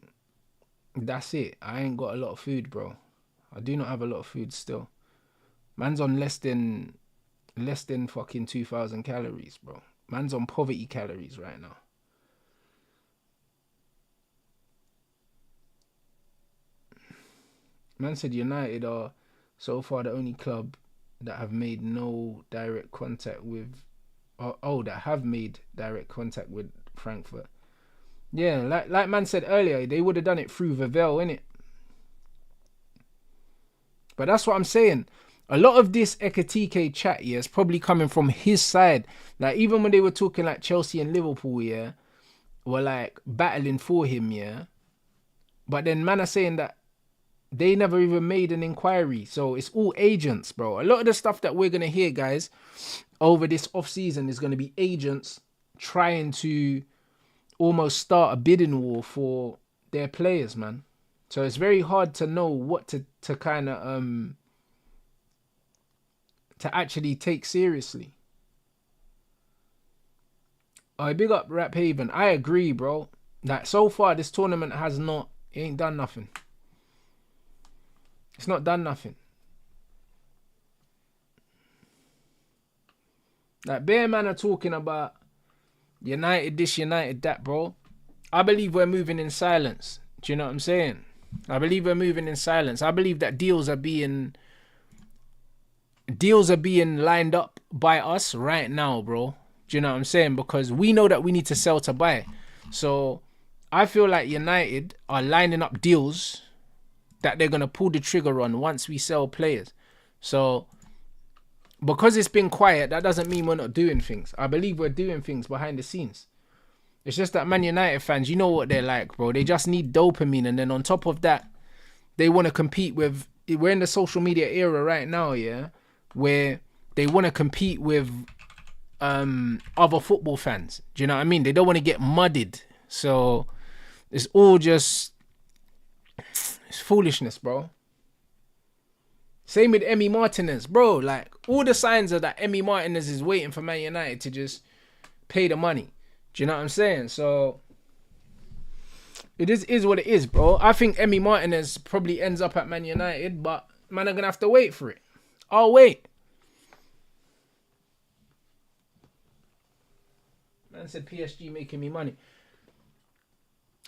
that's it. I ain't got a lot of food, bro. I do not have a lot of food still. Man's on less than fucking 2,000 calories, bro. Man's on poverty calories right now. Man said United are so far the only club that have made no direct contact with, that have made direct contact with Frankfurt. Yeah, like man said earlier, they would have done it through Vavel, innit? But that's what I'm saying. A lot of this Ekatike chat, yeah, is probably coming from his side. Like, even when they were talking like Chelsea and Liverpool, yeah, were like battling for him, yeah. But then man are saying that they never even made an inquiry. So it's all agents, bro. A lot of the stuff that we're going to hear, guys, over this off-season is going to be agents trying to almost start a bidding war for their players, man. So it's very hard to know what to kind of to actually take seriously. I big up Rap Haven. I agree, bro. That so far this tournament ain't done nothing. It's not done nothing. Like, bare man are talking about United this, United that, bro. I believe we're moving in silence. Do you know what I'm saying? I believe we're moving in silence. I believe that deals are being lined up by us right now, bro. Do you know what I'm saying? Because we know that we need to sell to buy. So I feel like United are lining up deals that they're going to pull the trigger on once we sell players. So because it's been quiet, that doesn't mean we're not doing things. I believe we're doing things behind the scenes. It's just that Man United fans, you know what they're like, bro. They just need dopamine. And then on top of that, they want to compete with... We're in the social media era right now, yeah, where they want to compete with other football fans. Do you know what I mean? They don't want to get muddied. So it's all just... It's foolishness, bro. Same with Emi Martinez, bro. Like, all the signs are that Emi Martinez is waiting for Man United to just pay the money. Do you know what I'm saying? So it is what it is, bro. I think Emi Martinez probably ends up at Man United, but man are gonna have to wait for it. I'll wait. Man said PSG making me money.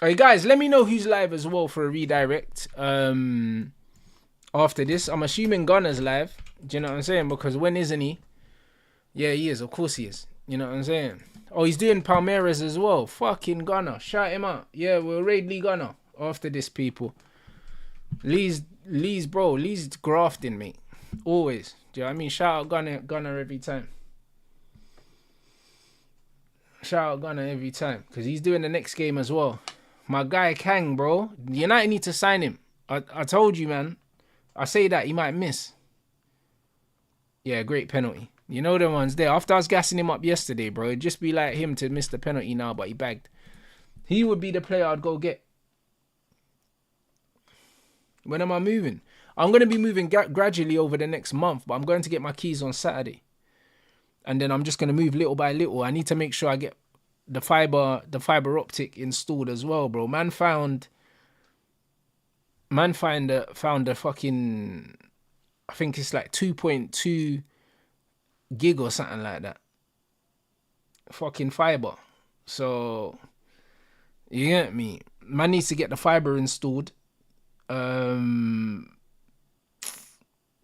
Alright, guys, let me know who's live as well for a redirect. After this, I'm assuming Gunner's live. Do you know what I'm saying? Because when isn't he? Yeah, he is. Of course he is. You know what I'm saying? Oh, he's doing Palmeiras as well. Fucking Gunner. Shout him out. Yeah, we'll raid Lee Gunner after this, people. Lee's grafting, mate. Always. Do you know what I mean? Shout out Gunner every time. Shout out Gunner every time. Because he's doing the next game as well. My guy Kang, bro. United need to sign him. I told you, man. I say that, he might miss. Yeah, great penalty. You know the ones there. After I was gassing him up yesterday, bro, it'd just be like him to miss the penalty now, but he bagged. He would be the player I'd go get. When am I moving? I'm going to be moving gradually over the next month, but I'm going to get my keys on Saturday. And then I'm just going to move little by little. I need to make sure I get the fiber optic installed as well, bro. Man found a fucking, I think it's like 2.2 gig or something like that. Fucking fiber. So, you get me? Man needs to get the fiber installed.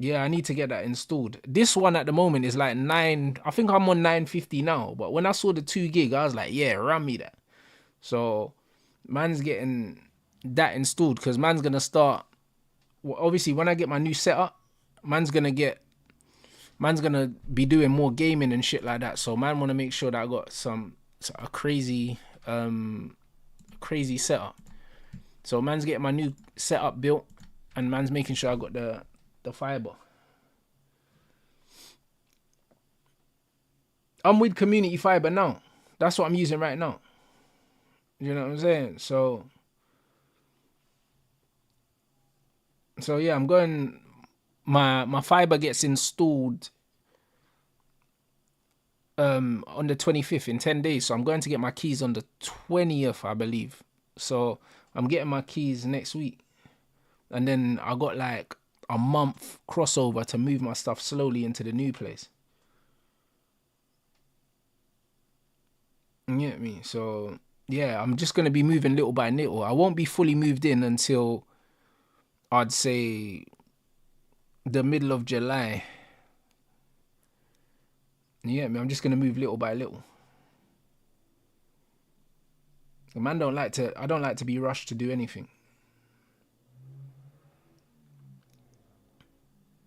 Yeah, I need to get that installed. This one at the moment is like I think I'm on 950 now. But when I saw the 2 gig, I was like, yeah, run me that. So, man's getting that installed because man's going to start. Well, obviously, when I get my new setup, man's going to be doing more gaming and shit like that. So, man want to make sure that I got a crazy setup. So, man's getting my new setup built and man's making sure I got the fiber. I'm with community fiber now. That's what I'm using right now. You know what I'm saying? So yeah, I'm going. My fiber gets installed on the 25th in 10 days. So I'm going to get my keys on the 20th, I believe. So I'm getting my keys next week, and then I got like a month crossover to move my stuff slowly into the new place. You get me? So yeah, I'm just gonna be moving little by little. I won't be fully moved in until I'd say the middle of July. You get me? I'm just gonna move little by little. I don't like to be rushed to do anything.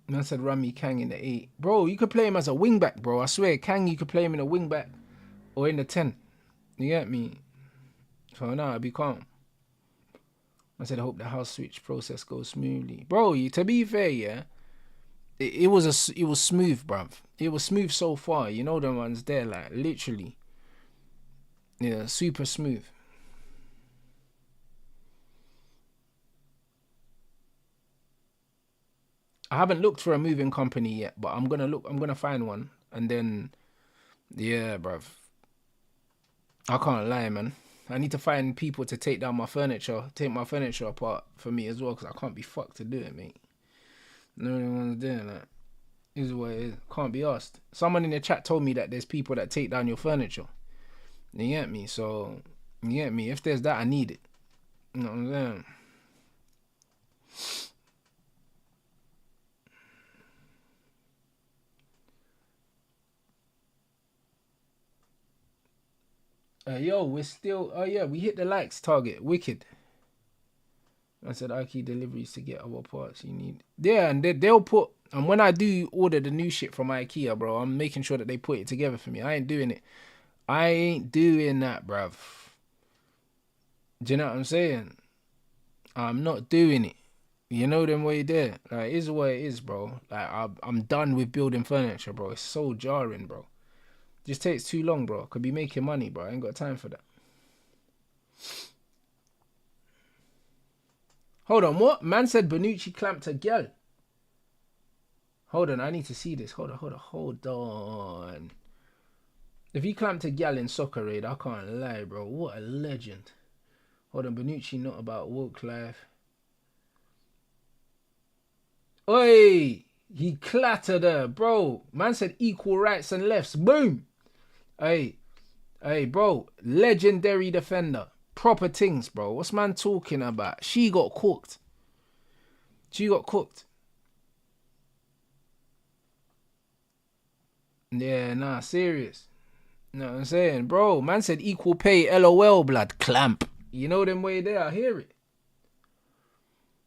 Man said run me Kang in the 8. Bro, you could play him as a wing back, bro. I swear, Kang, you could play him in a wing back or in the 10. You get me? So now I'll be calm. I said I hope the house switch process goes smoothly. Bro, to be fair, yeah, it was smooth, bruv. It was smooth so far. You know the ones there, like literally. Yeah, super smooth. I haven't looked for a moving company yet, but I'm gonna find one. And then, yeah, bruv. I can't lie, man. I need to find people to take my furniture apart for me as well, because I can't be fucked to do it, mate. No one's doing that. This is what it is. Can't be asked. Someone in the chat told me that there's people that take down your furniture. You get me? So, you get me? If there's that, I need it. You know what I'm saying? Yo, we're still. Oh yeah, we hit the likes target. Wicked. I said IKEA deliveries to get our parts you need. Yeah, and they'll put. And when I do order the new shit from IKEA, bro, I'm making sure that they put it together for me. I ain't doing it. I ain't doing that, bruv. Do you know what I'm saying? I'm not doing it. You know them way there. Like, it is what it is, bro. Like, I'm done with building furniture, bro. It's so jarring, bro. Just takes too long, bro. Could be making money, bro. I ain't got time for that. Hold on, what? Man said Bonucci clamped a girl. Hold on, I need to see this. Hold on. If he clamped a gal in Soccer Raid, I can't lie, bro. What a legend. Hold on, Bonucci not about woke life. Oi! He clattered her, bro. Man said equal rights and lefts. Boom! Hey, bro. Legendary defender. Proper things, bro. What's man talking about? She got cooked. Yeah, nah, serious. Know what I'm saying? Bro, man said equal pay, LOL, blood, clamp. You know them way there, I hear it.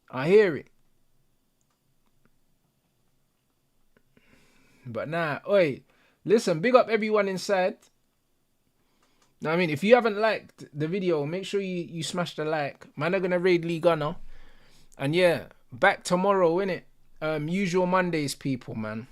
I hear it. But nah, oi, listen, big up everyone inside. Now, I mean, if you haven't liked the video, make sure you smash the like. Man, are gonna raid Lee Gunner. And yeah, back tomorrow, innit? Usual Mondays, people, man.